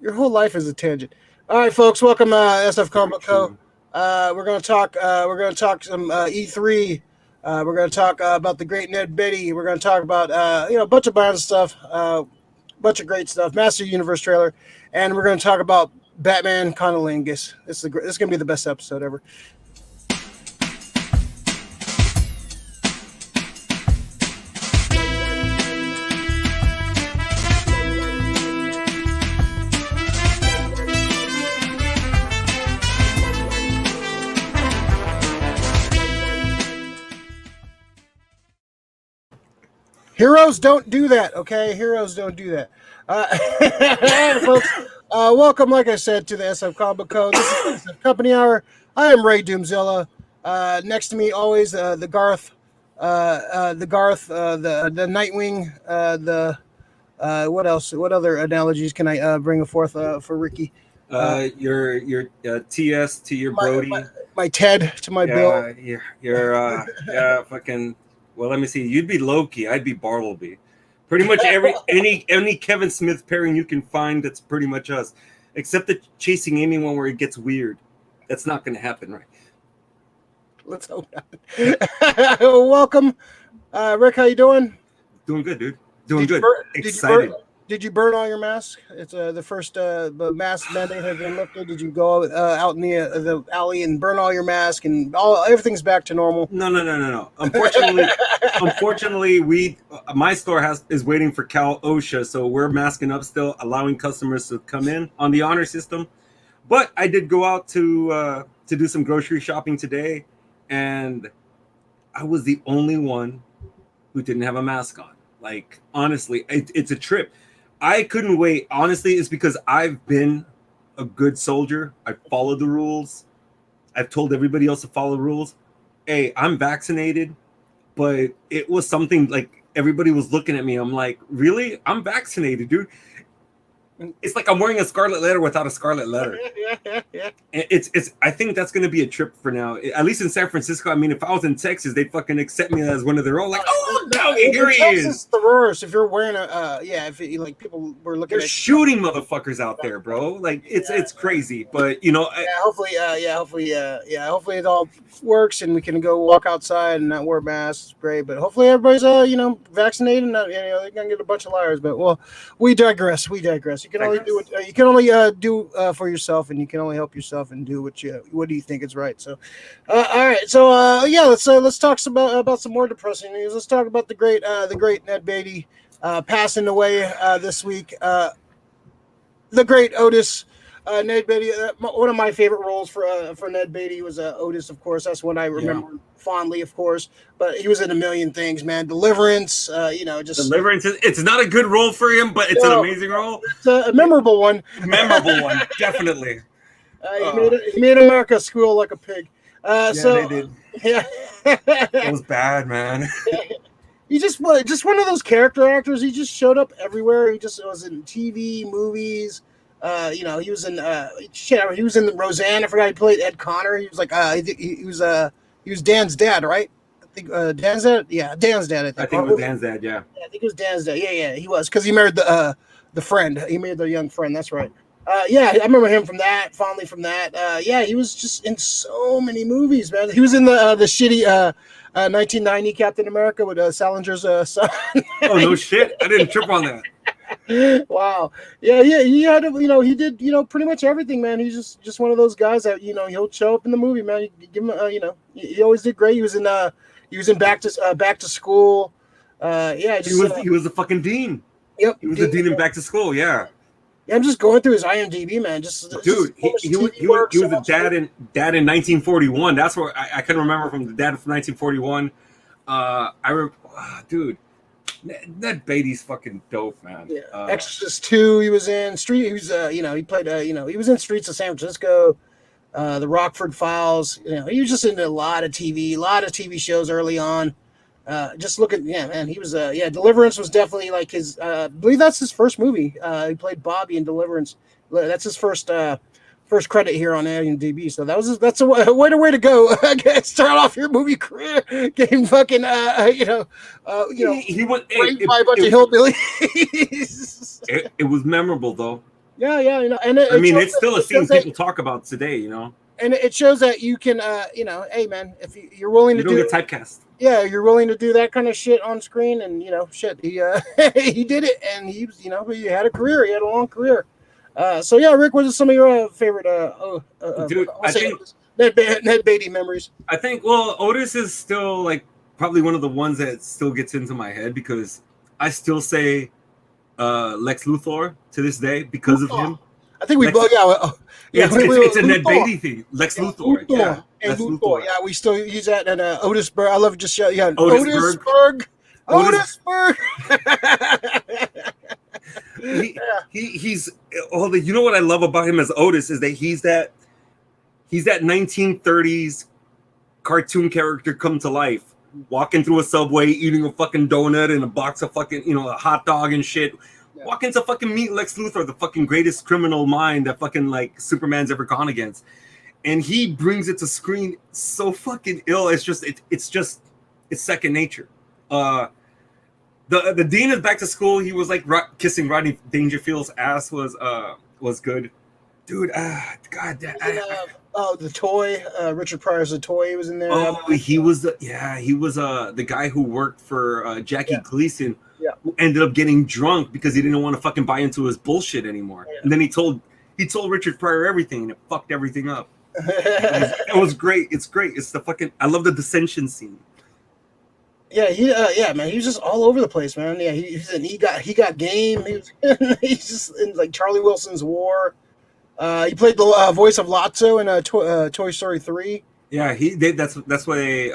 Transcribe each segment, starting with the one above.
Your whole life is a tangent. All right, folks, welcome SF Comic Co. We're gonna talk. We're gonna talk some E3. We're gonna talk about the great Ned Beatty. We're gonna talk about a bunch of band stuff, bunch of great stuff. Master Universe trailer, and we're gonna talk about Batman Conolingus. This is gonna be the best episode ever. Heroes don't do that, okay? Heroes don't do that. Folks, welcome, like I said, to the SF Comic Co. This is the Company Hour. I am Ray Doomzilla. Next to me, always the Garth, the Nightwing, what else? What other analogies can I bring forth for Ricky? Your TS to your Brody. My Ted to my Bill. Your fucking. Well, let me see. You'd be Loki. I'd be Bartleby. Pretty much any Kevin Smith pairing you can find, that's pretty much us. Except the Chasing Amy one where it gets weird. That's not going to happen, right? Let's hope not. Welcome, Rick. How you doing? Doing good, dude. Doing good. Excited. Did you burn all your masks? It's the first the mask mandate has been lifted. Did you go out in the alley and burn all your mask and everything's back to normal? No. Unfortunately, my store is waiting for Cal OSHA, so we're masking up still, allowing customers to come in on the honor system. But I did go out to do some grocery shopping today, and I was the only one who didn't have a mask on. Like, honestly, it's a trip. I couldn't wait. Honestly, it's because I've been a good soldier. I followed the rules. I've told everybody else to follow the rules. Hey, I'm vaccinated, but it was something like everybody was looking at me. I'm like, really? I'm vaccinated, dude. It's like I'm wearing a scarlet letter without a scarlet letter. Yeah. It's. I think that's going to be a trip for now. At least in San Francisco. I mean, if I was in Texas, they'd fucking accept me as one of their own. Like, oh no, here he is. The worst. If you're wearing if people were looking. They're shooting motherfuckers out there, bro. Like it's crazy. But hopefully it all works and we can go walk outside and not wear masks. It's great. But hopefully everybody's vaccinated and they're gonna get a bunch of liars. But we digress. You can only do for yourself, and you can only help yourself and do what do you think is right. So, all right. So, let's talk about some more depressing news. Let's talk about the great Ned Beatty passing away this week. The great Otis. Ned Beatty, one of my favorite roles for Ned Beatty was Otis, of course. That's what I remember fondly, of course. But he was in a million things, man. Deliverance, Deliverance. It's not a good role for him, but it's an amazing role. It's a memorable one. Definitely. He made America squeal like a pig. They did. Yeah, it was bad, man. He just one of those character actors. He just showed up everywhere. He just was in TV, movies. He was in he was in Roseanne. I forgot he played Ed Connor. He was like he was Dan's dad, right? I think Dan's dad. Yeah, Dan's dad. I think it was Dan's dad. Yeah, I think it was Dan's dad. Yeah, he was because he married the friend. He married the young friend. That's right. I remember him fondly from that. He was just in so many movies, man. He was in the shitty 1990 Captain America with Salinger's son. Oh no shit! I didn't trip on that. Wow. Yeah. He had, he did, pretty much everything, man. He's just one of those guys that, he'll show up in the movie, man. You give him, he always did great. He was in Back to School. He was the fucking dean. Yep. He was the dean in Back to School. Yeah. I'm just going through his IMDb, man. Dude, he was a dad in 1941. That's where I can remember from the dad from 1941. Dude. Ned Beatty's fucking dope, man. Yeah. Exorcist 2, he was in Street. He was, he played, he was in Streets of San Francisco, the Rockford Files. He was just in a lot of TV shows early on. Just look at, man, he was, Deliverance was definitely like his, I believe that's his first movie. He played Bobby in Deliverance. That's his first credit here on IMDb. So that's a way to go. Start off your movie career, getting fucking, he was raped by a bunch of hillbillies. It was memorable though. Yeah, and it's still a scene people talk about today, And it shows that you can, hey man, if you're willing to don't get typecast. Yeah, you're willing to do that kind of shit on screen, and shit, he he did it, and he was, he had a career, he had a long career. So yeah, Rick, what are some of your favorite? Dude, I think Ned Beatty memories. I think Otis is still like probably one of the ones that still gets into my head because I still say Lex Luthor to this day because of him. I think we both, it's a Ned Beatty thing. Lex Luthor. Yeah. Luthor. Yeah, we still use that. And Otisburg. I love just Otisburg. He's you know what I love about him as Otis is that he's that 1930s cartoon character come to life, walking through a subway, eating a fucking donut and a box of fucking a hot dog and shit. Walking to fucking meet Lex Luthor, the fucking greatest criminal mind that fucking like Superman's ever gone against, and he brings it to screen so fucking ill. It's second nature. The Dean is back to school. He was like kissing Rodney Dangerfield's ass was good, dude. God damn. The toy. Richard Pryor's The Toy was in there. Oh, he was the guy who worked for Jackie Gleason. Yeah. Who ended up getting drunk because he didn't want to fucking buy into his bullshit anymore. Yeah. And then he told Richard Pryor everything, and it fucked everything up. It was great. It's great. It's the fucking. I love the dissension scene. Yeah, man. He was just all over the place, man. Yeah, he got game. He's just in like Charlie Wilson's War. He played the voice of Lotso in Toy Story 3. Yeah, he did. That's why they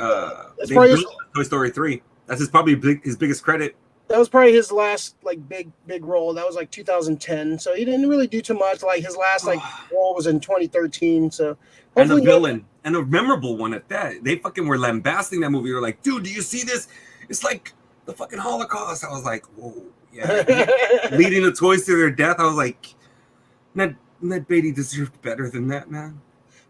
built Toy Story 3. That's probably his biggest credit. That was probably his last like big role. That was like 2010. So he didn't really do too much. Like his last role was in 2013. So and the villain and a memorable one at that. They fucking were lambasting that movie. They were like, dude, do you see this? It's like the fucking Holocaust. I was like, whoa, yeah. Leading the toys to their death. I was like, Ned Beatty deserved better than that, man.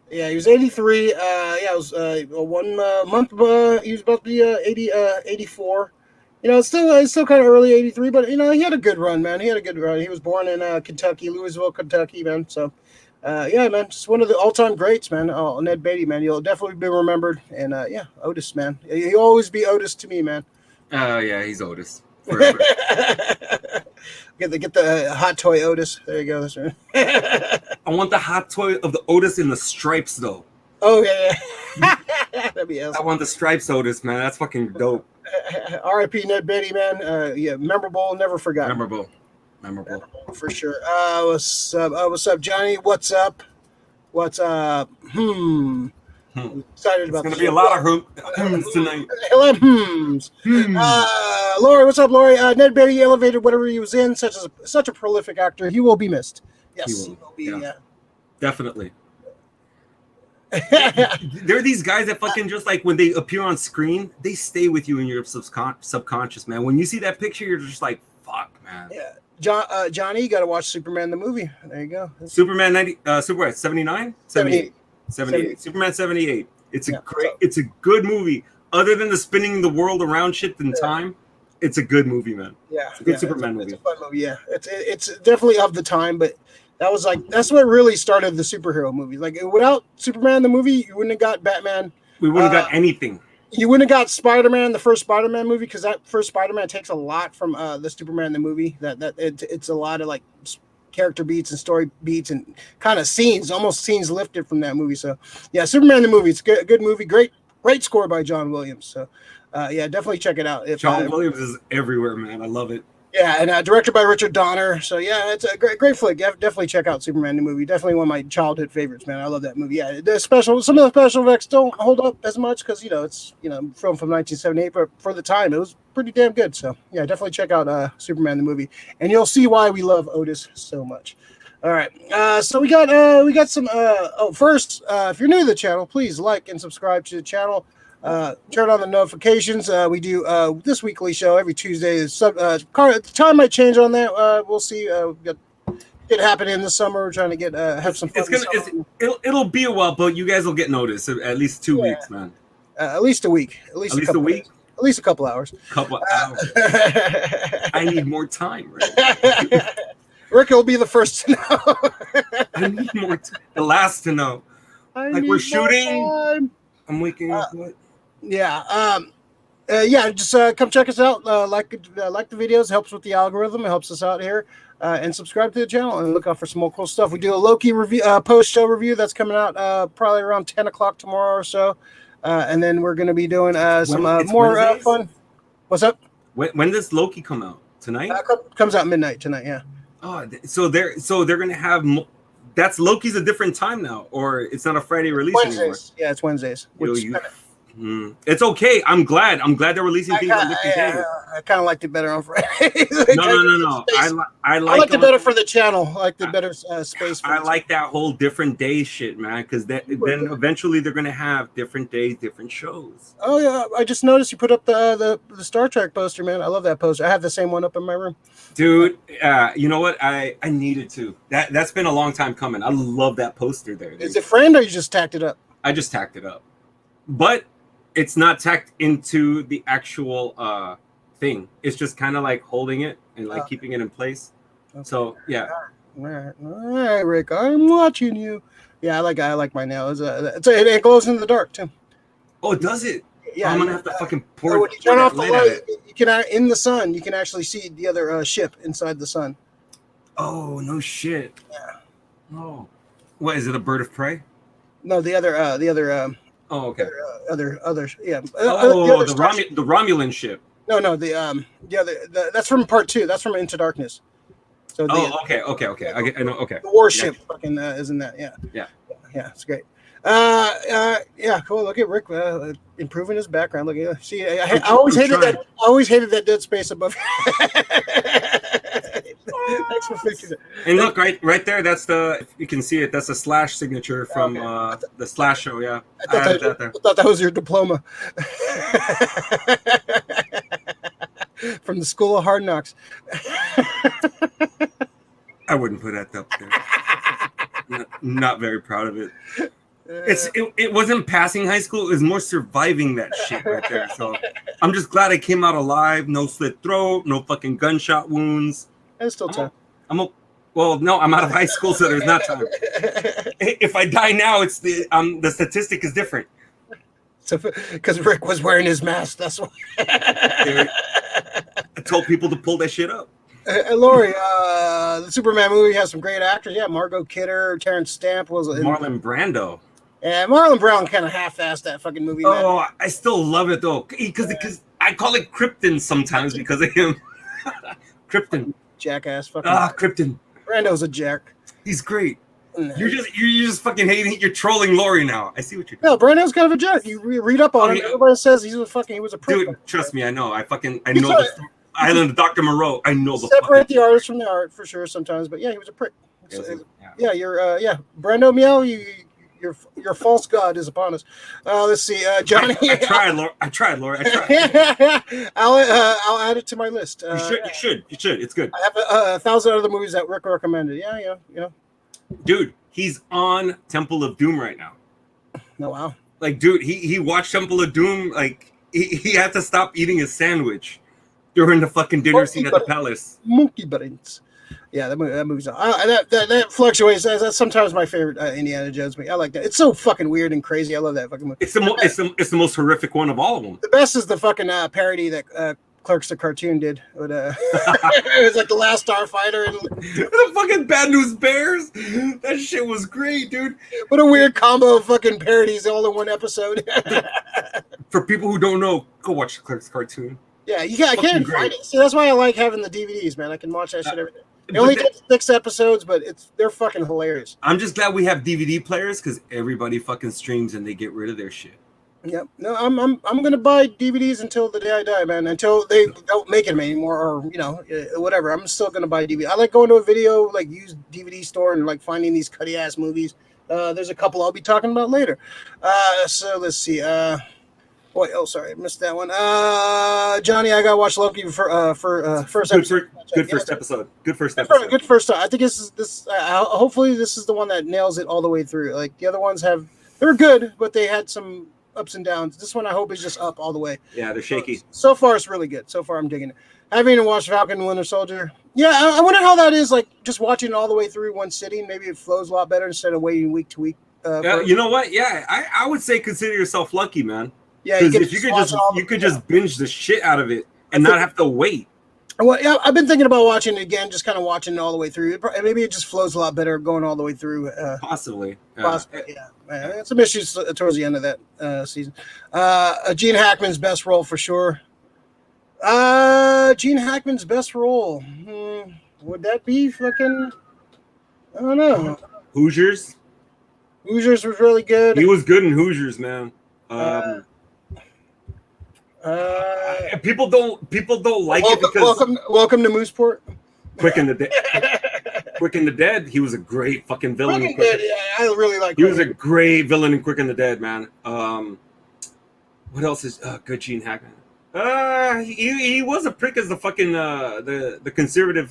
Yeah, he was 83. It was 1 month. He was about to be 84. It's still kind of early 83, but he had a good run, man. He had a good run. He was born in Kentucky, Louisville, Kentucky, man. So, man, just one of the all-time greats, man. Oh, Ned Beatty, man. You'll definitely be remembered. And Otis, man. He'll always be Otis to me, man. Yeah, he's Otis. Forever. Get the hot toy Otis. There you go. That's right. I want the hot toy of the Otis in the stripes, though. Oh yeah. That'd be awesome. I want the stripes Otis, man. That's fucking dope. R.I.P. Ned Beatty, man. Memorable, never forgotten. Memorable for sure. What's up, Johnny? What's up? Excited about. It's gonna be a lot of hums tonight. Lori, what's up, Lori? Ned Beatty elevated whatever he was in. Such a prolific actor. He will be missed. Yes, he will be. Yeah. Definitely. There are these guys that fucking just like when they appear on screen, they stay with you in your subconscious, man. When you see that picture, you're just like, fuck, man. Yeah. Johnny, you got to watch Superman the movie. There you go. Superman 79? 78. 78. Superman 78. It's a good movie. Other than the spinning the world around shit in time, it's a good movie, man. Yeah. It's a good Superman movie. It's a fun movie, yeah. It's definitely of the time, but that's what really started the superhero movies. Like without Superman the movie, you wouldn't have got Batman. We wouldn't have got anything. You wouldn't have got Spider-Man, the first Spider-Man movie, because that first Spider-Man takes a lot from the Superman the movie. It's a lot of like character beats and story beats and kind of almost scenes lifted from that movie. So yeah, Superman the movie. It's a good movie. Great score by John Williams. So definitely check it out. John Williams is everywhere, man. I love it. Yeah, and directed by Richard Donner. So yeah, it's a great flick. Definitely check out Superman the movie. Definitely one of my childhood favorites, man. I love that movie. Yeah, some of the special effects don't hold up as much because it's film from 1978, but for the time it was pretty damn good. So yeah, definitely check out Superman the movie, and you'll see why we love Otis so much. All right, so we got some. First, if you're new to the channel, please like and subscribe to the channel. Turn on the notifications. We do this weekly show every Tuesday. The time might change on that. We'll see. It happened in the summer. We're trying to have some fun. It'll be a while, but you guys will get noticed. At least 2 weeks, man. At least a week. At least a week. Days. At least a couple hours. I need more time. Right? Rick will be the first to know. I need more. The last to know. Like we're shooting. I'm waking up. Yeah. Yeah. Just come check us out. Like the videos. Helps with the algorithm. It helps us out here. And subscribe to the channel and look out for some more cool stuff. We do a Loki review, post-show review that's coming out probably around 10 o'clock tomorrow or so. And then we're going to be doing some more fun. What's up? When does Loki come out? Tonight? Comes out midnight tonight. Yeah. Oh, so they're gonna have. That's Loki's a different time now, or it's not a Friday release anymore. Yeah, it's Wednesdays. It's okay. I'm glad they're releasing things on different days. I kind of liked it better on Friday. No. I liked it better for the channel. I like the better space. I like that whole different day shit, man. Because then eventually they're gonna have different days, different shows. Oh yeah, I just noticed you put up the Star Trek poster, man. I love that poster. I have the same one up in my room. Dude, you know what? I needed to. That's been a long time coming. I love that poster there. Dude. Is it framed or you just tacked it up? I just tacked it up, but it's not tacked into the actual thing. It's just kind of like holding it and like keeping it in place. Okay. So yeah. All right, Rick. I'm watching you. Yeah, I like my nails. It glows in the dark too. Oh, does it? Yeah, I'm gonna have to fucking pour. When you turn off the light, you can in the sun. You can actually see the other ship inside the sun. Oh no shit! Yeah. Oh, what is it? A bird of prey? No, the other. Oh, okay. Other, yeah. The Romulan ship. No, the other. That's from part 2. That's from Into Darkness. So. Okay. I know. Okay. The warship fucking isn't that? Yeah. Yeah, it's great. Yeah, cool. Look at Rick improving his background. Look at see. I always hated that. I always hated that dead space above. Thanks for fixing it. And look, right there. That's you can see it. That's a Slash signature from the Slash show. Yeah, I thought that was your diploma from the School of Hard Knocks. I wouldn't put that up there. Not very proud of it. It wasn't passing high school. It was more surviving that shit right there. So I'm just glad I came out alive. No slit throat. No fucking gunshot wounds. It's still time. Well, no, I'm out of high school, so there's not time. If I die now, it's the statistic is different. So because Rick was wearing his mask, that's why. I told people to pull that shit up. Lori, the Superman movie has some great actors. Yeah, Margot Kidder, Terrence Stamp was Marlon Brando. Yeah, Marlon Brown kind of half-assed that fucking movie. Oh, man. I still love it though, because I call it Krypton sometimes because of him. Krypton. Jackass. Fucking Krypton. Brando's a jerk. He's great. No. You're just fucking hating. You're trolling Lori now. I see what you're No, doing. Brando's kind of a jerk. You read up on him. Everybody says he was a prick. Dude, trust me, I know. I know the Island of Dr. Moreau. I know the separate the artist from the art for sure sometimes, but yeah, he was a prick. Yeah, you're Brando Miel, your false god is upon us. Let's see, Johnny. I tried, Laura. I'll add it to my list. You should. It's good. I have 1,000 other movies that Rick recommended. Yeah. Dude, he's on Temple of Doom right now. Oh wow. Like, dude, he watched Temple of Doom. Like, he had to stop eating his sandwich during the fucking dinner scene at the palace. Monkey brains. Yeah, that movie's that fluctuates. That's sometimes my favorite Indiana Jones movie. I like that. It's so fucking weird and crazy. I love that fucking movie. It's the most horrific one of all of them. The best is the fucking parody that Clerks the cartoon did. It was like The Last Starfighter and the fucking Bad News Bears. That shit was great, dude. What a weird combo of fucking parodies all in one episode. For people who don't know, go watch the Clerks cartoon. Yeah, I can't find it. See, that's why I like having the DVDs, man. I can watch that shit every day. They only get 6 episodes, but they're fucking hilarious. I'm just glad we have DVD players because everybody fucking streams and they get rid of their shit. Yep. No, I'm gonna buy DVDs until the day I die, man. Until they don't make them anymore, or whatever. I'm still gonna buy DVD. I like going to a video used DVD store and like finding these cutty ass movies. There's a couple I'll be talking about later. So let's see. Wait, sorry, I missed that one. Johnny, I gotta watch Loki for first episode. Good first episode. Good first episode. Good first time. I think this. Hopefully, this is the one that nails it all the way through. Like the other ones they were good, but they had some ups and downs. This one I hope is just up all the way. Yeah, they're shaky. So far it's really good. So far I'm digging it. Having to watch Falcon and Winter Soldier. Yeah, I wonder how that is, like just watching it all the way through one sitting. Maybe it flows a lot better instead of waiting week to week. You know what? Yeah, I would say consider yourself lucky, man. Yeah, because if you could just binge the shit out of it and not have to wait. Well, yeah, I've been thinking about watching it again, just kind of watching it all the way through. Maybe it just flows a lot better going all the way through. Possibly. Yeah. Some issues towards the end of that season. Gene Hackman's best role for sure. Gene Hackman's best role. Would that be fucking? I don't know. Hoosiers. Hoosiers was really good. He was good in Hoosiers, man. People don't like it because welcome to Mooseport. Quick in the Dead. He was a great fucking villain. I really like. He was a great villain in Quick in the Dead, man. What else is good? Gene Hackman. He was a prick as the fucking the conservative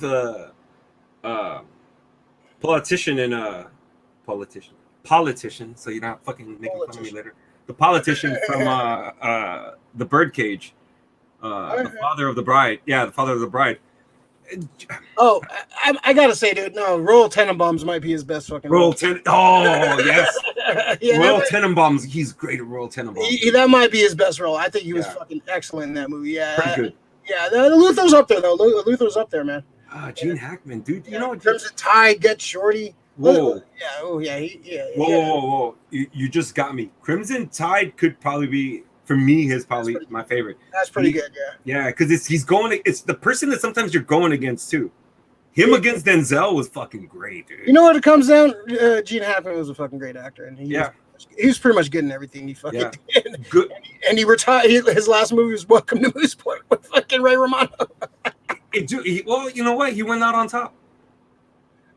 politician and politician. So you're not fucking making fun of me later. The politician from the Birdcage, the father of the bride. Yeah, the father of the bride. Oh, I gotta say, dude, no, Royal Tenenbaums might be his best fucking Royal Ten. Oh yes, yeah, Royal Tenenbaums. He's great at Royal Tenenbaums. That might be his best role. I think he was fucking excellent in that movie. Yeah, pretty good. Yeah, Luther's up there though. Luther's up there, man. Gene Hackman, dude. You know, Crimson Tide, Get Shorty. Whoa. Yeah. Oh yeah. Whoa. You just got me. Crimson Tide could probably be. For me, probably my favorite. That's pretty good, yeah. Yeah, because it's the person that sometimes you're going against too. Him against Denzel was fucking great, dude. You know what it comes down? Gene Hackman was a fucking great actor, and he was pretty much good in everything he fucking did. Good. And he retired. His last movie was Welcome to Mooseport with fucking Ray Romano. Well, you know what? He went out on top.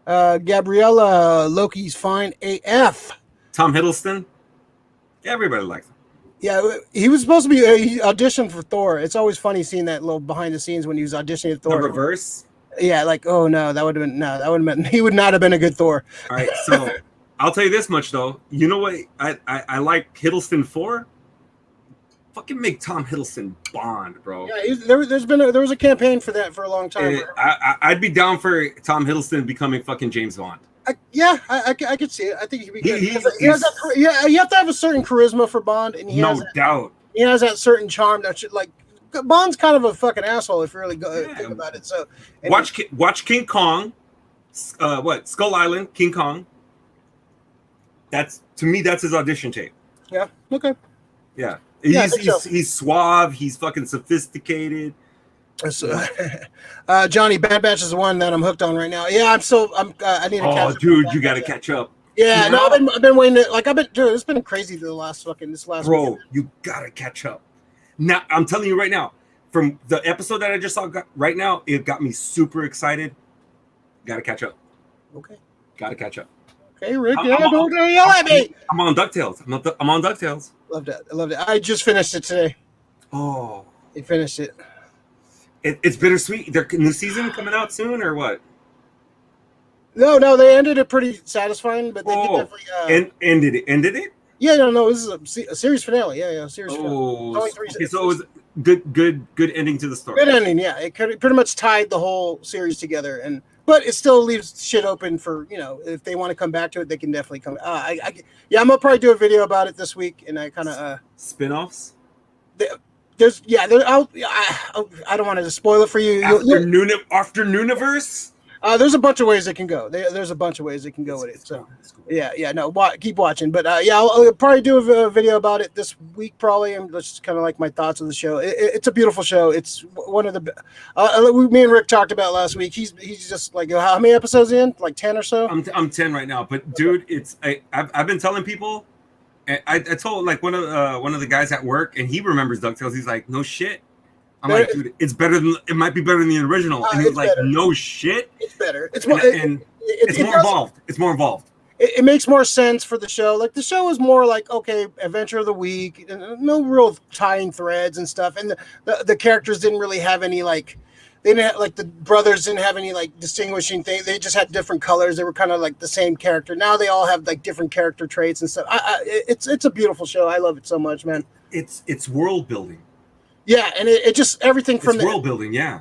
Gabriella Loki's fine AF. Tom Hiddleston. Everybody likes him. Yeah, he was supposed to be. He auditioned for Thor. It's always funny seeing that little behind the scenes when he was auditioning for Thor. The reverse. Yeah, like that would have been. He would not have been a good Thor. All right, so I'll tell you this much though. You know what? I like Hiddleston for. Fucking make Tom Hiddleston Bond, bro. Yeah, there was a campaign for that for a long time. I'd be down for Tom Hiddleston becoming fucking James Bond. I could see it. I think he'd be good. He has that, you have to have a certain charisma for Bond, and he has that certain charm that should like. Bond's kind of a fucking asshole if you really think about it. So watch King Kong, Skull Island, King Kong. That's to me that's his audition tape. Yeah. Okay. Yeah. He's suave. He's fucking sophisticated. Johnny Bad Batch is the one that I'm hooked on right now. Yeah, I need to catch up. Dude, you got to catch up. Yeah, I've been waiting. Dude, it's been crazy this last Bro, weekend. You got to catch up. Now, I'm telling you right now, from the episode that I just saw right now, it got me super excited. Got to catch up. Okay. Got to catch up. Okay, Rick, don't yell at me. I'm on DuckTales. I'm on DuckTales. I loved it. I just finished it today. Oh. You finished it. It's bittersweet. Their new season coming out soon, or what? No, they ended it pretty satisfying, but they definitely ended it. Yeah, no, this is a series finale. Yeah, series finale. Okay, so it was good ending to the story. Good ending, yeah. It pretty much tied the whole series together, but it still leaves shit open for if they want to come back to it, they can definitely come. I'm gonna probably do a video about it this week, and I kind of spin-offs. I don't want to spoil it for you. Afternooniverse. There's a bunch of ways it can go. There's a bunch of ways it can go with it. So, keep watching. But I'll probably do a video about it this week. Probably, and just kind of like my thoughts of the show. It's a beautiful show. It's one of the. Me and Rick talked about last week. He's just like, how many episodes in? Like 10 or so. I'm 10 right now. But dude, I've been telling people. I told like one of the guys at work, and he remembers DuckTales. He's like, no shit. I'm like, dude, it's better than it might be better than the original. And he's like, no shit. It's better. It's more involved. It's more involved. It makes more sense for the show. Like the show is more like, okay, adventure of the week, no real tying threads and stuff. And the characters didn't really have any like they didn't have, like the brothers didn't have any like distinguishing thing. They just had different colors. They were kind of like the same character. Now they all have like different character traits and stuff. It's a beautiful show. I love it so much, man. It's world building. Yeah, and it just everything from it's world building. Yeah.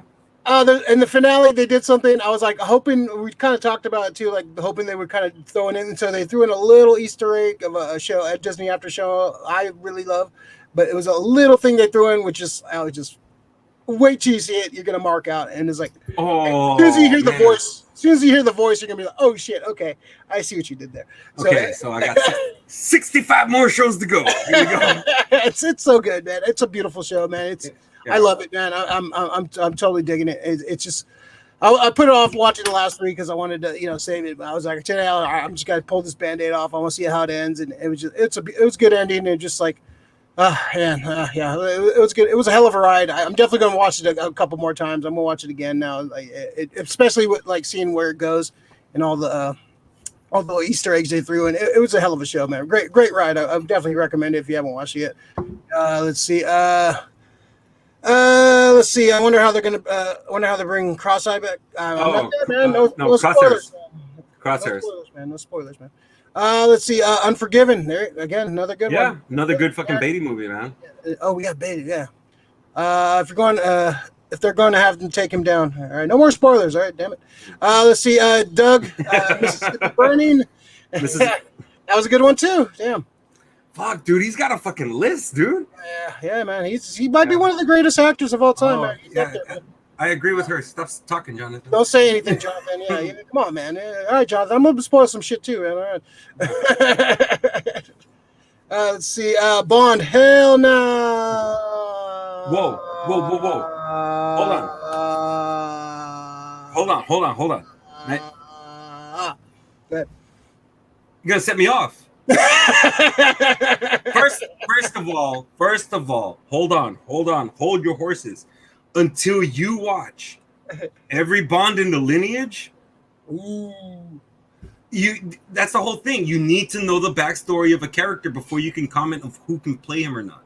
In the finale, they did something. I was like hoping, we kind of talked about it too, like hoping they would kind of throw it in. And so they threw in a little Easter egg of a show, a Disney after show I really love, but it was a little thing they threw in, which is, I was just, wait till you see it, you're going to mark out. And it's like, as soon as you hear the voice, you're going to be like, oh shit, okay, I see what you did there. So I got 65 more shows to go. Here we go. It's so good, man. It's a beautiful show, man. I love it, man. I'm totally digging it. It's just, I put it off watching the last 3 because I wanted to, save it. But I was like, today I'm just gonna pull this Band-Aid off. I want to see how it ends, and it was just, it was a good ending, and just like, yeah, it was good. It was a hell of a ride. I'm definitely gonna watch it a couple more times. I'm gonna watch it again now, like, especially with like seeing where it goes and all the Easter eggs they threw in. It was a hell of a show, man. Great ride. I definitely recommend it if you haven't watched it yet. Let's see. Let's see. I wonder how they're gonna. Wonder how they bring Cross-Eye back. No spoilers. Crosshairs. No spoilers, man. Let's see. Unforgiven. There again, another good one. Yeah, another good fucking Beatty movie, man. Oh, we got Beatty. Yeah. If they're going to have them take him down. All right, no more spoilers. All right, damn it. Let's see. Doug, Mississippi Burning. That was a good one too. Damn. Fuck, dude, he's got a fucking list, dude. Yeah, man. He might be one of the greatest actors of all time, man. I agree with her. Stop talking, Jonathan. Don't say anything, Jonathan. Yeah, come on, man. All right, Jonathan. I'm gonna spoil some shit too, man. All right. Let's see. Bond. Hell no. Whoa. Hold on. You're gonna set me off. First of all, hold your horses until you watch every Bond in the lineage. Ooh. That's the whole thing. You need to know the backstory of a character before you can comment of who can play him or not.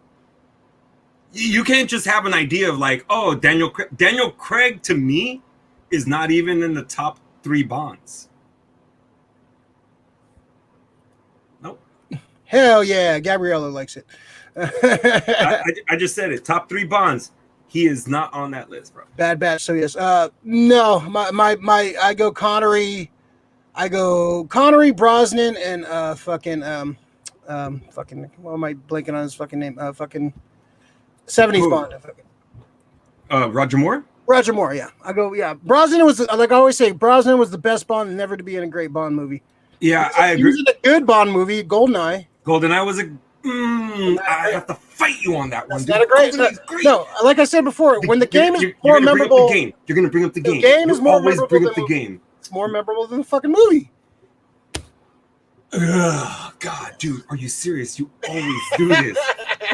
You can't just have an idea of like, oh, Daniel Craig to me is not even in the top 3 Bonds. Hell yeah, Gabriella likes it. I just said it. Top 3 Bonds. He is not on that list, bro. Bad batch. So yes. No, my I go Connery, Brosnan, and fucking what am I blanking on his fucking name? Fucking 70s Bond. Roger Moore. Roger Moore. Yeah, I go. Yeah, Brosnan was like I always say. Brosnan was the best Bond never to be in a great Bond movie. Yeah, I agree. He was in a good Bond movie, GoldenEye. GoldenEye was I have to fight you on that one. That's not a great. No, like I said before, when the game is more memorable, you're going to bring up the game. The game is more always memorable bring up than the game. It's more memorable than the fucking movie. Ugh, God, dude, are you serious? You always do this.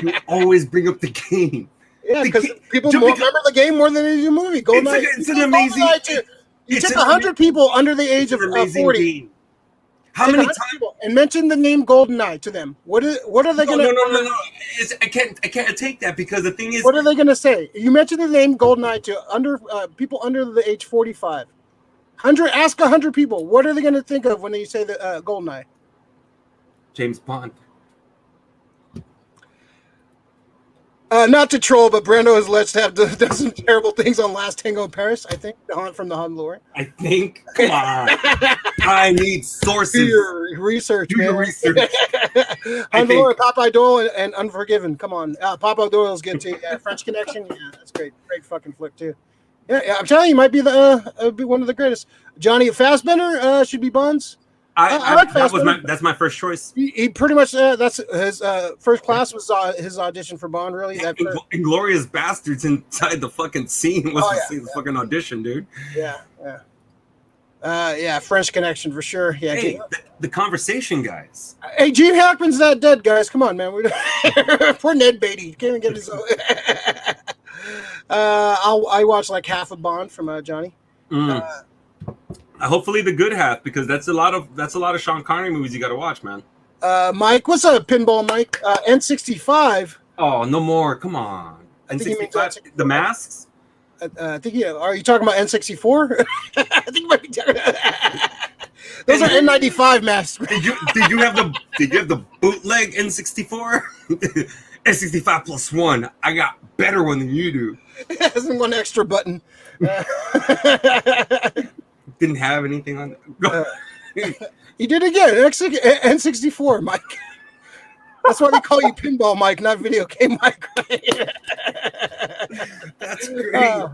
You always bring up the game. Yeah, because people remember the game more than they do the movie. GoldenEye. It's an amazing. You took 100 people under the age of 40. Game. How many times? And mention the name GoldenEye to them. What are they going to? No. I can't take that because the thing is. What are they going to say? You mentioned the name GoldenEye to people under the age 45. Ask 100 people. What are they going to think of when they say the GoldenEye? James Bond. Not to troll, but Brando has alleged to have done some terrible things on Last Tango in Paris, I think, from the Hunt lore. I think? Come on. I need sources. Do your research, Do your research. Hunt lore, Popeye Doyle, and Unforgiven. Come on. Popeye Doyle's good, too. Yeah, French Connection. Yeah, that's great. Great fucking flick, too. Yeah, I'm telling you, might be be one of the greatest. Johnny Fassbender should be Bonds. I like that's my first choice. He pretty much that's his First Class was his audition for Bond. Really, Inglorious Bastards inside the fucking scene was the fucking audition, dude. Yeah. French Connection for sure. Yeah, hey, the Conversation guys. Hey, Gene Hackman's not dead, guys. Come on, man. Poor Ned Beatty can't even get his own. I watched like half of Bond from Johnny. Hopefully the good half, because that's a lot of Sean Connery movies you got to watch, man. Mike, what's up, Pinball Mike? N65. Oh, no more. Come on. N65. The Masks. I think are you talking about N64? I think you might be talking about those are N95 masks. Did you have the bootleg N64? N65 plus one. I got better one than you do. There's one extra button. Didn't have anything on it. You did again. N64, Mike. That's why they call you Pinball Mike, not Video Game Mike. That's great.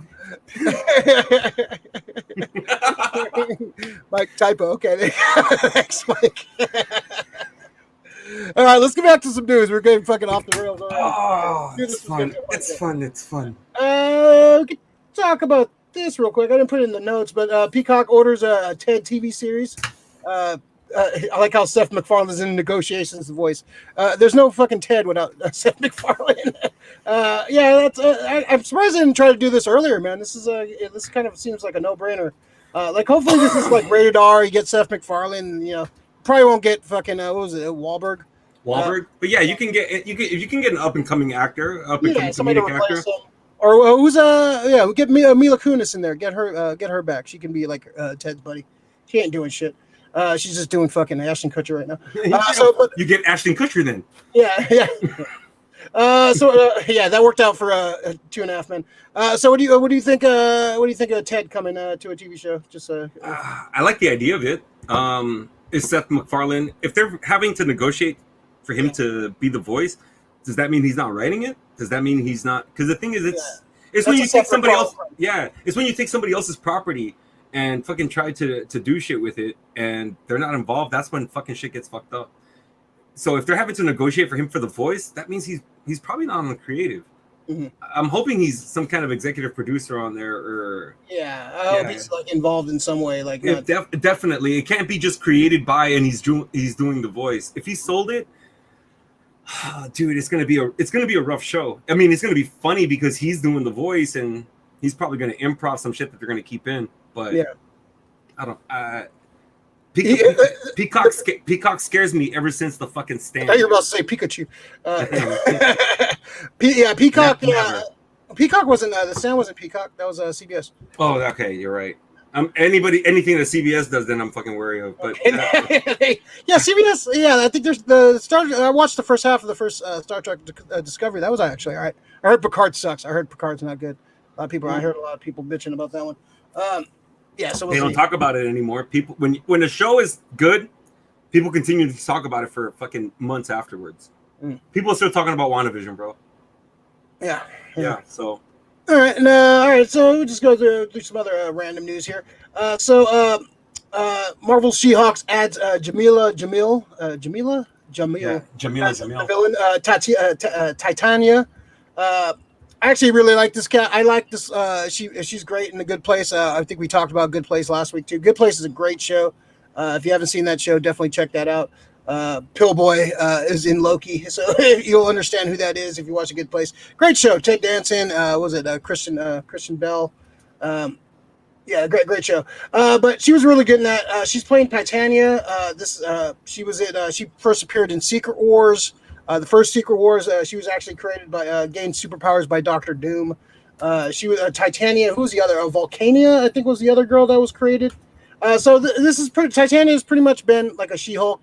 Mike typo. Okay. Thanks, Mike. All right, let's get back to some news. We're getting fucking off the rails already. Oh, it's fun. It's fun. It's fun. We could talk about this real quick. I didn't put it in the notes, but Peacock orders a TED TV series. I like how Seth MacFarlane's in negotiations voice. There's no fucking Ted without Seth MacFarlane. That's. I'm surprised they didn't try to do this earlier, man. This kind of seems like a no-brainer. Hopefully this is like rated R. You get Seth MacFarlane. Probably won't get fucking what was it, Wahlberg? But yeah, you can get an up and coming actor, somebody to replace him. Or who's we get Mila Kunis in there. Get her back. She can be like Ted's buddy. She ain't doing shit. She's just doing fucking Ashton Kutcher right now. You get Ashton Kutcher then. Yeah. That worked out for 2.5 Men. So what do you think? What do you think of Ted coming to a TV show? Just I like the idea of it. Is Seth MacFarlane, if they're having to negotiate for him to be the voice, does that mean he's not writing it? Does that mean he's not? Because the thing is, it's when you take somebody else. Yeah, it's when you take somebody else's property and fucking try to do shit with it, and they're not involved. That's when fucking shit gets fucked up. So if they're having to negotiate for him for the voice, that means he's probably not on the creative. Mm-hmm. I'm hoping he's some kind of executive producer on there, or I hope he's like involved in some way. Like definitely, it can't be just created by and he's doing the voice. If he sold it, dude, it's gonna be a rough show. I mean, it's gonna be funny because he's doing the voice and he's probably gonna improv some shit that they're gonna keep in. But I don't. Peacock scares me ever since the fucking Stand. I thought you were about to say Pikachu. Peacock. Peacock wasn't the Stand wasn't Peacock. That was CBS. Oh, okay, you're right. Anything that CBS does, then I'm fucking wary of. But CBS. Yeah, I think there's the Star. I watched the first half of the first Star Trek Discovery. That was actually all right. I heard Picard sucks. I heard Picard's not good. A lot of people. I heard a lot of people bitching about that one. So they don't talk about it anymore. People, when the show is good, people continue to talk about it for fucking months afterwards. People are still talking about WandaVision, bro. Yeah. So, all right. So we'll just go through some other random news here. Marvel She-Hulk adds Jameela Jamil. Jameela Jamil. Villain Titania. I actually really like this cat. I like this. She's great in The Good Place. I think we talked about Good Place last week too. Good Place is a great show. If you haven't seen that show, definitely check that out. Pillboy is in Loki, so you'll understand who that is if you watch A Good Place. Great show. Ted Danson. Was it Christian Bell? Great show. But she was really good in that. She's playing Titania. She first appeared in Secret Wars. The first Secret Wars, she was actually created by gained superpowers by Doctor Doom. She was Titania. Who's the other? Volcania, I think, was the other girl that was created. This is Titania has pretty much been like a She-Hulk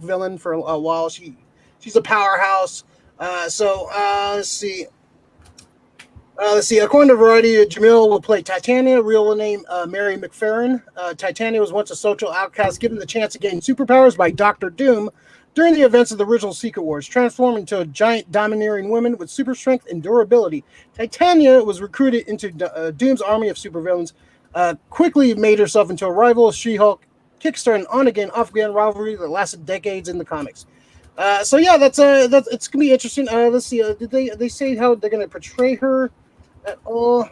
villain for a while. She's a powerhouse. Let's see. According to Variety, Jamil will play Titania, real name Mary McFerrin. Titania was once a social outcast given the chance to gain superpowers by Doctor Doom during the events of the original Secret Wars, transformed into a giant domineering woman with super strength and durability. Titania was recruited into Doom's army of supervillains, quickly made herself into a rival of She-Hulk, kickstarting an on-again, off-again rivalry that lasted decades in the comics. That's it's gonna be interesting. Let's see. Did they say how they're gonna portray her at all?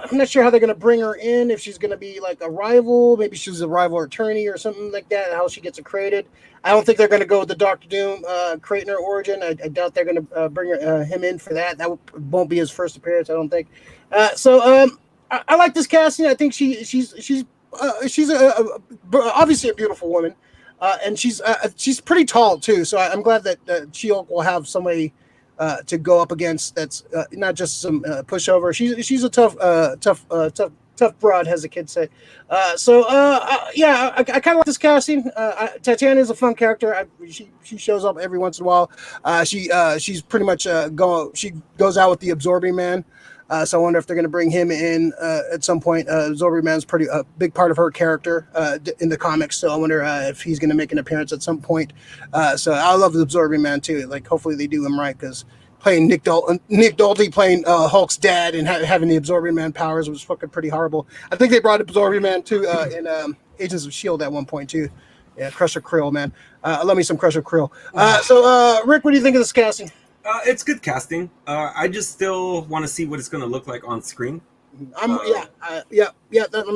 I'm not sure how they're going to bring her in, if she's going to be like a rival. Maybe she's a rival attorney or something like that, how she gets created. I don't think they're going to go with the Doctor Doom creating her origin. I doubt they're going to bring him in for that. That won't be his first appearance, I don't think. I like this casting. I think she's obviously a beautiful woman, and she's pretty tall too. So I'm glad that She-Hulk will have somebody to go up against. That's not just some pushover. She's a tough broad, as the kids say. Yeah, I kind of like this casting. Titania is a fun character. She shows up every once in a while. She's pretty much she goes out with the Absorbing Man. So I wonder if they're going to bring him in at some point. Absorbing Man's pretty a big part of her character in the comics. So I wonder if he's going to make an appearance at some point. So I love the Absorbing Man too. Like hopefully they do him right, because playing Nick Nolte playing Hulk's dad and having the Absorbing Man powers was fucking pretty horrible. I think they brought Absorbing Man too in Agents of S.H.I.E.L.D. at one point too. Yeah, Crusher Krill, man. I love me some Crusher Krill. So Rick, what do you think of this casting? It's good casting. I just still want to see what it's going to look like on screen. I'm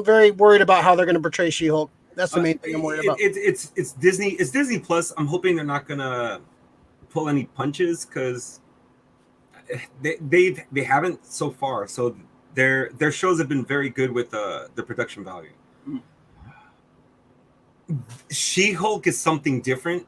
very worried about how they're going to portray She-Hulk. That's the main thing I'm worried about. It's Disney. It's Disney Plus. I'm hoping they're not going to pull any punches, because they haven't so far. So their shows have been very good with the production value. She-Hulk is something different.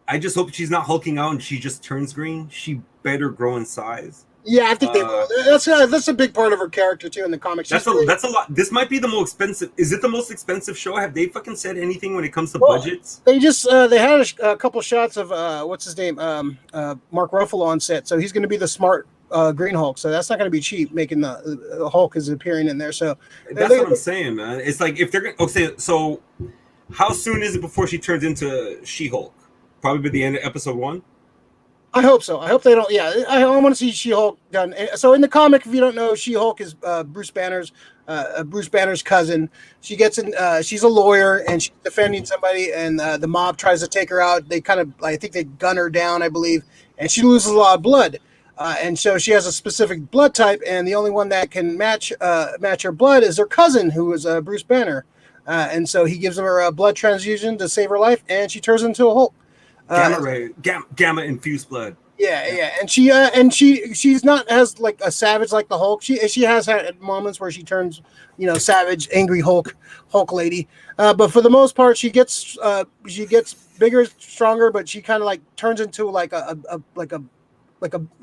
I just hope she's not hulking out and she just turns green. She better grow in size. Yeah, I think they will. That's a big part of her character too in the comics. That's a lot. This might be the most expensive. Is it the most expensive show? Have they fucking said anything when it comes to budgets? They just they had a couple shots of what's his name, Mark Ruffalo on set. So he's going to be the smart Green Hulk. So that's not going to be cheap. Making the Hulk is appearing in there. So that's what I'm saying, man. It's like if they're going. Okay, so how soon is it before she turns into She-Hulk? Probably by the end of episode 1. I hope so. I hope they don't. Yeah, I want to see She-Hulk done. So in the comic, if you don't know, She-Hulk is Bruce Banner's cousin. She gets in. She's a lawyer and she's defending somebody, and the mob tries to take her out. They I think they gun her down, I believe, and she loses a lot of blood. And so she has a specific blood type, and the only one that can match her blood is her cousin, who is Bruce Banner. And so he gives her a blood transfusion to save her life, and she turns into a Hulk. Gamma infused blood. Yeah, and she's not as like a savage like the Hulk. She has had moments where she turns, savage, angry Hulk lady. But for the most part, she gets bigger, stronger, but she kind of like turns into like a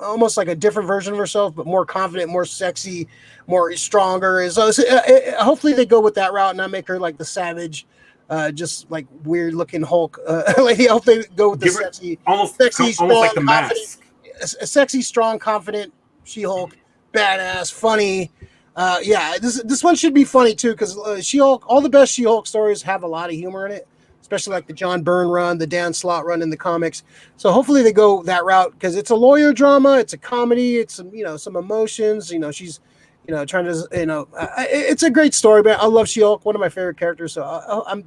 almost like a different version of herself, but more confident, more sexy, more stronger. So hopefully they go with that route and not make her like the savage. Just like weird looking Hulk. Like I hope they go with the sexy, strong, like the mask. A sexy, strong, confident She-Hulk, badass, funny. This one should be funny too, because She-Hulk. All the best She-Hulk stories have a lot of humor in it, especially like the John Byrne run, the Dan Slott run in the comics. So hopefully they go that route, because it's a lawyer drama, it's a comedy, it's some emotions. She's. Trying to, it's a great story, man. I love She-Hulk, one of my favorite characters. So I'm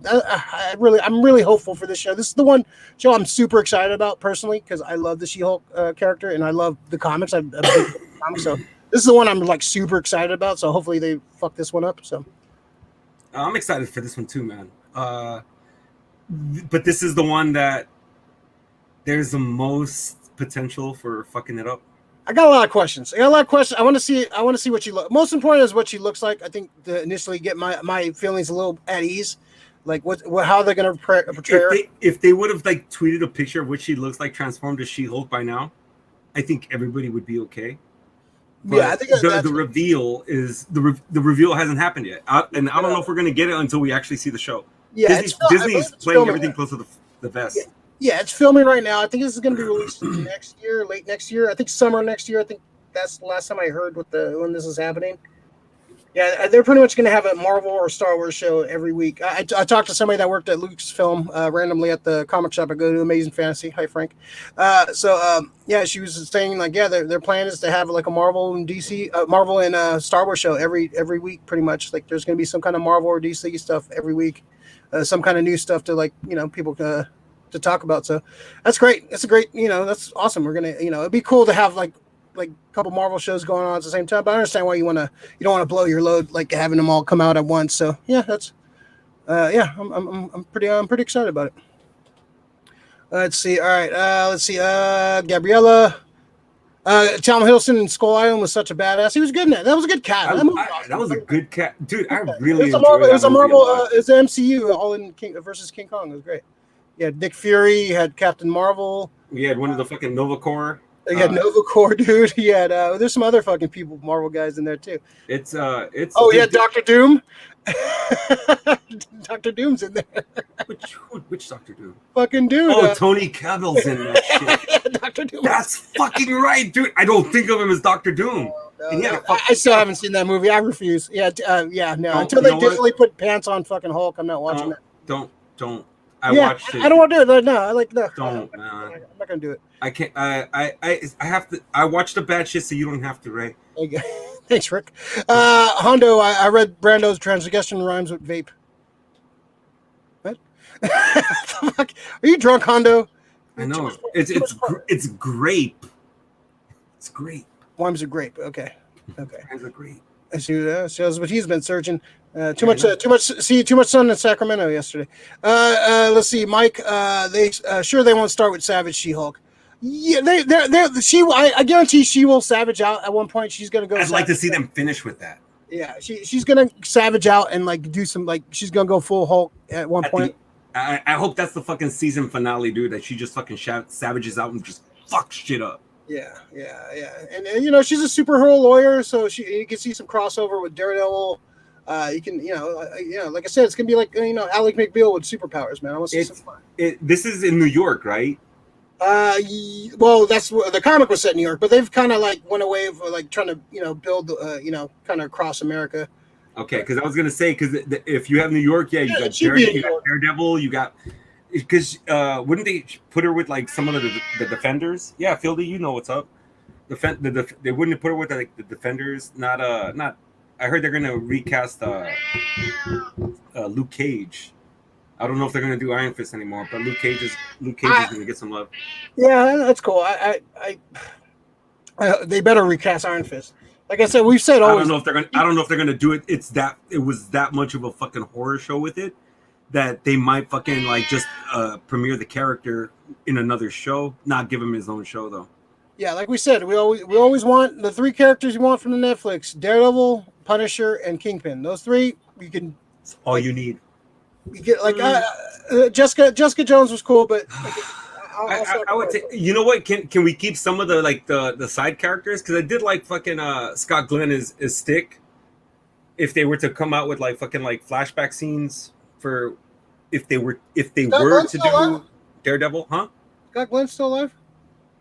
really hopeful for this show. This is the one show I'm super excited about personally, because I love the She-Hulk character and I love the comics. I'm a big comic, so this is the one I'm like super excited about. So hopefully they fuck this one up. So I'm excited for this one too, man. But this is the one that there's the most potential for fucking it up. I got a lot of questions. I want to see what she looks. Most important is what she looks like. I think to initially get my feelings a little at ease, like how they're gonna portray her. If they would have like tweeted a picture of what she looks like transformed to She-Hulk by now, I think everybody would be okay. But I think the reveal is the reveal hasn't happened yet, and I don't know if we're gonna get it until we actually see the show. Yeah, Disney's playing everything close to the vest. Yeah, it's filming right now. I think this is going to be released late next year. I think summer next year. I think that's the last time I heard when this is happening. Yeah, they're pretty much going to have a Marvel or Star Wars show every week. I talked to somebody that worked at Lucasfilm randomly at the comic shop I go to, Amazing Fantasy. Hi, Frank. She was saying like, their plan is to have like a Marvel and DC, Marvel and Star Wars show every week, pretty much. Like there's going to be some kind of Marvel or DC stuff every week, some kind of new stuff to like people to talk about. So that's great. That's a great, that's awesome. We're gonna, it'd be cool to have like a couple Marvel shows going on at the same time. But I understand why you don't want to blow your load like having them all come out at once. So yeah, that's I'm pretty excited about it. Let's see. All right. Let's see. Gabriella. Tom Hiddleston in Skull Island was such a badass. He was good in that. That was a good cat. That was a good cat, dude. I really enjoyed it. It was a Marvel. It was an MCU all in King versus King Kong. It was great. You had Nick Fury. You had Captain Marvel. We had one of the fucking Nova Corps. You had Nova Corps, dude. You had there's some other fucking people, Marvel guys in there too. It's yeah, Doctor Doom. Doctor Doom's in there. Which Doctor Doom? Fucking dude. Oh, Tony Cavill's in that shit. Doctor Doom. That's fucking right, dude. I don't think of him as Doctor Doom. No, I still haven't seen that movie. I refuse. Yeah, no. Until they digitally put pants on fucking Hulk, I'm not watching that. Don't. Watched it. I don't want to do it. No, no. Don't. I'm not gonna do it. I can't. I have to. I watched the bad shit, so you don't have to, Ray. Okay. Thanks, Rick. Hondo, I read Brando's transgression rhymes with vape. What? Fuck? Are you drunk, Hondo? I know. It's grape. It's grape. Rhymes are grape. Okay. Rhymes are grape. I see. Shows what he's been searching. Too much sun in Sacramento yesterday. Let's see, Mike. They won't start with Savage She-Hulk. Yeah, I guarantee she will savage out at one point. She's gonna go. I'd like to see them finish with that. Yeah, she's gonna savage out and like do some she's gonna go full Hulk at one point. I hope that's the fucking season finale, dude. That she just fucking savages out and just fucks shit up. Yeah. And she's a superhero lawyer, so you can see some crossover with Daredevil. You can, like I said, it's gonna be like Alec McBeal with superpowers, man. I want to see some fun. This is in New York, right? Well, that's what the comic was set in New York, but they've kind of like went away for like trying to build kind of across America. Okay, because I was gonna say if you have New York, you got Daredevil, you got because wouldn't they put her with like some of the Defenders? Yeah, Fieldy, you know what's up. They wouldn't put her with like the Defenders. Not. I heard they're gonna recast Luke Cage. I don't know if they're gonna do Iron Fist anymore, but Luke Cage is gonna get some love. Yeah, that's cool. They better recast Iron Fist. Like I said, we've said always. I don't know if they're gonna do it. It was that much of a fucking horror show with it that they might fucking like just premiere the character in another show, not give him his own show though. Yeah, like we said, we always want the three characters you want from the Netflix: Daredevil, Punisher, and Kingpin. Those three you can. It's all you need. You get like Jessica Jones was cool, but I would say, you know what? Can we keep some of the side characters? Because I did like fucking Scott Glenn is Stick. If they were to come out with like fucking like flashback scenes for if they were to do Daredevil, huh? Scott Glenn still alive?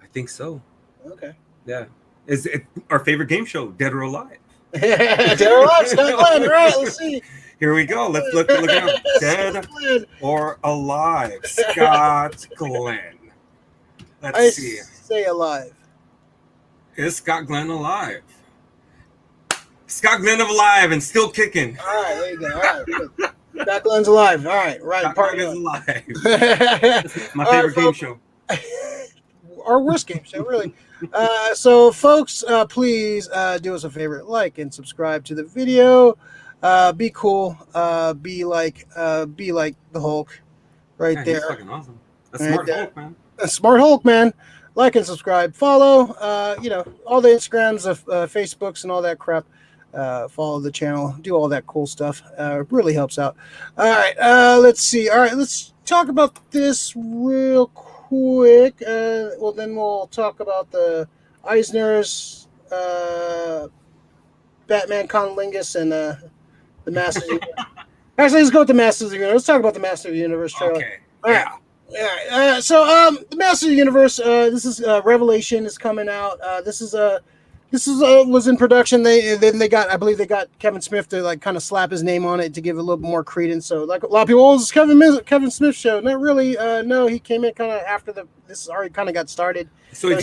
I think so. Okay. Yeah. Is it our favorite game show, Dead or Alive? Dead or Alive, Scott Glenn. All right, let's see. Here we go. Let's look at him. Dead or Alive, Scott Glenn. Let's see. Say alive. Is Scott Glenn alive? Scott Glenn alive and still kicking. All right, there you go. All right. Scott Glenn's alive. All right, right. Scott Glenn is alive. My favorite game show. Our worst game show, really. So, folks, please do us a favor, like and subscribe to the video. Be cool. Be like the Hulk, right there. He's fucking awesome. A smart Hulk, man. A smart Hulk, man. Like and subscribe. Follow. All the Instagrams, Facebooks, and all that crap. Follow the channel. Do all that cool stuff. Really helps out. All right. Let's see. All right. Let's talk about this real quick. Then we'll talk about the Eisner's Batman Conlingus and the Masters of the Universe. Actually, let's go with the Masters of the Universe. Let's talk about the Masters of the Universe trailer. Okay. All right. All right. So, the Masters of the Universe. This is Revelation is coming out. This was in production. I believe they got Kevin Smith to like kind of slap his name on it to give it a little bit more credence. So like a lot of people, it's Kevin Smith show. Not really. No, he came in kind of after this already kind of got started. So it's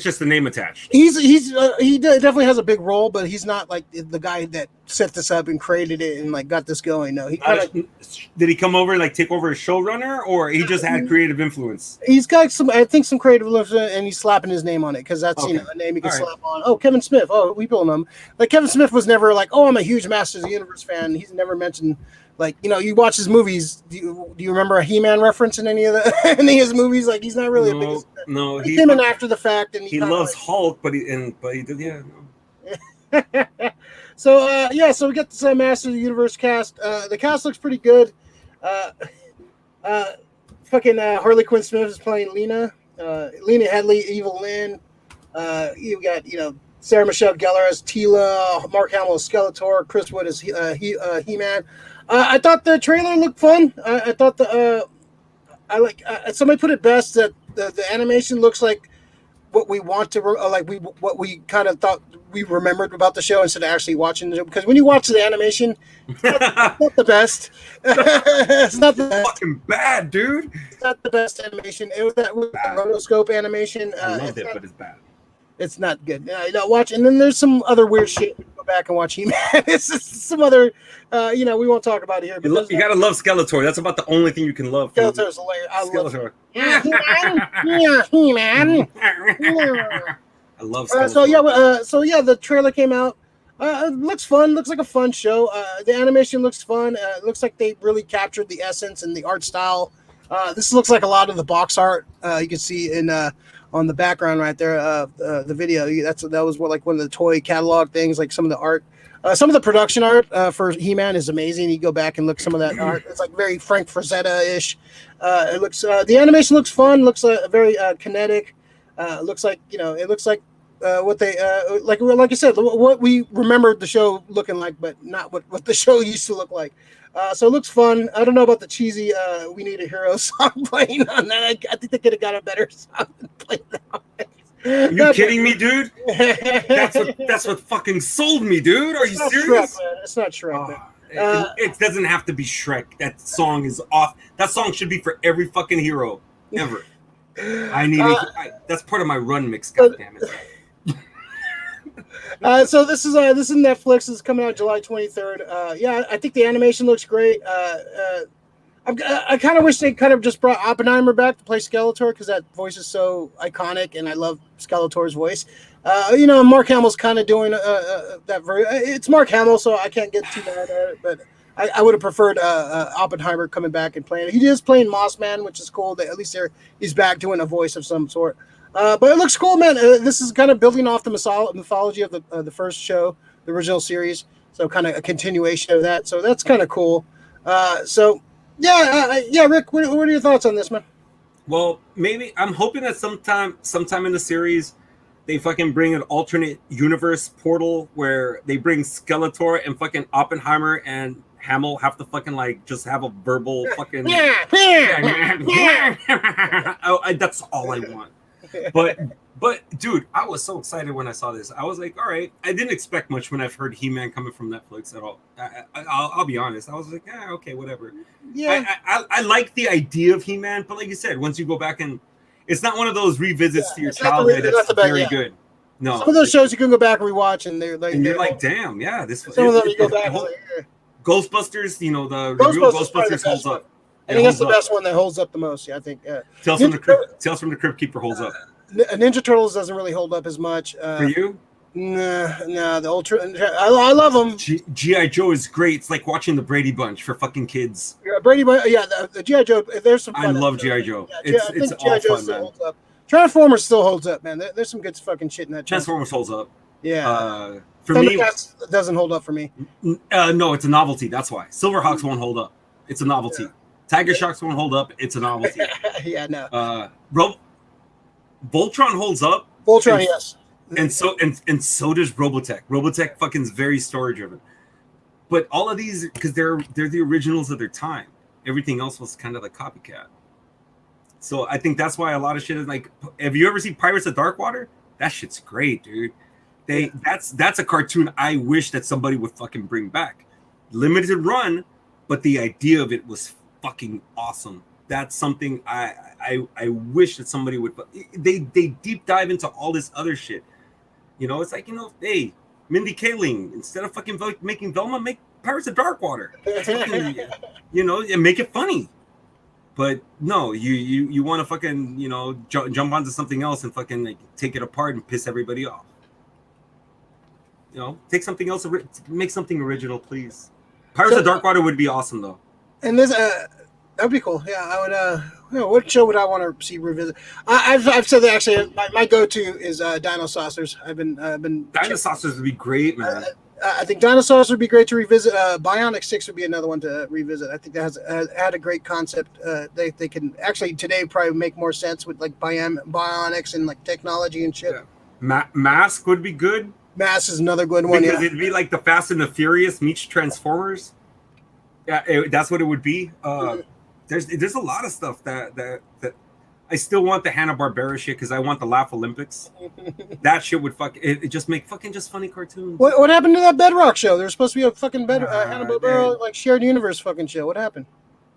just the name attached. He definitely has a big role, but he's not like the guy that set this up and created it and like got this going. No, he kind of did he come over like take over as showrunner, or he just had creative influence? He's got some creative influence, and he's slapping his name on it because that's a name he can slap on. Oh, Kevin Smith. Oh, we built him. Like Kevin Smith was never like, oh, I'm a huge Masters of the Universe fan. He's never mentioned. Like, you watch his movies. Do you remember a He-Man reference in any of his movies? Like, he's not really a big. No, he came in after the fact, and he loves Hulk, but he did, yeah. No. So we got this Masters of the Universe cast. The cast looks pretty good. Fucking Harley Quinn Smith is playing Lena. Lena Headley, Evil Lynn. You got Sarah Michelle Gellar as Tila, Mark Hamill as Skeletor, Chris Wood as He-Man. I thought the trailer looked fun. I thought I like somebody put it best that the animation looks like what we want to what we kind of thought we remembered about the show instead of actually watching the show. Because when you watch the animation, it's not the best. It's not the best. Fucking bad, dude. It's not the best animation. It was that rotoscope animation. I loved it, but it's bad. It's not good. Watch, and then there's some other weird shit. Go back and watch He-Man. It's just some other, we won't talk about it here. But You gotta love Skeletor. That's about the only thing you can love. Skeletor's hilarious. I Skeletor. He-Man. I love Skeletor. The trailer came out. It looks fun. Looks like a fun show. The animation looks fun. It looks like they really captured the essence and the art style. This looks like a lot of the box art you can see in on the background right there. The video that was one of the toy catalog things. Like some of the art, some of the production art for He-Man is amazing. You go back and look some of that art. It's like very Frank Frazetta-ish. It looks the animation looks fun. Looks very kinetic. Looks like it looks like what they like I said, what we remembered the show looking like, but not what the show used to look like. So it looks fun. I don't know about the cheesy "We Need a Hero" song playing on that. I think they could have got a better song than play that. Are you kidding me, dude? That's what fucking sold me, dude. Are you serious? Shrek, man. It's not Shrek. It doesn't have to be Shrek. That song is off. That song should be for every fucking hero ever. I need it. That's part of my run mix. Goddammit. So this is Netflix. It's coming out July 23rd. I think the animation looks great. I kind of wish they kind of just brought Oppenheimer back to play Skeletor because that voice is so iconic, and I love Skeletor's voice. Mark Hamill's kind of doing that. It's Mark Hamill, so I can't get too mad at it. But I would have preferred Oppenheimer coming back and playing. He is playing Moss Man, which is cool. At least he's back doing a voice of some sort. But it looks cool, man. This is kind of building off the mythology of the first show, the original series. So kind of a continuation of that. So that's kind of cool. Rick, what are your thoughts on this, man? Well, maybe I'm hoping that sometime in the series, they fucking bring an alternate universe portal where they bring Skeletor and fucking Oppenheimer and Hamill have to fucking just have a verbal fucking. That's all I want. But dude, I was so excited when I saw this. I was like, all right. I didn't expect much when I've heard He-Man coming from Netflix at all. I'll be honest. I was like, okay, whatever. Yeah. I like the idea of He-Man, but like you said, once you go back and it's not one of those revisits to your childhood that's very good. No. Some of those shows you can go back and rewatch, and you're like, damn, yeah. Some of them you go back. Ghostbusters, the real Ghostbusters holds up. I think that's the best one that holds up the most. Yeah, I think. Tales from the Crypt Keeper holds up. Ninja Turtles doesn't really hold up as much. For you? Nah. The old I love them. G.I. Joe is great. It's like watching the Brady Bunch for fucking kids. Yeah, Brady Bunch. Yeah, the G.I. Joe. There's some. I love G.I. Joe. It's all fun, man. Holds up. Transformers still holds up, man. There's some good fucking shit in that. Transformers holds up. Yeah. For me, doesn't hold up for me. No, it's a novelty. That's why Silverhawks won't hold up. It's a novelty. Yeah. Tiger Sharks won't hold up. It's a novelty. Yeah, no. Voltron holds up. Voltron, yes. And so does Robotech. Robotech fucking is very story driven. But all of these, because they're the originals of their time. Everything else was kind of the copycat. So I think that's why a lot of shit is like. Have you ever seen Pirates of Darkwater? That shit's great, dude. That's a cartoon I wish that somebody would fucking bring back. Limited run, but the idea of it was fucking awesome. That's something I wish that somebody would. They deep dive into all this other shit. It's like, hey, Mindy Kaling, instead of fucking making Velma, make Pirates of Darkwater. And make it funny. But no, you want to fucking jump onto something else and fucking take it apart and piss everybody off. Take something else, make something original, please. Pirates of Darkwater would be awesome though. And this that'd be cool. Yeah, I would. What show would I want to see revisit? I've said that actually. My go-to is Dino Saucers. I've been. Dino Saucers would be great, man. I think Dino Saucers would be great to revisit. Bionic 6 would be another one to revisit. I think that has had a great concept. They can actually today probably make more sense with like bionics and like technology and shit. Mask would be good. Mask is another good one. Because Yeah. it'd be like the Fast and the Furious meets Transformers. Yeah, that's what it would be. There's a lot of stuff that I still want the Hanna-Barbera shit because I want the Laugh Olympics. That shit would it just make fucking just funny cartoons. What happened to that Bedrock show? There's supposed to be a fucking Hanna-Barbera like shared universe fucking show. What happened?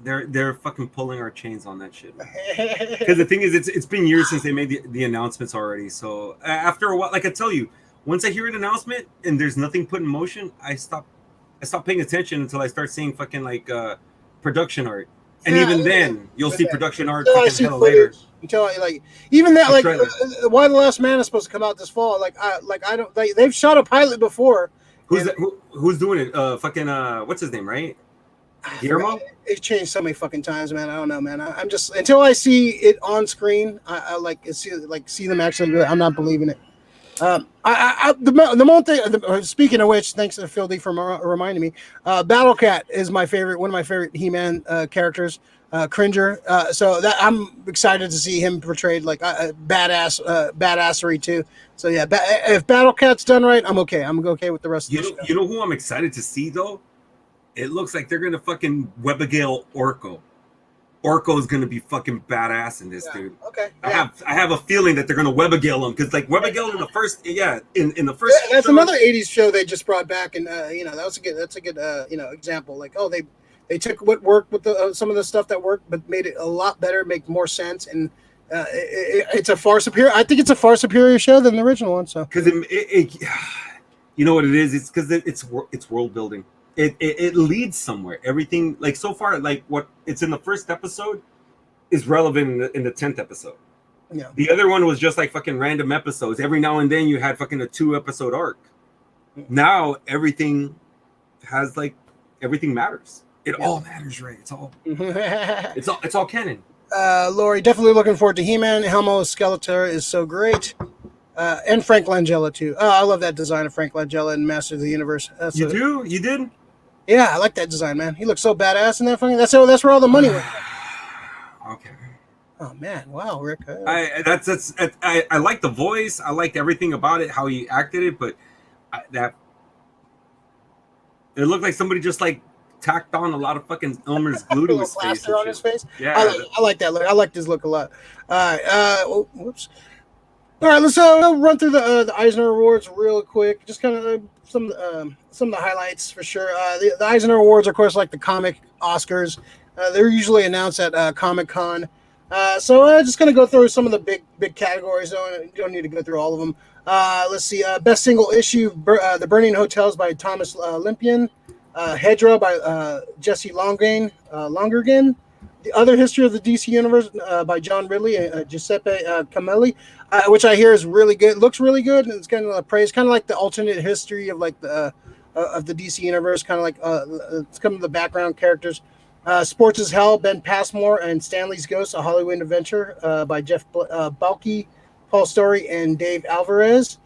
They're fucking pulling our chains on that shit. Because the thing is, it's been years since they made the announcements already. So after a while, like I tell you, once I hear an announcement and there's nothing put in motion, I stop paying attention until I start seeing fucking like production art. And even then, you'll see production art fucking hell later. Until even that Why the Last Man is supposed to come out this fall. They've shot a pilot before. Who's doing it? Fucking what's his name? Right? Guillermo. It's changed so many fucking times, man. I don't know, man. I'm just until I see it on screen. I see them actually do it. I'm not believing it. The one thing. Speaking of which, thanks to Phil D for reminding me. Battle Cat is one of my favorite He-Man characters. Cringer. So that I'm excited to see him portrayed like badassery too. So yeah, if Battle Cat's done right, I'm okay. I'm okay with the rest of the show. You know who I'm excited to see though? It looks like they're gonna fucking Webagale Orko. Orko is gonna be fucking badass in this, dude. Okay. Yeah. I have a feeling that they're gonna Webagale him because like Webagale in the first in the first. That's another '80s show they just brought back, and that's a good example. Like they took what worked with some of the stuff that worked, but made it a lot better, make more sense, and it's a far superior. I think it's a far superior show than the original one. So because you know what it is? It's because it's world building. It leads somewhere. Everything like so far, like what it's in the first episode is relevant in the 10th episode. Yeah. The other one was just like fucking random episodes. Every now and then you had fucking a 2-episode arc. Now everything matters. It all matters, right? It's all it's all canon. Lori, definitely looking forward to He-Man. Helmo Skeletor is so great. And Frank Langella too. Oh, I love that design of Frank Langella in Masters of the Universe. You do? You did? Yeah, I like that design, man. He looks so badass in that fucking. That's where all the money went. Okay. Oh man, wow, Rick. I like the voice. I liked everything about it, how he acted it, but it looked like somebody just like tacked on a lot of fucking Elmer's glue to his face. On his face. Yeah, I like that look. I like this look a lot. All right. Whoops. All right, let's run through the Eisner Awards real quick. Just kind of some of the highlights for sure. The Eisner Awards, of course, like the comic Oscars. They're usually announced at Comic-Con. So just gonna go through some of the big categories. You don't need to go through all of them. Let's see. Best single issue: The Burning Hotels by Thomas Limpian. Hedra by Jesse Longergan. The Other History of the DC Universe by John Ridley and Giuseppe Camelli, which I hear is really good. Looks really good, and it's kind of praised, kind of like the alternate history of like the of the DC Universe, kind of like it's kind of the background characters. Sports is Hell, Ben Passmore, and Stanley's Ghost, a Hollywood Adventure by Jeff Balke, Paul Story, and Dave Alvarez.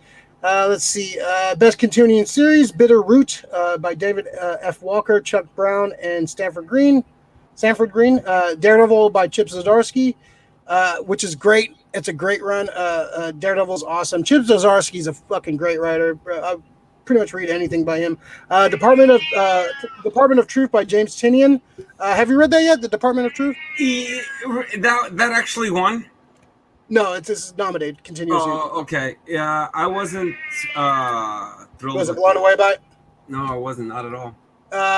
Let's see. Best Continuing Series, Bitter Root by David F. Walker, Chuck Brown, and Sanford Green. Daredevil by Chip Zdarsky, which is great. It's a great run. Daredevil's awesome. Chip Zdarsky's a fucking great writer. I pretty much read anything by him. Department of Truth by James Tynion. Have you read that yet? The Department of Truth? That actually won. No, it's nominated. Continues. Oh, okay. Yeah, I wasn't thrilled. Was it blown away by it? No, I wasn't. Not at all.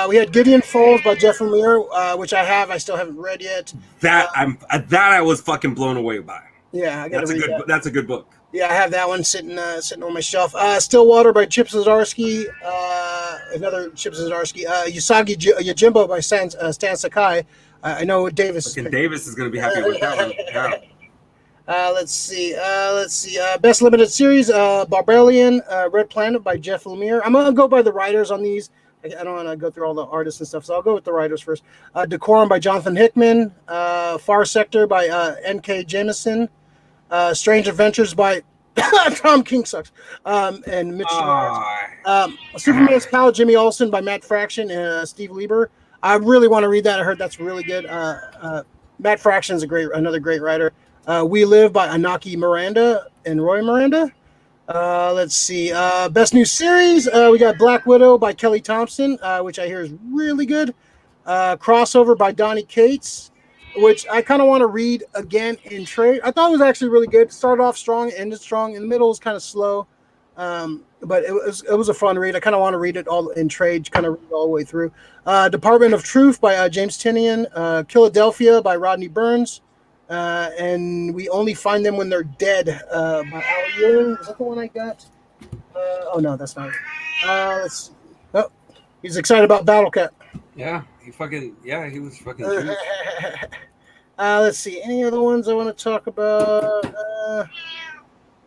We had Gideon Falls by Jeff Lemire, which I still haven't read yet. I was fucking blown away by. Yeah, I got to read that. That's a good book. Yeah, I have that one sitting on my shelf. Stillwater by Chip Zdarsky, another Chip Zdarsky. Usagi Yojimbo by Stan Sakai. I know Davis. Davis is going to be happy with that one. Yeah. Let's see. Best limited series: Barbarian, Red Planet by Jeff Lemire. I'm gonna go by the writers on these. I don't want to go through all the artists and stuff, so I'll go with the writers first. Decorum by Jonathan Hickman. Far Sector by N.K. Jameson. Strange Adventures by Tom King sucks. And Mitch Schwartz. Superman's Pal, Jimmy Olsen by Matt Fraction and Steve Lieber. I really want to read that. I heard that's really good. Matt Fraction is another great writer. We Live by Anaki Miranda and Roy Miranda. Let's see. Best new series. We got Black Widow by Kelly Thompson, which I hear is really good. Crossover by Donny Cates, which I kind of want to read again in trade. I thought it was actually really good. Started off strong, ended strong. In the middle was kind of slow, but it was a fun read. I kind of want to read it all in trade, kind of read it all the way through. Department of Truth by James Tinian. Philadelphia by Rodney Burns. And We Only Find Them When They're Dead by Al Ewing. Is that the one I got? Oh, no, that's not it. Let's see. Oh, he's excited about Battle Cat. Yeah, he was fucking huge. Let's see. Any other ones I want to talk about?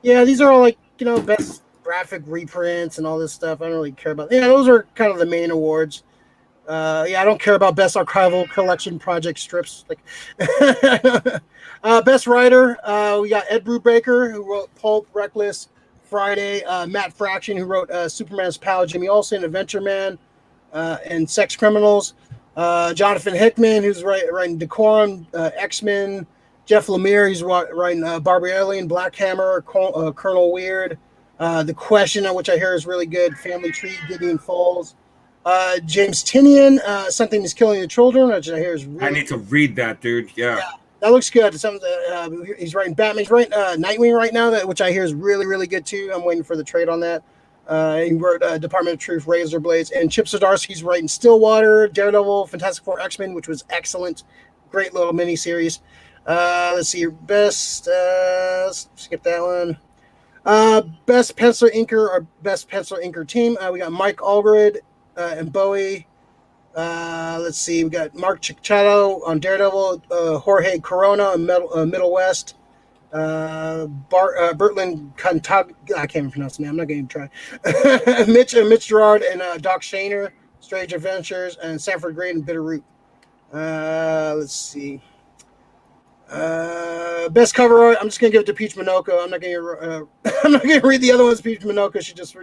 Yeah, these are all like, best graphic reprints and all this stuff. I don't really care about. Yeah, those are kind of the main awards. I don't care about best archival collection project strips. Best writer, we got Ed Brubaker, who wrote Pulp, Reckless, Friday. Matt Fraction, who wrote Superman's pal Jimmy Olsen, Adventure Man, and Sex Criminals. Jonathan Hickman, who's writing Decorum, X-Men. Jeff Lemire, he's writing Barbara Alien, Black Hammer, Colonel Weird. The Question, which I hear is really good. Family Tree, Gideon Falls. James Tinian, Something is Killing the Children, which I hear is really I need to read that, dude. Yeah. That looks good. He's writing Batman. He's writing Nightwing right now, which I hear is really, really good too. I'm waiting for the trade on that. He wrote Department of Truth, Razor Blades, and Chip Zdarsky's writing Stillwater, Daredevil, Fantastic Four, X-Men, which was excellent. Great little miniseries. Let's see your best. Let's skip that one. Best pencil inker or best pencil inker team. We got Mike Allred and Bowie. Let's see. We got Mark Cicciotto on Daredevil, Jorge Corona on Middle West, Bertlin Cantag. I can't even pronounce the name. I'm not going to try. Mitch Gerard and Doc Shaner, Strange Adventures, and Sanford Green and Bitterroot. Let's see. Best cover art. I'm just gonna give it to Peach Minoko. I'm not gonna read the other ones. Peach Minoko should just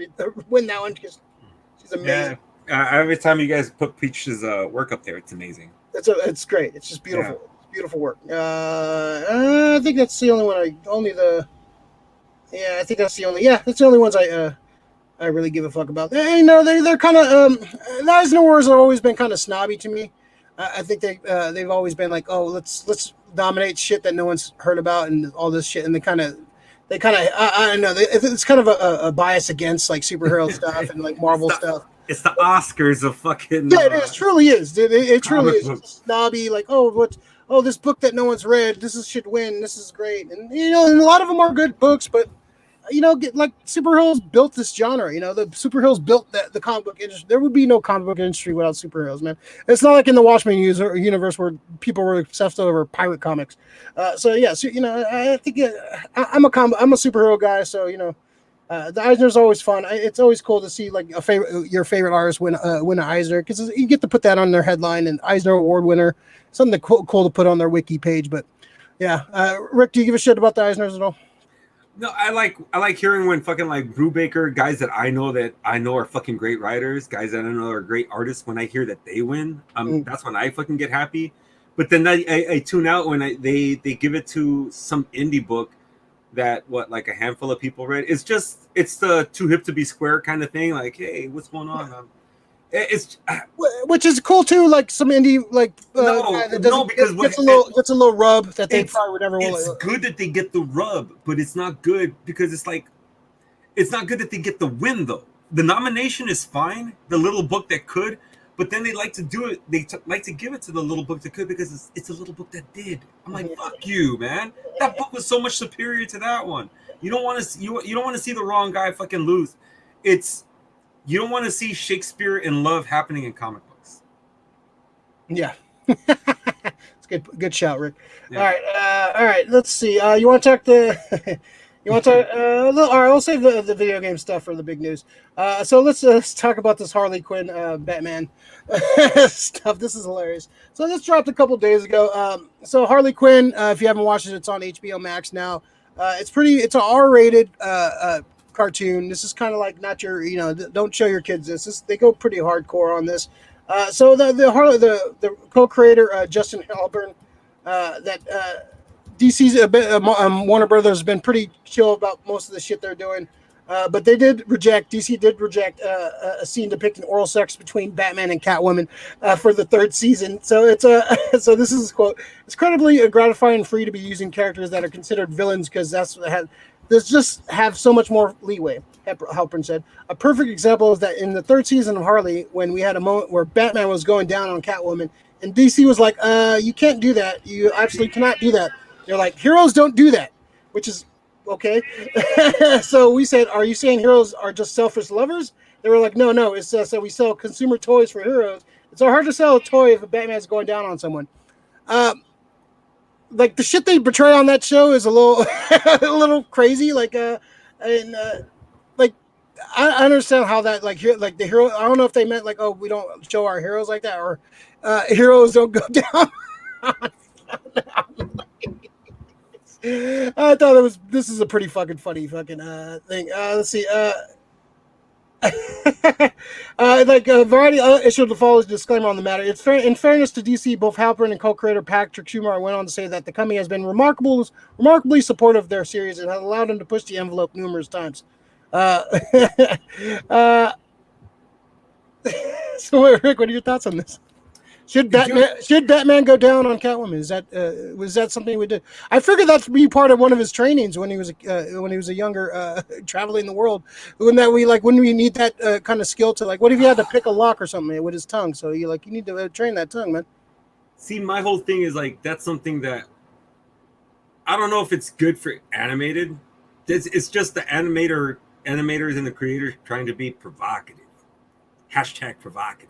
win that one because she's amazing. Yeah. Every time you guys put Peach's work up there, it's amazing. It's great. It's just beautiful. Yeah. It's beautiful work. I think that's the only one. I think that's the only. Yeah, that's the only ones I really give a fuck about. They're kind of the Eisner Awards have always been kind of snobby to me. I think they've always been like, oh, let's nominate shit that no one's heard about and all this shit, and they kind of I don't know. It's kind of a bias against like superhero stuff and like Marvel stuff. It's the Oscars of fucking. Yeah, it truly is. It truly is. It's snobby, like, this book that no one's read. Should win. This is great, and and a lot of them are good books, but like superheroes built this genre. The superheroes built the comic book industry. There would be no comic book industry without superheroes, man. It's not like in the Watchmen universe where people were obsessed over pirate comics. I think I'm a superhero guy, so the Eisner's always fun. It's always cool to see like your favorite artist win an Eisner because you get to put that on their headline and Eisner Award winner. Something cool to put on their wiki page. But yeah, Rick, do you give a shit about the Eisners at all? No, I like hearing when fucking like Brubaker, guys that I know are fucking great writers, guys that I know are great artists. When I hear that they win, that's when I fucking get happy. But then I tune out when they give it to some indie book that like a handful of people read. It's the too hip to be square kind of thing. Like, hey, what's going on? Which is cool too. Like some indie because gets a little rub that they probably would never. It's good that they get the rub, but it's not good because it's not good that they get the win though. The nomination is fine. The little book that could, but then they like to do it. They like to give it to the little book that could because it's a little book that did. I'm like, fuck you, man. That book was so much superior to that one. You don't want to you don't want to see the wrong guy fucking lose. You don't want to see Shakespeare in love happening in comic books. Yeah. It's good shout, Rick. Yeah. All right. Let's see. You want to talk all right, we'll save the video game stuff for the big news. So let's talk about this Harley Quinn Batman stuff. This is hilarious. So this dropped a couple days ago. So Harley Quinn, if you haven't watched it, it's on HBO Max now. It's an R-rated cartoon. This is kind of like not your, don't show your kids this. They go pretty hardcore on this. So the co-creator Justin Halpern, that DC's Warner Brothers has been pretty chill about most of the shit they're doing. But they did reject. DC did reject a scene depicting oral sex between Batman and Catwoman for the third season. So it's so this is a quote. It's incredibly gratifying and free to be using characters that are considered villains because there's just have so much more leeway. Halpern said. A perfect example is that in the third season of Harley, when we had a moment where Batman was going down on Catwoman, and DC was like, you can't do that. You absolutely cannot do that. They're like, heroes don't do that, which is okay. So we said, are you saying heroes are just selfish lovers? They were like, no. It's so we sell consumer toys for heroes. It's hard to sell a toy if a Batman's going down on someone. Like the shit they portray on that show is a little, a little crazy. Like, like I understand how that like the hero. I don't know if they meant like, oh, we don't show our heroes like that, or heroes don't go down. I thought this is a pretty fucking funny fucking thing. Let's see. Variety issued the following disclaimer on the matter. It's fair, in fairness to DC, both Halpern and co-creator Patrick Schumacher went on to say that the company has been remarkably supportive of their series and has allowed them to push the envelope numerous times. So, Rick, what are your thoughts on this? Should Batman go down on Catwoman? Is that was that something we did? I figured that'd be part of one of his trainings when he was a younger traveling the world. Wouldn't we need that kind of skill to like? What if you had to pick a lock or something with his tongue? So you need to train that tongue, man. See, my whole thing is like that's something that I don't know if it's good for animated. It's just the animators and the creators trying to be provocative. # provocative.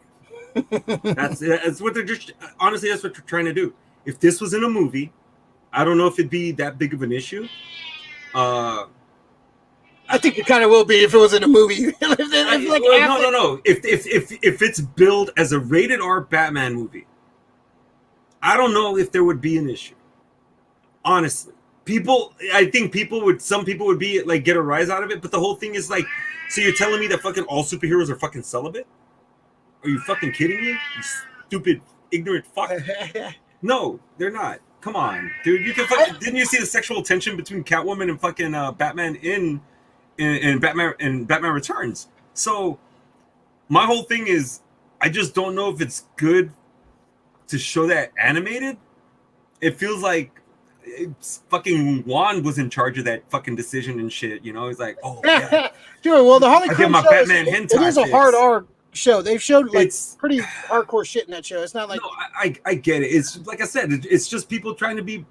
That's what they're just honestly that's what they're trying to do. If this was in a movie, I don't know if it'd be that big of an issue. I think it kind of will be if it was in a movie. No. If it's billed as a rated R Batman movie, I don't know if there would be an issue. Honestly, I think some people would be like get a rise out of it, but the whole thing is like, so you're telling me that fucking all superheroes are fucking celibate? Are you fucking kidding me? You stupid, ignorant fuck. No, they're not. Come on, dude. Didn't you see the sexual tension between Catwoman and fucking Batman in Batman Returns? So my whole thing is, I just don't know if it's good to show that animated. It feels like fucking Juan was in charge of that fucking decision and shit. You know, he's like, oh, yeah. Dude, well, the Harley Quinn show Batman hentai it is a hard R show. They've showed pretty hardcore shit in that show. It's not like I get it. It's like I said, it's just people trying to be.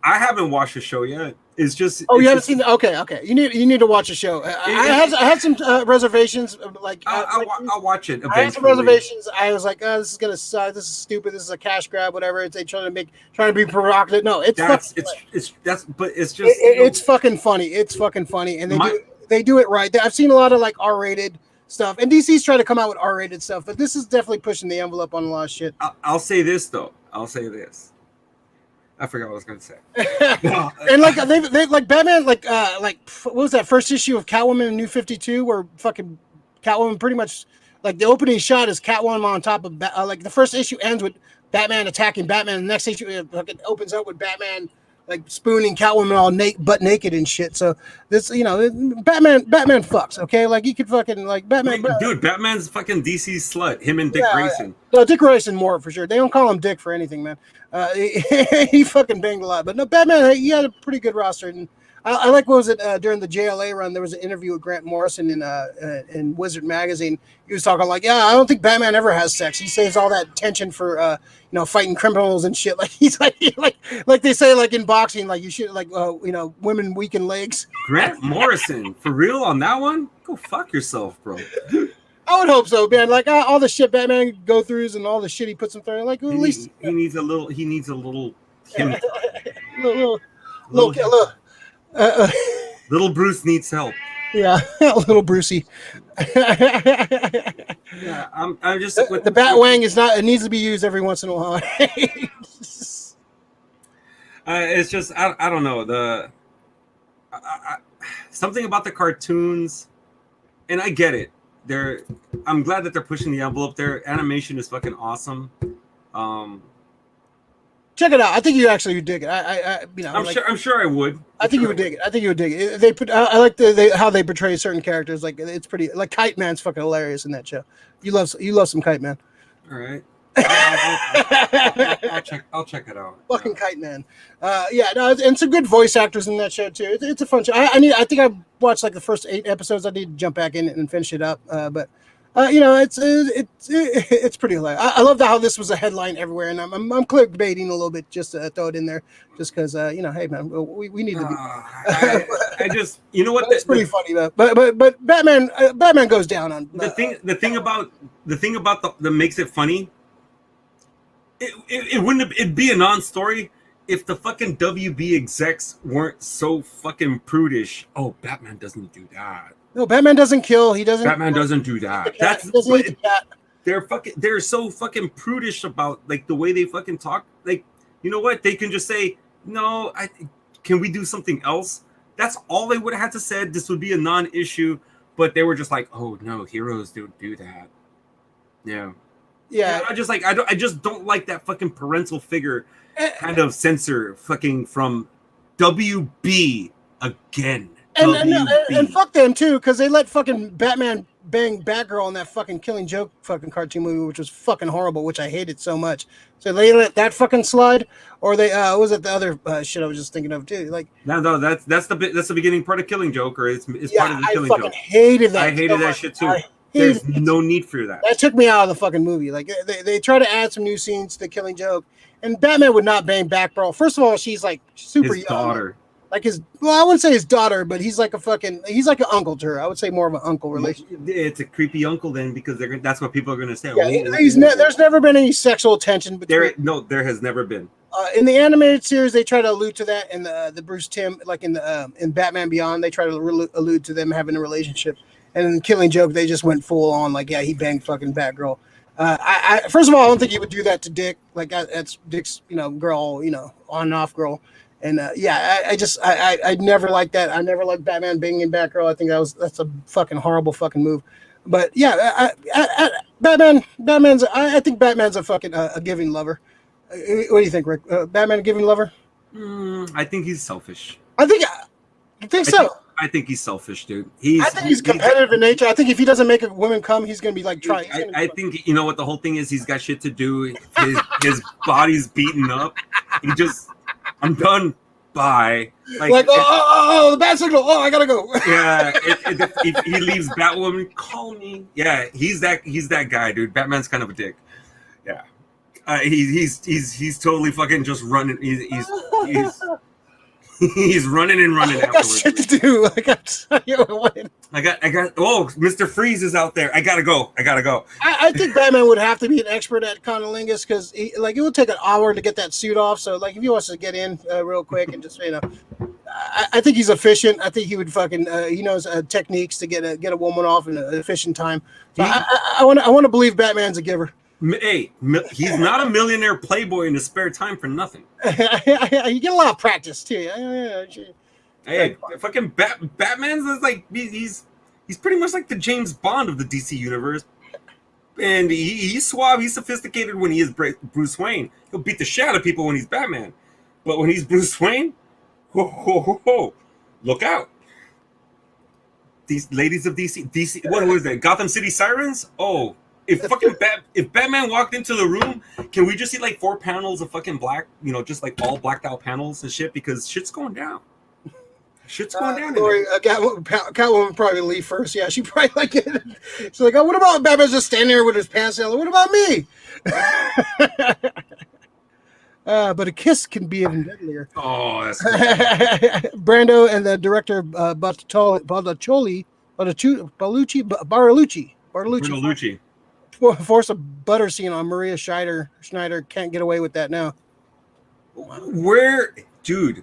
I haven't watched the show yet. It's just you haven't seen the okay. You need to watch the show. I had some reservations. I'll watch it eventually. I had some reservations. I was like, oh, this is gonna suck. This is stupid. This is a cash grab. Whatever. They trying to be provocative. No, it's fucking funny. It's fucking funny, and they do it right. I've seen a lot of like R-rated stuff, and DC's trying to come out with R-rated stuff, but this is definitely pushing the envelope on a lot of shit. I'll say this though. I forgot what I was going to say. And like they like Batman, like what was that first issue of Catwoman in New 52, where fucking Catwoman pretty much like the opening shot is Catwoman on top of like the first issue ends with Batman attacking Batman. The next issue fucking opens up with Batman like spooning Catwoman all butt naked and shit. So this, Batman fucks, okay? Like you could fucking like Batman. Dude, Batman's fucking DC slut. Him and Dick Grayson. No, Dick Grayson more for sure. They don't call him Dick for anything, man. He fucking banged a lot. But no, Batman, he had a pretty good roster. And I like, what was it, during the JLA run, there was an interview with Grant Morrison in Wizard Magazine. He was talking like, I don't think Batman ever has sex. He saves all that tension for, fighting criminals and shit. Like, he's like they say, like in boxing, like you should, like, women weaken legs. Grant Morrison, for real on that one? Go fuck yourself, bro. I would hope so, man. Like all the shit Batman go throughs and all the shit he puts him through. Like at least he needs a little. Him, little Bruce needs help. Yeah, little Brucey. Yeah, I'm just the Batwang is not. It needs to be used every once in a while. It's just I don't know something about the cartoons, and I get it. I'm glad that they're pushing the envelope. Their animation is fucking awesome. Check it out. I think you actually would dig it. I'm sure I would. I think you would dig it. I think you would dig it. They put. I like how they portray certain characters. Like it's pretty. Like Kite Man's fucking hilarious in that show. You love some Kite Man. All right. I'll check it out. Fucking Kite Man. And some good voice actors in that show too. It's a fun show. I think I watched like the first 8 episodes. I need to jump back in and finish it up. It's pretty hilarious. I love how this was a headline everywhere, and I'm clickbaiting a little bit just to throw it in there, just because hey man, we need to be. I just what it's pretty funny though. But Batman goes down on the thing about that makes it funny. It'd be a non-story if the fucking WB execs weren't so fucking prudish. Oh, Batman doesn't do that. No, Batman doesn't kill. He doesn't. Batman doesn't do that. They're so fucking prudish about like the way they fucking talk. Like, you know what? They can just say, "No, can we do something else?" That's all they would have had to said. This would be a non-issue, but they were just like, "Oh no, heroes don't do that." Yeah. Yeah. I just don't like that fucking parental figure kind of censor fucking from WB again. And fuck them too, because they let fucking Batman bang Batgirl in that fucking Killing Joke fucking cartoon movie, which was fucking horrible, which I hated so much. So they let that fucking slide, or they was it the other shit I was just thinking of too? Like no, that's the beginning part of Killing Joke, or it's part of the Killing Joke. Hated that. I hated that shit too. There's no need for that. That took me out of the fucking movie. Like they try to add some new scenes to Killing Joke, and Batman would not bang Batgirl. First of all, she's like super his young. Daughter. Like I wouldn't say his daughter, but he's like an uncle to her. I would say more of an uncle relationship. It's a creepy uncle then, because that's what people are going to say. Yeah, there's never been any sexual tension between. There has never been. In the animated series, they try to allude to that in the Bruce Timm, like in Batman Beyond, they try to allude to them having a relationship. And in Killing Joke, they just went full on, like, yeah, he banged fucking Batgirl. First of all, I don't think he would do that to Dick. Like that's Dick's, girl, on and off girl. And I never liked that. I never liked Batman banging Batgirl. I think that's a fucking horrible fucking move. But yeah, I think Batman's a fucking a giving lover. What do you think, Rick? Batman a giving lover? I think he's selfish. I think so. I think he's selfish, dude. I think he's competitive in nature. I think if he doesn't make a woman come, he's gonna be like trying. I think you know what the whole thing is. He's got shit to do. His body's beaten up. I'm done. Bye. Like the bat signal. Oh, I gotta go. Yeah. If he leaves Batwoman, call me. Yeah, he's that guy, dude. Batman's kind of a dick. Yeah. He's totally fucking just running. He's running and running afterwards. I got shit to do. I got. Oh, Mr. Freeze is out there. I gotta go. I think Batman would have to be an expert at cunnilingus, because it would take an hour to get that suit off. So like, if he wants to get in real quick and just I think he's efficient. I think he would fucking he knows techniques to get a woman off in an efficient time. So I want to believe Batman's a giver. Hey, he's not a millionaire playboy in his spare time for nothing. You get a lot of practice too. Hey, fucking Batman's like he's pretty much like the James Bond of the DC universe, and he's suave, he's sophisticated when he is Bruce Wayne. He'll beat the shit out of people when he's Batman, but when he's Bruce Wayne, look out! These ladies of DC, what was that? Gotham City Sirens? Oh. If Batman walked into the room, can we just see like 4 panels of fucking black, just like all blacked out panels and shit, because shit's going down. Catwoman would probably leave first. Yeah, she probably like it. She's like, oh, what about Batman's just standing there with his pants down? What about me? But a kiss can be even deadlier. Oh, that's Brando and the director Bartolucci. Force a butter scene on Maria Schneider. Schneider can't get away with that now. Where, dude,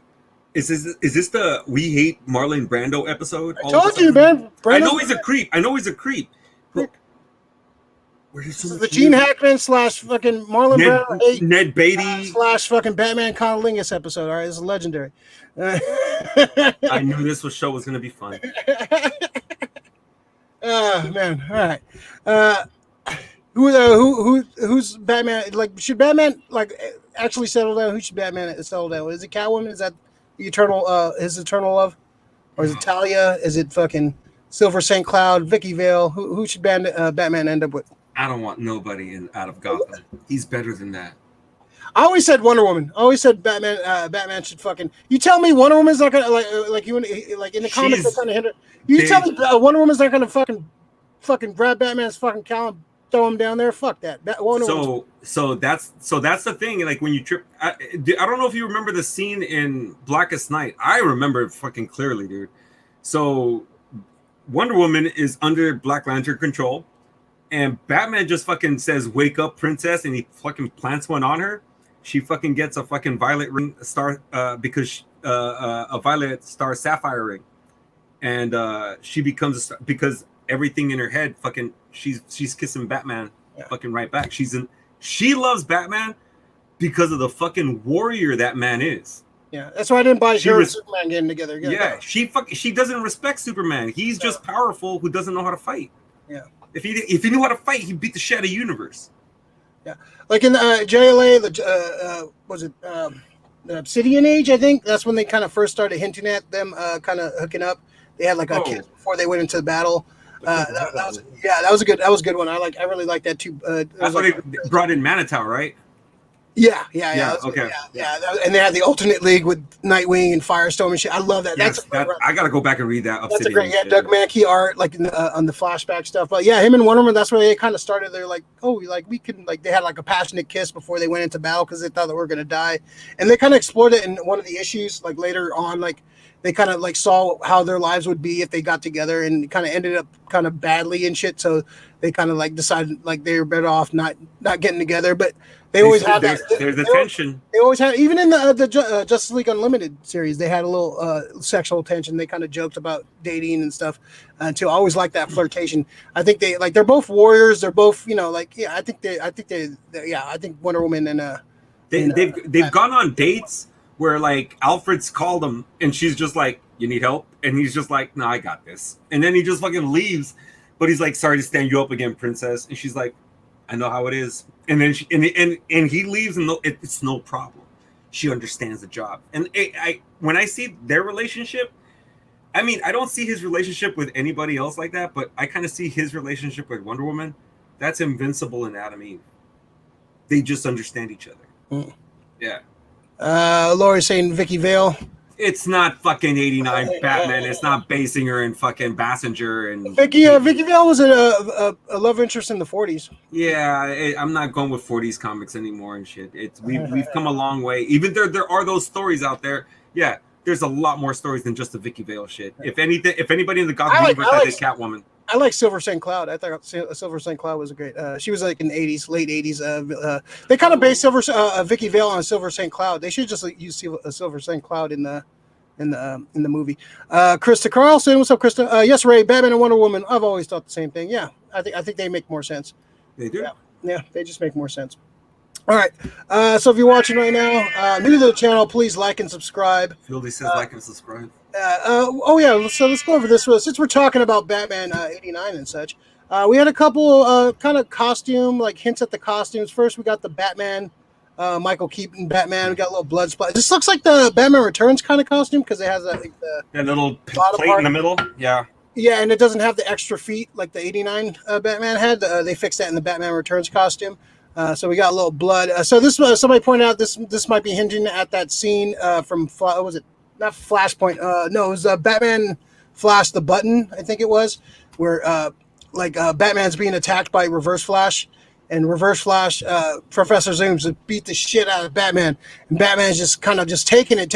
is this the We Hate Marlon Brando episode? I told you, man. I know he's a creep. Look, this is the Gene Hackman / fucking Marlon Brando Ned Beatty / fucking Batman Cunnilingus episode. All right, this is legendary. I knew this show was going to be fun. Man, all right. Who's Batman? Like, should Batman, like, actually settle down? Who should Batman settle down with? Is it Catwoman? Is that the eternal his eternal love, or is it Talia? Is it fucking Silver St. Cloud, Vicky Vale? Who should Batman end up with? I don't want nobody out of Gotham. He's better than that. I always said Wonder Woman. I always said Batman. Batman should fucking. You tell me Wonder Woman's not gonna like you like in the comics they kind of hit it. You tell me Wonder Woman's not gonna fucking grab Batman's fucking cowl and throw him down there. Fuck that. So that's the thing. Like when you trip, I don't know if you remember the scene in Blackest Night. I remember it fucking clearly, dude. So Wonder Woman is under Black Lantern control, and Batman just fucking says, "Wake up, princess," and he fucking plants one on her. She fucking gets a fucking violet ring star because a violet star sapphire ring, and she becomes a star because everything in her head fucking she's kissing Batman fucking right back. She loves Batman because of the fucking warrior that man is. Yeah, that's why I didn't buy her and Superman getting together. Yeah, she doesn't respect Superman. He's just powerful who doesn't know how to fight. Yeah, if he knew how to fight, he'd beat the shit out of universe. Yeah, like in JLA, the Obsidian Age, I think that's when they kind of first started hinting at them kind of hooking up. They had like a kiss before they went into the battle. That was a good one. I really like that too. That's why they brought in Manitou, right? Yeah. Okay. And they had the alternate league with Nightwing and Firestorm and shit. I love that. Yes, I gotta go back and read that. That's a great, Doug Mankey art, like on the flashback stuff. But yeah, him and Wonder Woman. That's where they kind of started. They're like, we can they had like a passionate kiss before they went into battle because they thought that we were gonna die, and they kind of explored it in one of the issues. Like later on, like they kind of like saw how their lives would be if they got together, and kind of ended up kind of badly and shit. So they kind of like decided like they were better off not getting together, but. They always had that. There's a tension. They always had, even in the Justice League Unlimited series, they had a little sexual tension. They kind of joked about dating and stuff. Too. I always like that flirtation. I think they're both warriors. They're both, I think Wonder Woman and they've gone on dates where like Alfred's called them and she's just like, "You need help?" And he's just like, "No, I got this." And then he just fucking leaves, but he's like, "Sorry to stand you up again, princess." And she's like, "I know how it is." And then and he leaves, and it's no problem. She understands the job. And when I see their relationship, I mean, I don't see his relationship with anybody else like that, but I kind of see his relationship with Wonder Woman. That's Invincible and Adam Eve. They just understand each other. Yeah. Laura's saying Vicky Vale. It's not fucking 89 Batman. It's not Basinger and fucking Bassinger and Vicky Vale was a love interest in the 40s. Yeah, I'm not going with 40s comics anymore and shit. We've come a long way. Even there are those stories out there. Yeah, there's a lot more stories than just the Vicky Vale shit. If anybody in the Gotham universe did Catwoman. I like Silver St. Cloud. I thought Silver St. Cloud was a great. She was like in the 80s, late 80s. They kind of based Vicky Vale on Silver St. Cloud. They should just use Silver St. Cloud in the movie. Krista Carlson, what's up, Krista? Yes, Ray, Batman and Wonder Woman. I've always thought the same thing. Yeah, I think they make more sense. They do. Yeah, they just make more sense. All right. So if you're watching right now, new to the channel, please like and subscribe. Fieldy says like and subscribe. So let's go over this. Since we're talking about Batman 89 and such, we had a couple kind of costume, like hints at the costumes. First, we got the Batman, Michael Keaton Batman. We got a little blood spot. This looks like the Batman Returns kind of costume because it has that little plate in the middle. Yeah. Yeah, and it doesn't have the extra feet like the 89 Batman had. They fixed that in the Batman Returns costume. So we got a little blood. So this somebody pointed out this might be hinging at that scene from what was it? Not Flashpoint. No, it was Batman Flash the Button, I think it was, where Batman's being attacked by Reverse Flash, and Reverse Flash, Professor Zooms beat the shit out of Batman, and Batman's just kind of just taking it,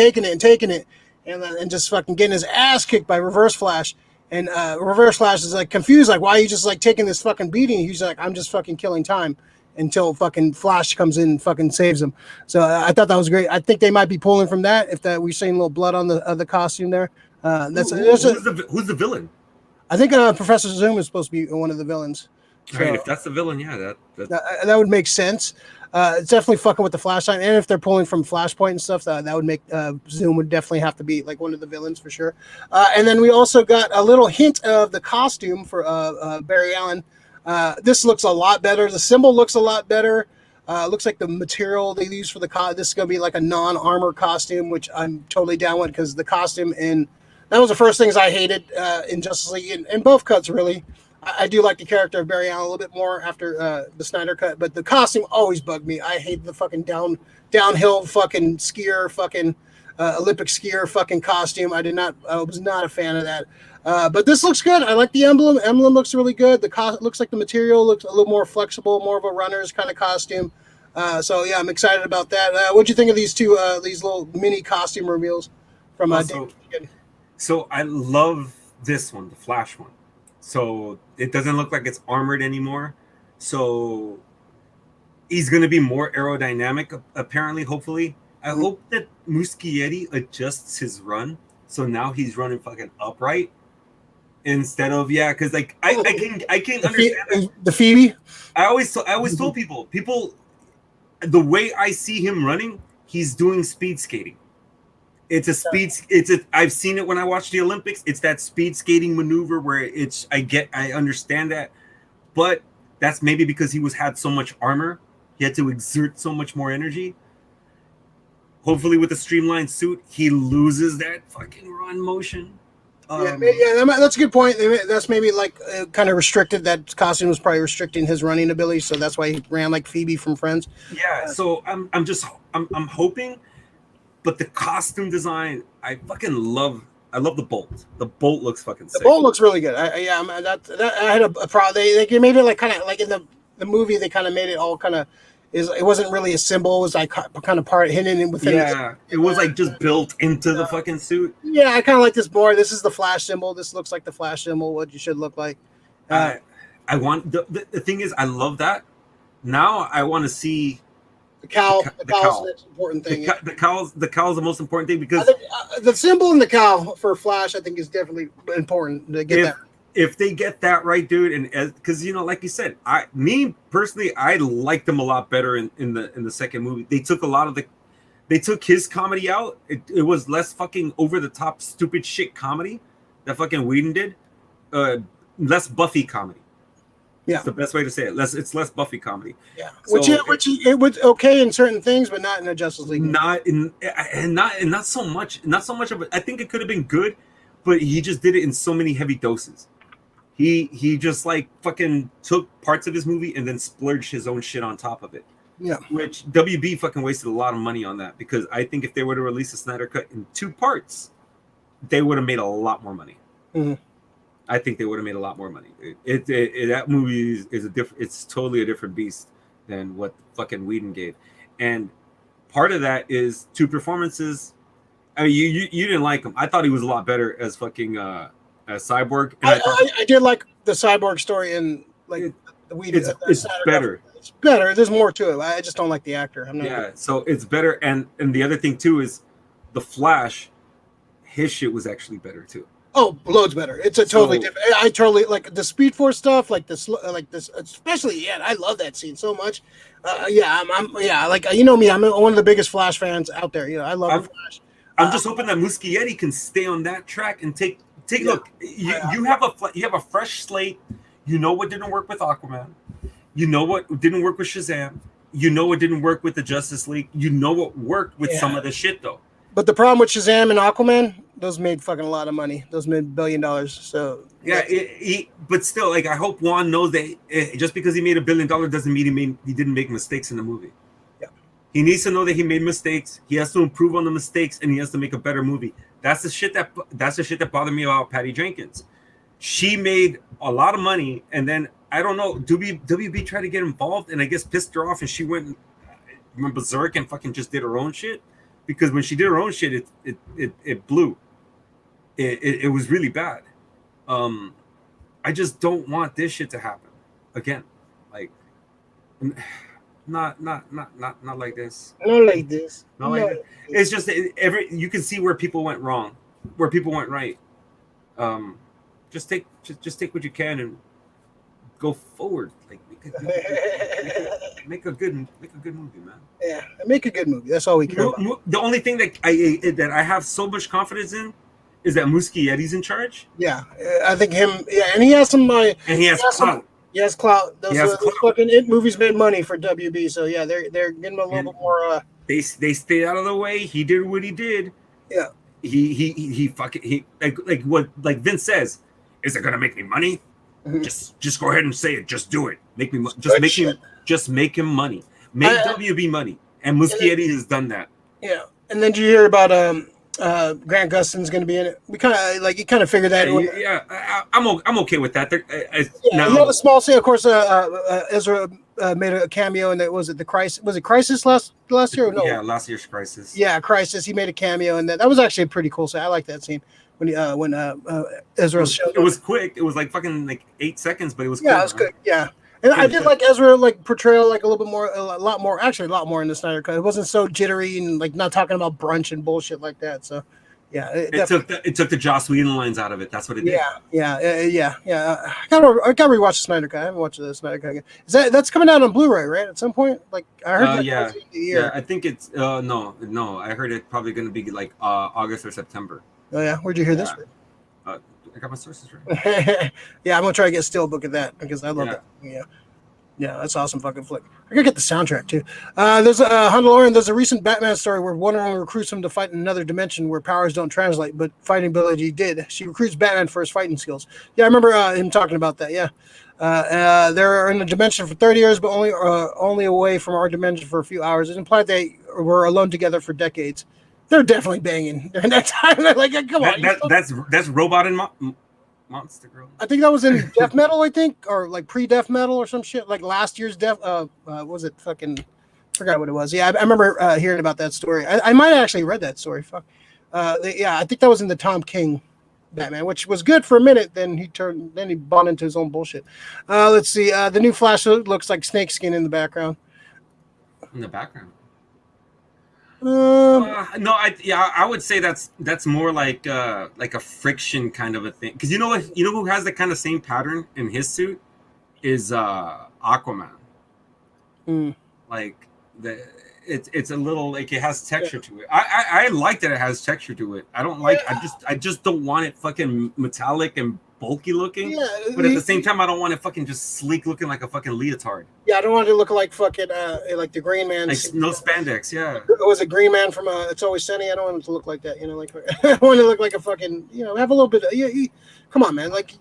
and just fucking getting his ass kicked by Reverse Flash. And Reverse Flash is like confused, like, why are you just like taking this fucking beating? He's like, I'm just fucking killing time until fucking Flash comes in and fucking saves him. So I thought that was great. I think they might be pulling from that if we're seeing a little blood on the costume there. Who's the villain? I think Professor Zoom is supposed to be one of the villains. So, all right, if that's the villain, yeah, that would make sense. It's definitely fucking with the Flashlight, and if they're pulling from Flashpoint and stuff, that would make Zoom would definitely have to be like one of the villains for sure. And then we also got a little hint of the costume for Barry Allen. This looks a lot better. The symbol looks a lot better. Looks like the material they use for this is gonna be like a non-armor costume, which I'm totally down with because the costume in that was the first things I hated in Justice League in both cuts really. I do like the character of Barry Allen a little bit more after the Snyder cut, but the costume always bugged me. I hate the fucking downhill fucking skier fucking Olympic skier fucking costume. I was not a fan of that. But this looks good. I like the emblem. Emblem looks really good. Looks like the material looks a little more flexible, more of a runner's kind of costume. So yeah, I'm excited about that. What'd you think of these little mini costume reveals from So I love this one, the Flash one. So it doesn't look like it's armored anymore. So he's going to be more aerodynamic, apparently, hopefully. I hope that Muschietti adjusts his run. So now he's running fucking upright instead of, because like I can understand the Phoebe. I always told people, the way I see him running, he's doing speed skating. I've seen it when I watch the Olympics. It's that speed skating maneuver where I understand that, but that's maybe because he had so much armor. He had to exert so much more energy. Hopefully with the streamlined suit, he loses that fucking run motion. That's a good point. That's maybe like kind of restricted. That costume was probably restricting his running ability, so that's why he ran like Phoebe from Friends. Yeah, so I'm hoping. But the costume design, I fucking love. I love the bolt. The bolt looks fucking sick. The bolt looks really good. I had a problem. They made it like kind of like in the movie. They kind of made it all kind of it wasn't really a symbol. It was like kind of part hidden in within. Yeah, it was like just built into the fucking suit. Yeah, I kind of like this more. This is the Flash symbol. This looks like the Flash symbol. What you should look like. I want the thing is I love that. Now I want to see. The cowl is the most important thing. The cowl is the most important thing because I think, the symbol in the cowl for Flash, I think, is definitely important to get that. If they get that right, dude, and because like you said, me personally, I liked them a lot better in the second movie. They took his comedy out. It was less fucking over the top, stupid shit comedy that fucking Whedon did. Less Buffy comedy. Yeah, it's the best way to say it. It's less Buffy comedy. Yeah, so which it was okay in certain things, but not in the Justice League. Not so much. Not so much of it. I think it could have been good, but he just did it in so many heavy doses. He just like fucking took parts of his movie and then splurged his own shit on top of it. Yeah, which WB fucking wasted a lot of money on that because I think if they were to release a Snyder Cut in 2 parts, they would have made a lot more money. Mm-hmm. I think they would have made a lot more money. That movie is it's totally a different beast than what fucking Whedon gave, and part of that is 2 performances. I mean, you didn't like him. I thought he was a lot better as fucking as Cyborg. And I did like the Cyborg story and like the Whedon. It's better. It's better. There's more to it. I just don't like the actor. So it's better. And the other thing too is the Flash. His shit was actually better too. Oh, loads better. It's a totally different. I totally like the Speed Force stuff, like this, especially. Yeah, I love that scene so much. I'm like me. I'm one of the biggest Flash fans out there. I love the Flash. I'm just hoping that Muschietti can stay on that track and take. Look, you have a fresh slate. You know what didn't work with Aquaman. You know what didn't work with Shazam. You know what didn't work with the Justice League. You know what worked with some of the shit though. But the problem with Shazam and Aquaman, those made fucking a lot of money. Those made $1 billion. So but still, like I hope Juan knows that just because he made $1 billion doesn't mean he didn't make mistakes in the movie. Yeah, he needs to know that he made mistakes. He has to improve on the mistakes, and he has to make a better movie. That's the shit that bothered me about Patty Jenkins. She made a lot of money, and then I don't know. WB tried to get involved, and I guess pissed her off, and she went berserk and fucking just did her own shit. Because when she did her own shit, it blew. It was really bad. I just don't want this shit to happen again. Like, not like this. Not like this. Not like this. It's just you can see where people went wrong, where people went right. Just take what you can and go forward. Like make a good movie, man. Yeah, make a good movie. That's all we care about. The only thing that I have so much confidence in is that Muschietti's in charge. Yeah, I think him. Yeah, and he has some. And he has clout. Yes, clout. He Those, has those clout. fucking it movies made money for WB. So yeah, they're getting a little bit more. They stayed out of the way. He did what he did. Yeah. He fucking like what like Vince says. Is it gonna make me money? Mhm. Just go ahead and say it. Just do it. Make me just make him money. Make WB money. And Muschietti has done that. Yeah. And then did you hear about Grant Gustin's going to be in it? We kind of like you kind of figured that. I'm okay with that. Now, he had a small scene. Of course, Ezra made a cameo in that. Was it Crisis last year? Or no? Yeah, last year's Crisis. Yeah, Crisis. He made a cameo in that. That was actually a pretty cool scene. I like that scene when Ezra showed up. It was quick. It was like fucking like 8 seconds, but it was it was good. Yeah. And I did like Ezra portrayal like a little bit more, a lot more in the Snyder Cut. It wasn't so jittery and like not talking about brunch and bullshit like that. So, yeah, it took the Joss Whedon lines out of it. That's what it did. Yeah. I gotta rewatch the Snyder Cut. I haven't watched the Snyder Cut yet. That's coming out on Blu-ray, right? At some point, like I heard. Yeah. I think it's no. I heard it's probably going to be like August or September. Oh yeah, where'd you hear this? I got my sources right. Yeah, I'm gonna try to get Steelbook of that because I love that. Yeah, that's awesome fucking flick. I gotta get the soundtrack too. There's There's a recent Batman story where Wonder Woman recruits him to fight in another dimension where powers don't translate, but fighting ability did. She recruits Batman for his fighting skills. Yeah, I remember him talking about that. Yeah, they're in a dimension for 30 years, but only away from our dimension for a few hours. It implied they were alone together for decades. They're definitely banging during that time. Like, come on. That's Robot and Monster Girl. I think that was in Death Metal, I think, or like pre-Death Metal or some shit. Like last year's Death. Was it fucking? Forgot what it was. Yeah, I remember hearing about that story. I might have actually read that story. Fuck. I think that was in the Tom King Batman, which was good for a minute. Then he bought into his own bullshit. Let's see. The new Flash looks like snakeskin in the background. In the background. I would say that's more like a friction kind of a thing. Because you know who has the kind of same pattern in his suit is Aquaman. Like it's a little like it has texture to it. I like that it has texture to it. I don't like I just don't want it fucking metallic and bulky looking. Yeah, but at the same time I don't want it fucking just sleek looking like a fucking leotard. Yeah, I don't want it to look like fucking like the Green Man. Like no spandex, yeah. Was it Green Man from It's Always Sunny? I don't want it to look like that, like I want it to look like a fucking, have a little bit of come on, man. Like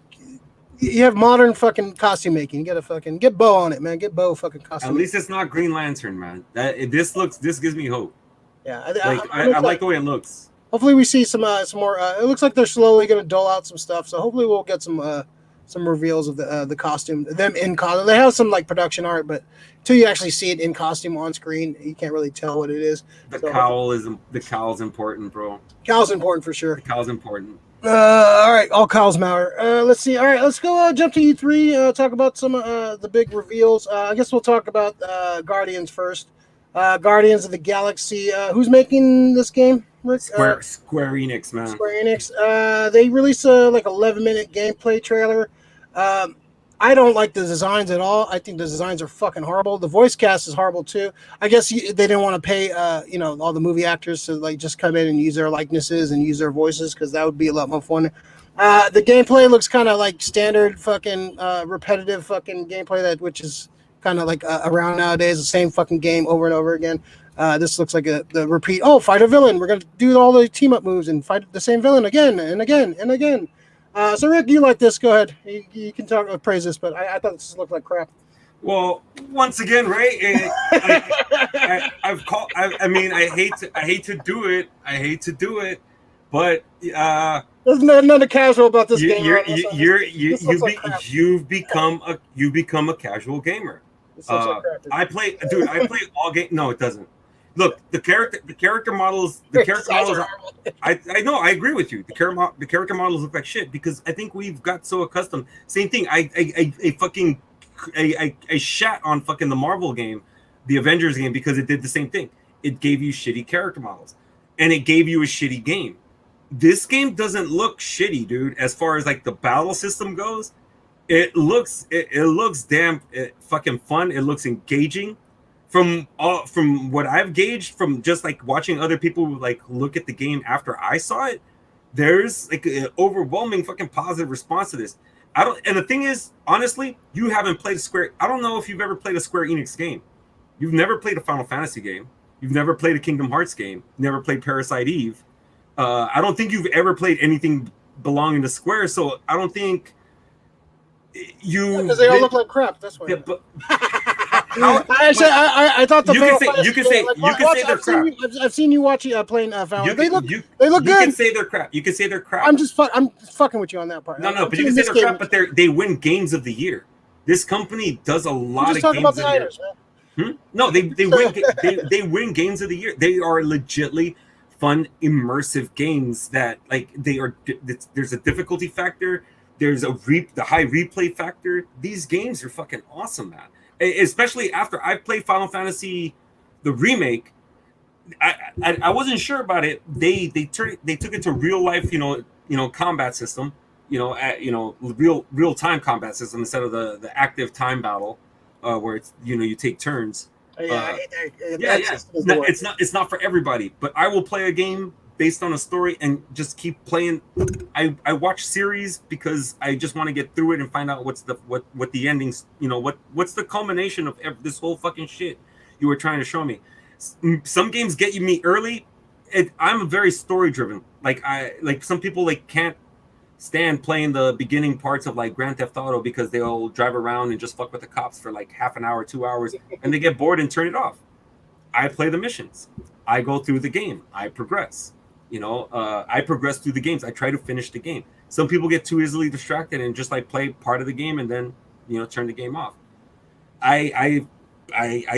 you have modern fucking costume making. You gotta fucking get Bo on it, man. Get Bo fucking costume. At least it's not Green Lantern, man. This gives me hope. Yeah, I like the way it looks. Hopefully we see some more. It looks like they're slowly gonna dole out some stuff. So hopefully we'll get some reveals of the costume. Them in costume. They have some like production art, but until you actually see it in costume on screen, you can't really tell what it is. The cowl's important, bro. Cowl's important for sure. The cowl's important. All right, all cows matter. Let's see. All right, let's go jump to E3. Talk about some the big reveals. I guess we'll talk about Guardians first. Guardians of the Galaxy. Who's making this game? Rick? Square Enix, man. Square Enix. They released a 11-minute gameplay trailer. I don't like the designs at all. I think the designs are fucking horrible. The voice cast is horrible too. I guess they didn't want to pay all the movie actors to like just come in and use their likenesses and use their voices because that would be a lot more fun. The gameplay looks kind of like standard fucking repetitive fucking gameplay which is kind of like around nowadays, the same fucking game over and over again. This looks like the repeat. Oh, fight a villain. We're gonna do all the team up moves and fight the same villain again and again and again. So Rick, you like this? Go ahead. You can praise this, but I thought this looked like crap. Well, once again, right? I hate to do it. I hate to do it, but there's nothing casual about this game. You've become a casual gamer. I play all game. No, it doesn't. Look, the character models. I know. I agree with you. The character models look like shit because I think we've got so accustomed. Same thing. I shat on fucking the Marvel game, the Avengers game, because it did the same thing. It gave you shitty character models, and it gave you a shitty game. This game doesn't look shitty, dude. As far as like the battle system goes, it looks damn fucking fun. It looks engaging. From what I've gauged from just like watching other people like look at the game after I saw it, there's like an overwhelming fucking positive response to this. I don't. And the thing is, honestly, you haven't played a Square. I don't know if you've ever played a Square Enix game. You've never played a Final Fantasy game. You've never played a Kingdom Hearts game. Never played Parasite Eve. I don't think you've ever played anything belonging to Square. So I don't think you. Because they all look like crap. That's why. Yeah, but I thought the you can say they're crap. I've seen you watching playing Final. They look good. You can say they're crap. You can say they're crap. I'm fucking with you on that part. No, but you can say they're crap. But they win games of the year. This company does a lot of games about the of the year. Niners, No, they win games of the year. They are legitly fun, immersive games that like they are. There's a difficulty factor. There's the high replay factor. These games are fucking awesome, man. Especially after I've played Final Fantasy, the remake. I wasn't sure about it. They took it to real life, combat system, real time combat system instead of the active time battle, where it's you take turns. It's not for everybody, but I will play a game based on a story and just keep playing. I watch series because I just want to get through it and find out what the endings, what's the culmination of this whole fucking shit you were trying to show me. Some games get me early. I'm very story driven. Like some people can't stand playing the beginning parts of like Grand Theft Auto because they'll drive around and just fuck with the cops for like half an hour, 2 hours, and they get bored and turn it off. I play the missions. I go through the game. I progress. I progress through the games. I try to finish the game. Some people get too easily distracted and just like play part of the game and then turn the game off. I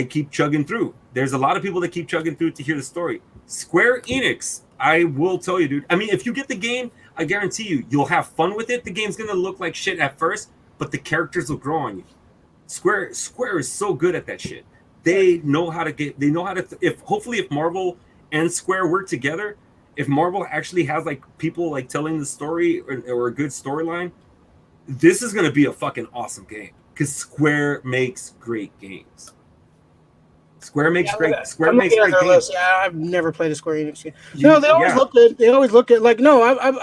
keep chugging through. There's a lot of people that keep chugging through to hear the story. Square Enix, I will tell you, dude. I mean, if you get the game, I guarantee you'll have fun with it. The game's gonna look like shit at first, but the characters will grow on you. Square is so good at that shit. They know how to if Marvel and Square work together, if Marvel actually has like people like telling the story or a good storyline, this is gonna be a fucking awesome game because Square makes great games. Square makes great games. Yeah, I've never played a Square Enix game. No, they always look good. They always look good. Like, no, I'm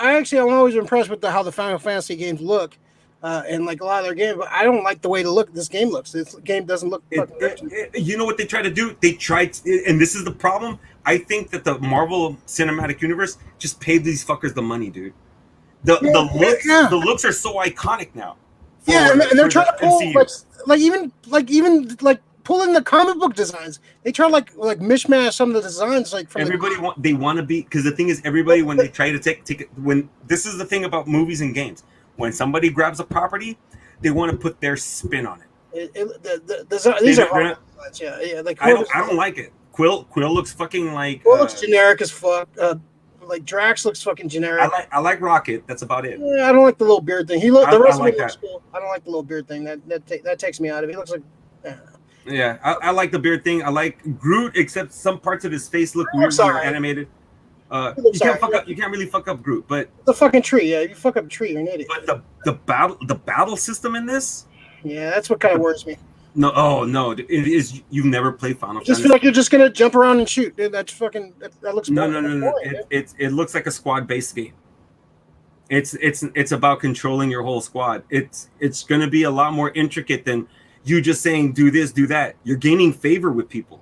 always impressed with how the Final Fantasy games look, and like a lot of their games. But I don't like the way this game looks. This game doesn't look. You know what they try to do? They tried, and this is the problem. I think that the Marvel Cinematic Universe just paid these fuckers the money, dude. The looks are so iconic now. And they're trying to pull even pull in the comic book designs. They try to like mishmash some of the designs like from they want to be, because the thing is everybody when they try to take it, when this is the thing about movies and games, when somebody grabs a property, they want to put their spin on it. These are hard designs, yeah. Like I don't like it. Quill looks fucking like Quill looks generic as fuck. Like Drax looks fucking generic. I like Rocket. That's about it. Yeah, I don't like the little beard thing. The rest of him looks cool. I don't like the little beard thing. That takes me out of it. He looks like. Yeah, I like the beard thing. I like Groot, except some parts of his face look weird and animated. You can't really fuck up Groot, but the fucking tree. Yeah, if you fuck up a tree, you're an idiot. But the battle system in this. Yeah, that's what kind of worries me. No, it is. You've never played Final Fantasy. Just feel like you're just gonna jump around and shoot. Dude, that looks. No. It looks like a squad-based game. It's about controlling your whole squad. It's gonna be a lot more intricate than you just saying do this, do that. You're gaining favor with people.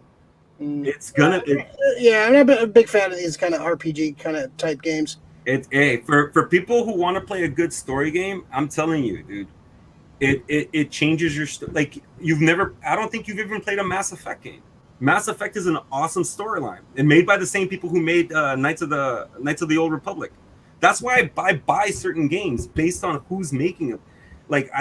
I'm not a big fan of these kind of RPG kind of type games. For people who want to play a good story game, I'm telling you, dude, it changes your like you've never. I don't think you've even played a Mass Effect game. Mass Effect is an awesome storyline and made by the same people who made Knights of the Old Republic. That's why I buy certain games based on who's making them. Like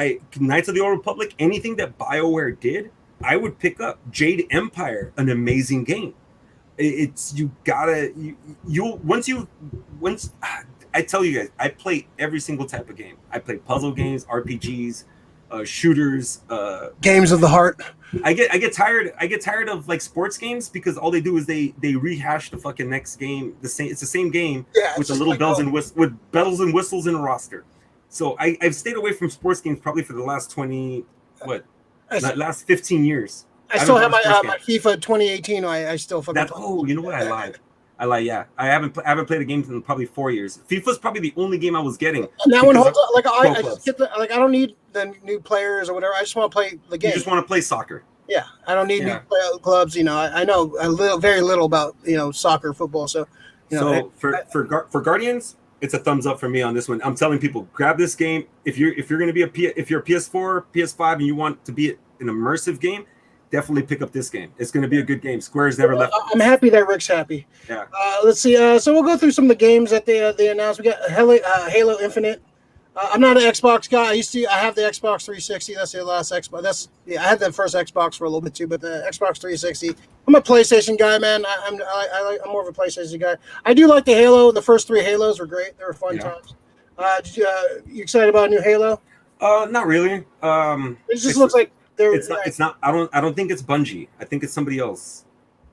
Knights of the Old Republic, anything that BioWare did, I would pick up. Jade Empire, an amazing game. Once I tell you guys, I play every single type of game. I play puzzle games, RPGs, shooters, games of the heart. I get tired of like sports games because all they do is they rehash the fucking next game. It's the same game with the little bells and whistles in a roster. So I've stayed away from sports games probably for the last 15 years. I still have my FIFA 2018. I still fucking. You know what? I lied. I haven't played a game in probably 4 years. FIFA's probably the only game I was getting. And that one holds up. Like I just get I don't need the new players or whatever. I just want to play the game. You just want to play soccer. Yeah, I don't need new clubs. You know, I know very little about soccer, football. So, for Guardians, it's a thumbs up for me on this one. I'm telling people, grab this game if you're going to be if you're a PS4, PS5, and you want to be an immersive game. Definitely pick up this game. It's going to be a good game. Square's never left. I'm happy that Rick's happy. Yeah. Let's see. So we'll go through some of the games that they announced. We got Halo Infinite. I'm not an Xbox guy. I have the Xbox 360. That's the last Xbox. I had the first Xbox for a little bit too, but the Xbox 360. I'm a PlayStation guy, man. I'm more of a PlayStation guy. I do like the Halo. The first 3 Halos were great. They were fun times. You excited about a new Halo? Not really. It just looks like it's not. I don't think it's Bungie. I think it's somebody else.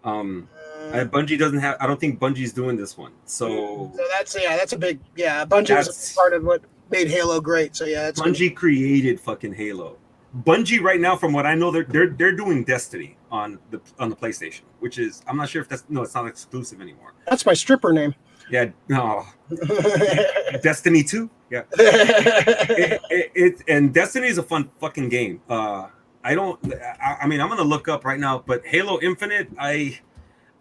Bungie doesn't have. I don't think Bungie's doing this one. So that's a big Bungie was part of what made Halo great. So it's Bungie created fucking Halo. Bungie right now, from what I know, they're doing Destiny on the PlayStation, which is, I'm not sure if it's not exclusive anymore. That's my stripper name. Yeah, no. Destiny 2. Yeah. And Destiny is a fun fucking game. I'm gonna look up right now, but Halo Infinite, I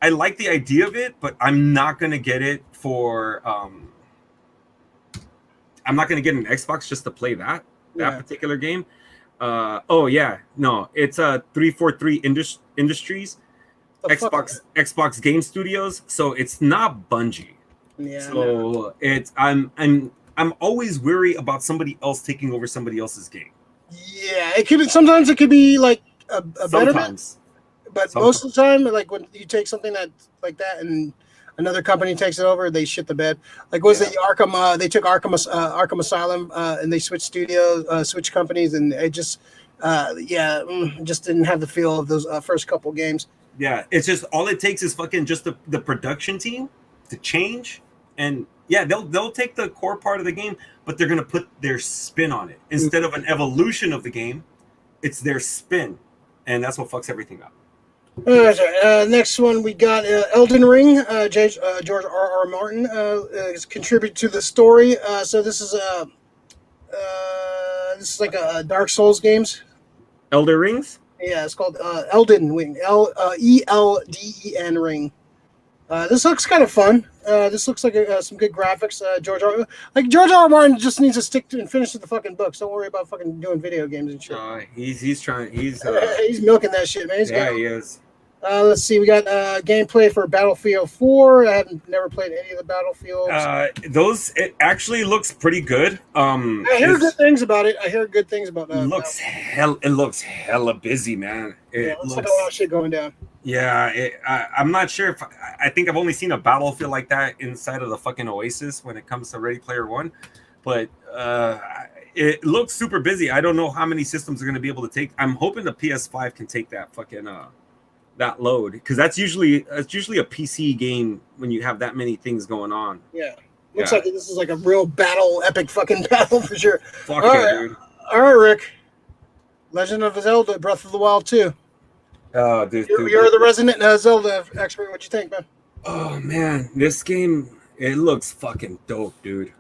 like the idea of it, but I'm not gonna get it for I'm not gonna get an Xbox just to play that particular game. It's 343 Industries, Xbox Game Studios, so it's not Bungie. Yeah. So I'm always worried about somebody else taking over somebody else's game. Yeah, it could be. Sometimes it could be like a better. But most of the time, like when you take something that's like that and another company takes it over, they shit the bed. Like was it Arkham? They took Arkham Asylum and they switched studios, switched companies, and it just just didn't have the feel of those first couple games. Yeah, it's just all it takes is fucking just the production team to change, and they'll take the core part of the game, but they're gonna put their spin on it instead of an evolution of the game. It's their spin, and that's what fucks everything up. Next one we got Elden Ring. George R.R. Martin has contributed to the story. So this is like a Dark Souls games. Elder Rings. Yeah, it's called Elden Ring. Elden Ring. This looks kind of fun. This looks like some good graphics. George R.R. Martin just needs to stick to and finish the fucking books. Don't worry about fucking doing video games and shit. He's trying. He's milking that shit, man. He is. Let's see. We got gameplay for Battlefield 4. I haven't never played any of the Battlefields. It actually looks pretty good. I hear good things about it. It looks hella busy, man. It looks like a lot of shit going down. Yeah, I'm not sure if I think I've only seen a Battlefield like that inside of the fucking Oasis when it comes to Ready Player One, but it looks super busy. I don't know how many systems are going to be able to take. I'm hoping the PS5 can take that fucking that load, because that's usually a PC game when you have that many things going on. Yeah, looks like this is like a real epic fucking battle for sure. Fuck yeah, dude. All right, Rick. Legend of Zelda: Breath of the Wild 2. Oh, dude, you're the resident Zelda expert. What'd you think, man? Oh man, this game, it looks fucking dope, dude.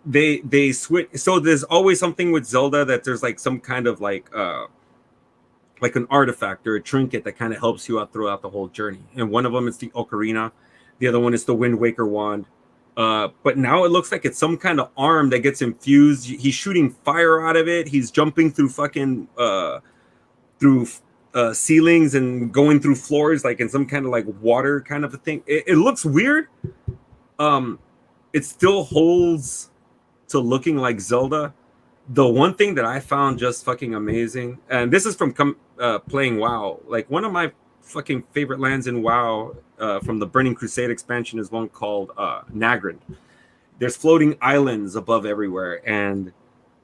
They switch. So there's always something with Zelda that there's like some kind of like an artifact or a trinket that kind of helps you out throughout the whole journey. And one of them is the ocarina, the other one is the Wind Waker wand. But now it looks like it's some kind of arm that gets infused. He's shooting fire out of it. He's jumping through fucking ceilings and going through floors like in some kind of like water kind of a thing. It looks weird. It still holds to looking like Zelda. The one thing that I found just fucking amazing, and this is from playing WoW, like one of my fucking favorite lands in WoW from the Burning Crusade expansion is one called Nagrin. There's floating islands above everywhere, and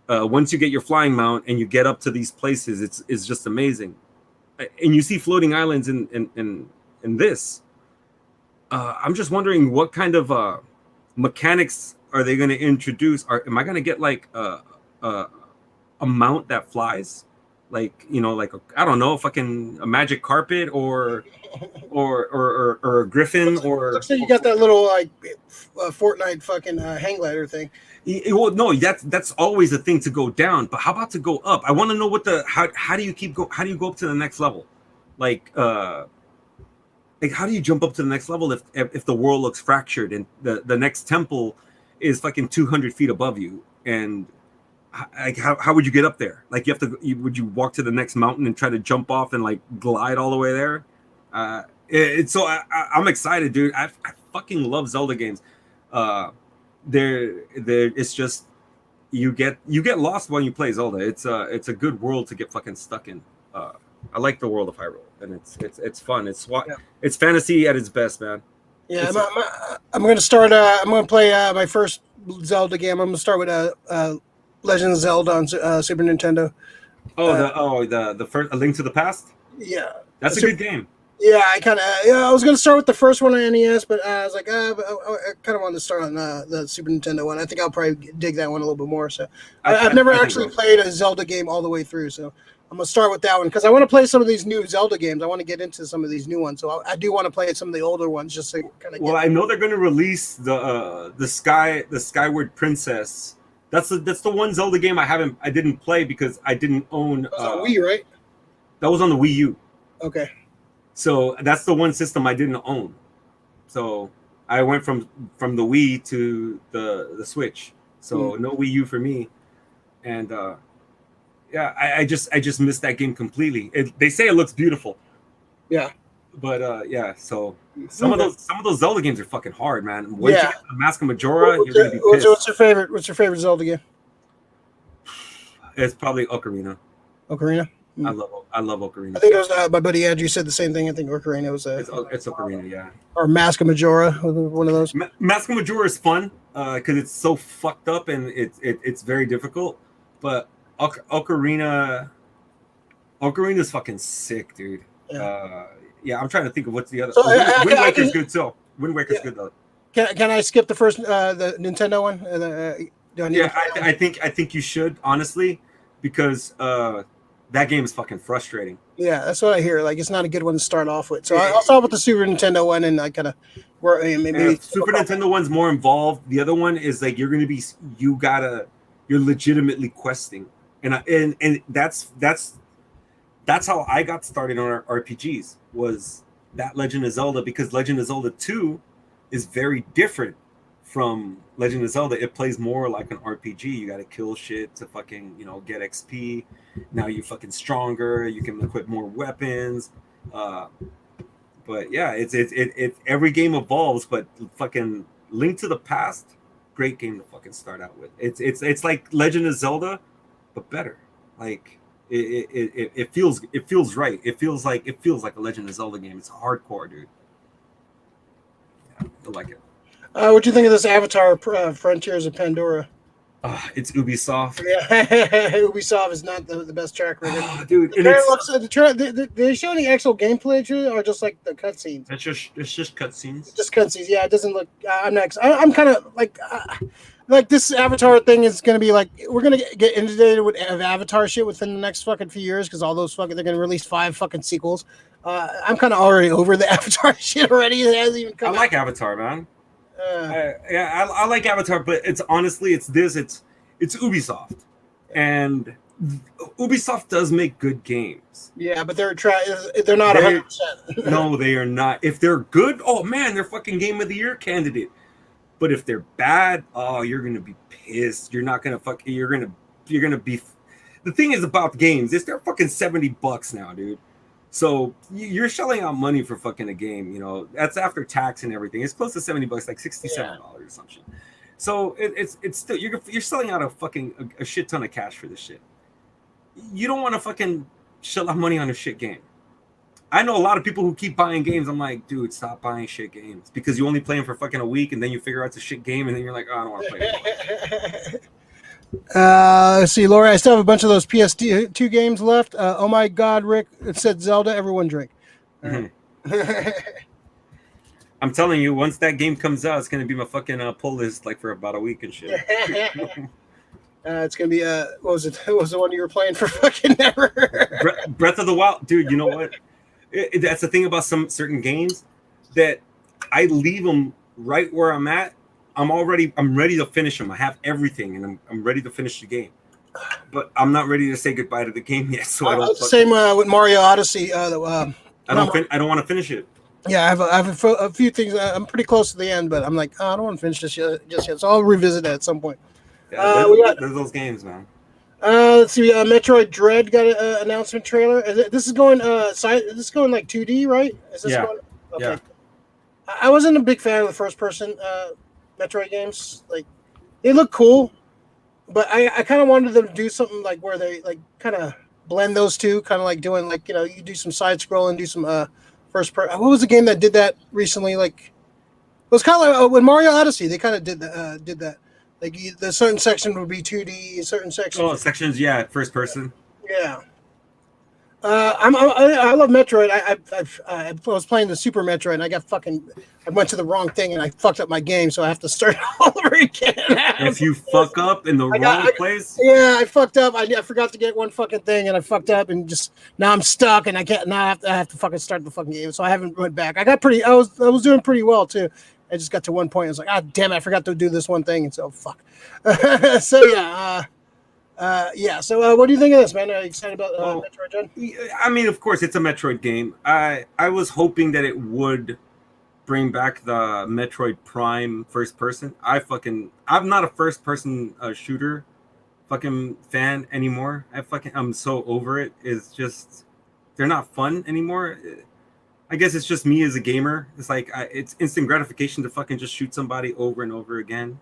once you get your flying mount and you get up to these places, it's just amazing. And you see floating islands in this. I'm just wondering what kind of mechanics are they going to introduce? Am I going to get like a mount that flies, like like I don't know, fucking a magic carpet or a griffin Looks like you got that little like Fortnite fucking hang glider thing. Well, no, that's always a thing to go down. But how about to go up? I want to know how do you how do you go up to the next level? Like how do you jump up to the next level if the world looks fractured and the next temple is fucking 200 feet above you? And like how would you get up there? Like would you walk to the next mountain and try to jump off and like glide all the way there? I'm excited, dude. I fucking love Zelda games. It's just you get lost when you play Zelda. It's a good world to get fucking stuck in. I like the world of Hyrule, and it's fun. It's fantasy at its best, man. Yeah, I'm gonna start. I'm gonna play my first Zelda game. I'm gonna start with Legend of Zelda on Super Nintendo. The first A Link to the Past. Yeah, that's a good game. Yeah, I was gonna start with the first one on NES, but I was like, I kind of wanted to start on the Super Nintendo one. I think I'll probably dig that one a little bit more. So I've never actually played a Zelda game all the way through, so I'm gonna start with that one because I want to play some of these new Zelda games. I want to get into some of these new ones, so I do want to play some of the older ones just to kind of. Well, I know they're gonna release the Skyward Princess. That's the one Zelda game I didn't play because I didn't own. That was on Wii, right? That was on the Wii U. Okay. So that's the one system I didn't own. So I went from the Wii to the Switch. So no Wii U for me. And I just missed that game completely. They say it looks beautiful. Yeah. But so some of those Zelda games are fucking hard, man. Once you get to the Mask of Majora, you're gonna be pissed. What's your favorite Zelda game? It's probably Ocarina. Ocarina? I love Ocarina. I think it was my buddy Andrew said the same thing. I think Ocarina was it's Ocarina, yeah. Or Mask of Majora, one of those. Mask of Majora is fun because it's so fucked up and it's very difficult. But Ocarina is fucking sick, dude. Yeah. I'm trying to think of what's the other. So Wind Waker's good too. Wind Waker's good though. Can I skip the first the Nintendo one? I think you should honestly because that game is fucking frustrating. Yeah, that's what I hear. Like, it's not a good one to start off with. So I'll start with the Super Nintendo one, and I kind of maybe Super Nintendo one's more involved. The other one is like you're legitimately questing, and that's how I got started on RPGs. Was that Legend of Zelda because Legend of Zelda 2 is very different from Legend of Zelda. It plays more like an RPG. You got to kill shit to fucking get XP. Now you're fucking stronger. You can equip more weapons. But yeah, it's every game evolves. But fucking Link to the Past, great game to fucking start out with. It's like Legend of Zelda, but better. Like it feels right. It feels like a Legend of Zelda game. It's hardcore, dude. Yeah, I like it. What do you think of this Avatar Frontiers of Pandora? It's Ubisoft. Yeah, Ubisoft is not the best track record. Dude, they show the actual gameplay or just like the cutscenes? It's just cutscenes. Just cutscenes. Yeah, it doesn't look. I'm kind of like this Avatar thing is going to be like we're going to get inundated with Avatar shit within the next fucking few years because all those they're going to release 5 fucking sequels. I'm kind of already over the Avatar shit already. It hasn't even come out. Like Avatar, man. I like Avatar, but it's Ubisoft, and Ubisoft does make good games. Yeah, but they're not 100%. No, they are not. If they're good, oh man, they're fucking Game of the Year candidate. But if they're bad, oh, you're gonna be pissed. You're not gonna you're gonna be. The thing is about games is they're fucking $70 now, dude. So you're shelling out money for fucking a game, that's after tax and everything. It's close to $70, like $67 or some shit. So it's still you're selling out a shit ton of cash for this shit. You don't want to fucking shell out money on a shit game. I know a lot of people who keep buying games. I'm like, dude, stop buying shit games because you only play them for fucking a week and then you figure out it's a shit game and then you're like, oh, I don't want to play it. Let's see, Laura. I still have a bunch of those PS2 games left. Oh my God, Rick! It said Zelda. Everyone drink. Mm-hmm. I'm telling you, once that game comes out, it's gonna be my fucking pull list like for about a week and shit. It's gonna be what was it? What was the one you were playing for fucking never? Breath of the Wild, dude. You know what? That's the thing about some certain games that I leave them right where I'm at. I'm ready to finish them. I have everything, and I'm ready to finish the game. But I'm not ready to say goodbye to the game yet. So I don't. Same with Mario Odyssey. I don't want to finish it. Yeah, I have a few things. I'm pretty close to the end, but I'm like, I don't want to finish this just yet. So I'll revisit that at some point. Yeah, there's those games, man. Let's see. Metroid Dread got an announcement trailer. This is going This is going like 2D, right? Is this going? Okay. Yeah. I wasn't a big fan of the first person Metroid games. Like, they look cool, but I kind of wanted them to do something like where they like kind of blend those two, kind of like doing like you do some side scrolling, do some first person. What was the game that did that recently? Like, it was kind of like with Mario Odyssey. They kind of did that. Like the certain section would be 2D, certain sections. Oh, sections, yeah, first person. Yeah. I love Metroid. I was playing the Super Metroid, and I went to the wrong thing, and I fucked up my game, so I have to start all over again. If you fuck up in the wrong place, yeah, I fucked up. I forgot to get one fucking thing, and I fucked up, and just now I'm stuck, and I can't. Now I have to fucking start the fucking game, so I haven't went back. I was doing pretty well too. I just got to one point. I was like, ah, damn it, I forgot to do this one thing, and so fuck. So yeah. So what do you think of this, man? Are you excited about Metroid Dread? I mean, of course, it's a Metroid game. I was hoping that it would bring back the Metroid Prime first person. I'm not a first person shooter fucking fan anymore. I'm so over it. It's just they're not fun anymore. I guess it's just me as a gamer. It's like it's instant gratification to fucking just shoot somebody over and over again.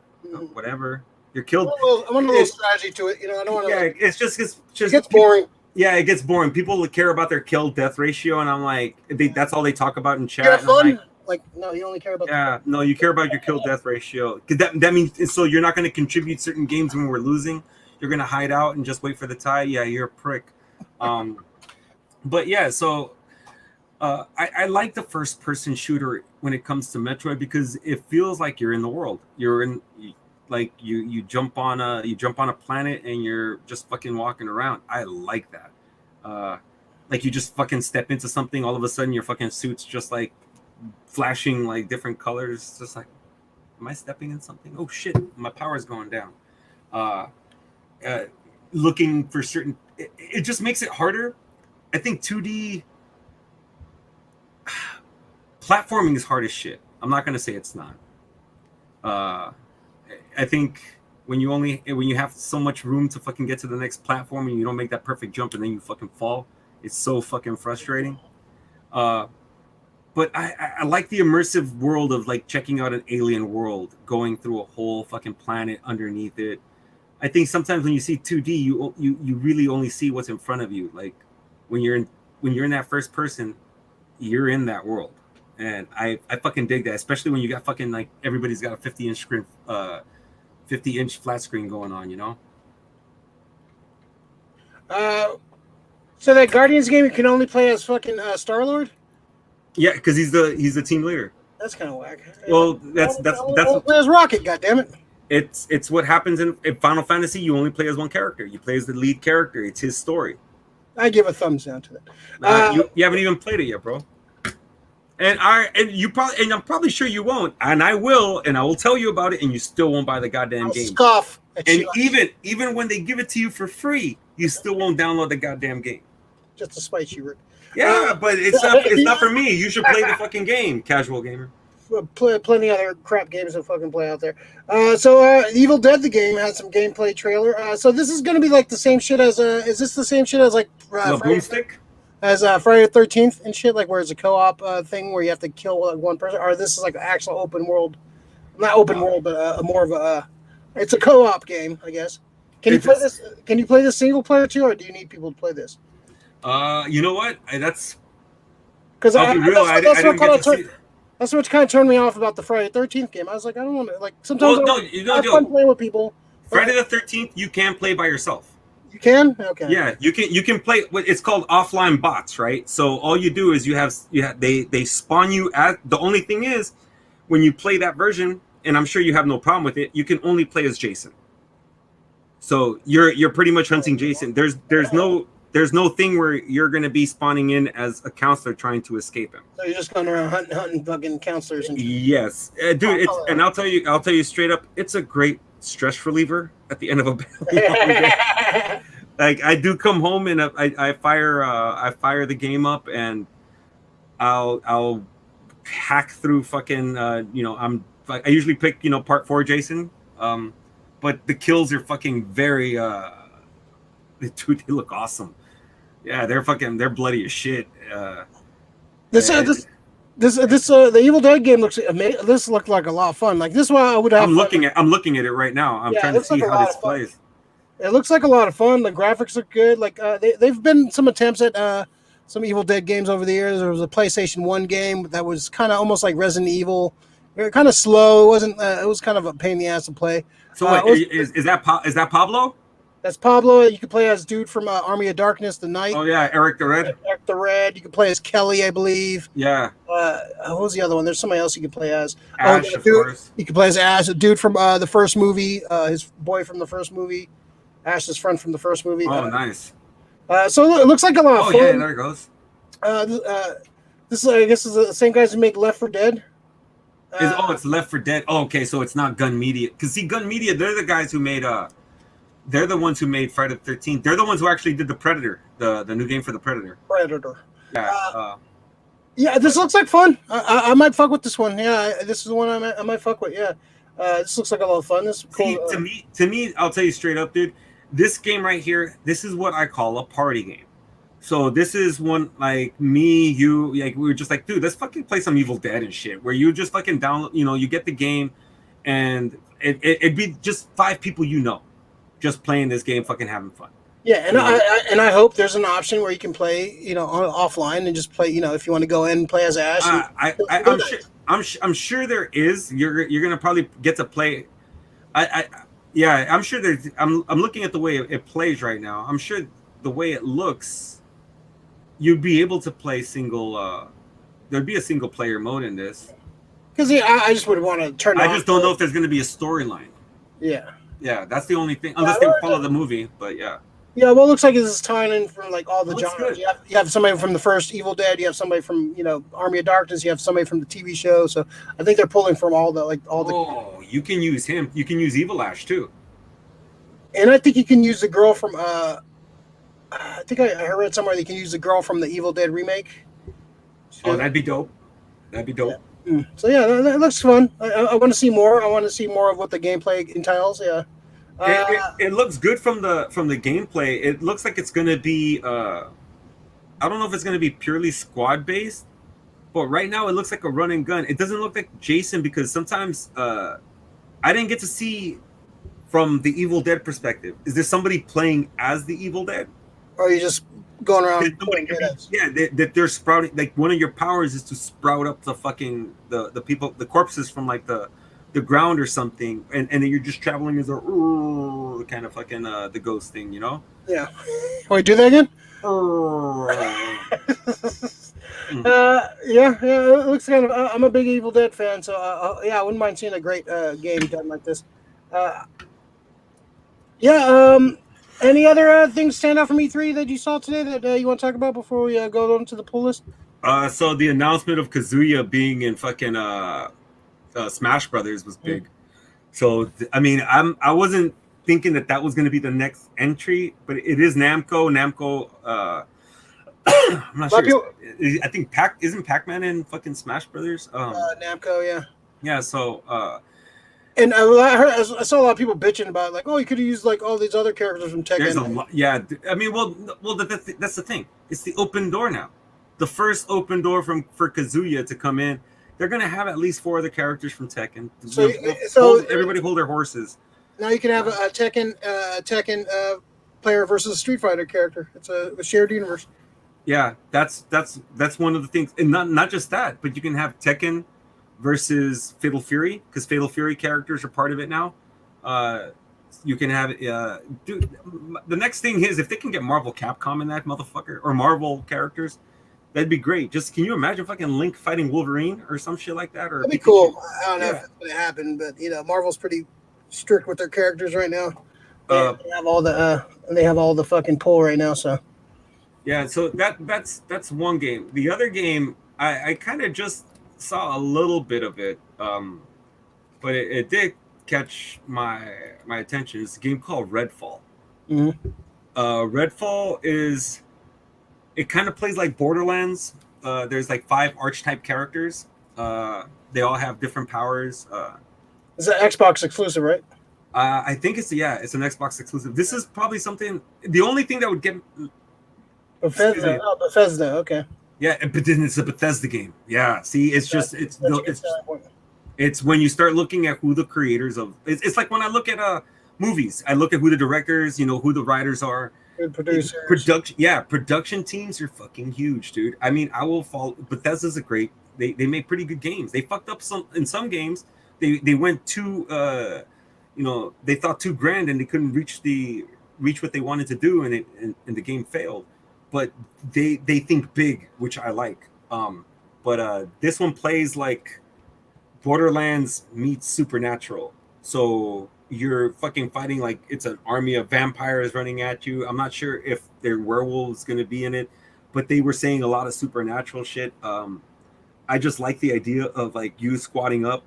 Whatever. You're killed. I want a little strategy to it. I don't want to. Yeah, it's just it gets boring. Yeah, it gets boring. People care about their kill death ratio, and I'm like, that's all they talk about in chat. You have fun? Like, no, you only care about. Yeah, no, you care about your kill death ratio. Because that means so you're not going to contribute certain games when we're losing. You're going to hide out and just wait for the tie. Yeah, you're a prick. But yeah, so I like the first person shooter when it comes to Metroid because it feels like you're in the world. You're in. Like you jump on a planet and you're just fucking walking around. I like that. Like you just fucking step into something, all of a sudden your fucking suit's just like flashing like different colors. Just like, am I stepping in something? Oh shit, my power's going down. Looking for certain, it just makes it harder. I think 2D platforming is hard as shit. I'm not gonna say it's not. I think when you have so much room to fucking get to the next platform and you don't make that perfect jump and then you fucking fall, it's so fucking frustrating. But I like the immersive world of like checking out an alien world, going through a whole fucking planet underneath it. I think sometimes when you see 2D, you really only see what's in front of you. Like when you're in that first person, you're in that world. And I fucking dig that, especially when you got fucking like everybody's got a 50-inch screen, 50-inch flat screen going on, So that Guardians game you can only play as fucking Star-Lord? Yeah, because he's the team leader. That's kind of whack. Well, that's play as Rocket. goddammit. It's what happens in Final Fantasy. You only play as one character. You play as the lead character. It's his story. I give a thumbs down to that. You haven't even played it yet, bro. And I'm probably sure you won't, and I will tell you about it, and you still won't buy the goddamn game. Scoff. And even when they give it to you for free, you still won't download the goddamn game. Just to spite you, Rick. Yeah, but it's not for me. You should play the fucking game, casual gamer. Plenty other crap games to fucking play out there. So Evil Dead the game had some gameplay trailer. So this is gonna be like the same shit as is this the same shit as like Boomstick? As Friday the 13th and shit, like where it's a co-op thing where you have to kill like one person, or this is like an actual open world, not open world, but more of a, it's a co-op game, I guess. Can you play this? Can you play this single player too, or do you need people to play this? You know what? That's because that's what kind of turned me off about the Friday the 13th game. I was like, I don't want to like sometimes I have fun playing with people. Friday the 13th, you can play by yourself. You can? Okay. Yeah, you can play. It's called offline bots, right? So all you do is they spawn you at. The only thing is, when you play that version, and I'm sure you have no problem with it, you can only play as Jason. So you're pretty much hunting Jason. There's no thing where you're going to be spawning in as a counselor trying to escape him. So you're just going around hunting fucking counselors and yes, dude. And I'll tell you straight up, it's a great stress reliever at the end of a battle. Like I do come home and I fire the game up and I'll hack through fucking I usually pick part 4 Jason, but the kills are fucking very dude, they look awesome. Yeah, they're bloody as shit. The Evil Dead game looks amazing. This looked like a lot of fun. Like this is why I would have. I'm looking at it right now. I'm trying to see how this plays. It looks like a lot of fun. The graphics look good. Like they've been some attempts at some Evil Dead games over the years. There was a PlayStation 1 game that was kind of almost like Resident Evil. Kind of slow. It wasn't. It was kind of a pain in the ass to play. So is that Pablo? That's Pablo. You could play as dude from Army of Darkness, the Knight. Oh yeah, Eric the Red. Eric the Red. You could play as Kelly, I believe. Yeah. What was the other one? There's somebody else you could play as. Ash, of course. You could play as Ash, a dude from the first movie. His boy from the first movie. Ash's friend from the first movie. Oh, nice. So it looks like a lot of fun. Oh yeah, there it goes. This I guess is the same guys who make Left 4 Dead. It's Left 4 Dead. Oh, okay, so it's not Gun Media. Because see, Gun Media, they're the guys who made they're the ones who made Friday the 13th. They're the ones who actually did the Predator, the new game for the Predator. Yeah. Yeah, this looks like fun. I might fuck with this one. Yeah, this is the one I might fuck with. Yeah. This looks like a lot of fun. This is cool. See, to me, I'll tell you straight up, dude. This game right here, this is what I call a party game. So this is one like me, you, like we were just like, dude, let's fucking play some Evil Dead and shit. Where you just fucking download, you get the game, and it'd be just 5 people just playing this game, fucking having fun. Yeah, and I hope there's an option where you can play, offline and just play, if you want to go in and play as Ash. I'm sure there is. You're gonna probably get to play. I'm sure there's. I'm looking at the way it plays right now. I'm sure the way it looks, you'd be able to play single. There'd be a single player mode in this. Because I just would want to turn. I just don't know if there's gonna be a storyline. Yeah. Yeah, that's the only thing. Unless they follow the movie, but yeah. Yeah, well, it looks like this is tying in from like all the genres. You have somebody from the first Evil Dead. You have somebody from Army of Darkness. You have somebody from the TV show. So I think they're pulling from all the. Oh, you can use him. You can use Evil Ash too. And I think you can use the girl from. I think I read somewhere that you can use the girl from the Evil Dead remake. Oh, that'd be dope. That'd be dope. Yeah. So yeah, that looks fun. I want to see more. I want to see more of what the gameplay entails. Yeah. It looks good from the gameplay. It looks like it's gonna be. I don't know if it's gonna be purely squad based, but right now it looks like a run and gun. It doesn't look like Jason because sometimes I didn't get to see from the Evil Dead perspective. Is there somebody playing as the Evil Dead? Or are you just going around? That they're sprouting. Like one of your powers is to sprout up the fucking the people, the corpses from like the ground or something, and then you're just traveling as a kind of fucking the ghost thing, Yeah. Wait, do that again? Yeah. It looks kind of. I'm a big Evil Dead fan, so I wouldn't mind seeing a great game done like this. Any other things stand out from E3 that you saw today that you want to talk about before we go on to the pull list? So the announcement of Kazuya being in fucking Smash Brothers was big. So I wasn't thinking that was going to be the next entry, but it is Namco. I'm not sure. I think isn't Pac-Man in fucking Smash Brothers? Namco, yeah. Yeah. So. And I saw a lot of people bitching about like, oh, you could have used like all these other characters from Tekken. There's a lot. Yeah. That's the thing. It's the open door now. The first open door for Kazuya to come in. They're gonna have at least 4 other characters from Tekken. So everybody hold their horses. Now you can have a Tekken player versus a Street Fighter character. It's a shared universe. Yeah, that's one of the things, and not just that, but you can have Tekken versus Fatal Fury because Fatal Fury characters are part of it now. You can have dude. The next thing is if they can get Marvel Capcom in that motherfucker or Marvel characters. That'd be great. Just can you imagine fucking Link fighting Wolverine or some shit like that? Or that'd be cool. I don't know if it's gonna happen, but Marvel's pretty strict with their characters right now. Uh, They have all the fucking pull right now. So yeah, so that's one game. The other game, I kind of just saw a little bit of it, but it did catch my attention. It's a game called Redfall. mhm. Redfall is it kind of plays like Borderlands. There's like 5 archetype characters. They all have different powers. It's an Xbox exclusive, right? I think it's an Xbox exclusive. This is probably something. The only thing that would get excuse Bethesda. me. Oh, Bethesda. Okay. Yeah, but then it's a Bethesda game. Yeah, see, it's just That's a good selling point. it's when you start looking at who the creators of it's like when I look at movies, I look at who the directors, who the writers are. Good producers. Production teams are fucking huge, dude. I mean, I will follow. Bethesda's a great. They make pretty good games. They fucked up in some games. They went too they thought too grand and they couldn't reach what they wanted to do, and the game failed. But they think big, which I like. But this one plays like Borderlands meets Supernatural. So you're fucking fighting like it's an army of vampires running at you. I'm not sure if their werewolves going to be in it, but they were saying a lot of supernatural shit. I just like the idea of like you squatting up,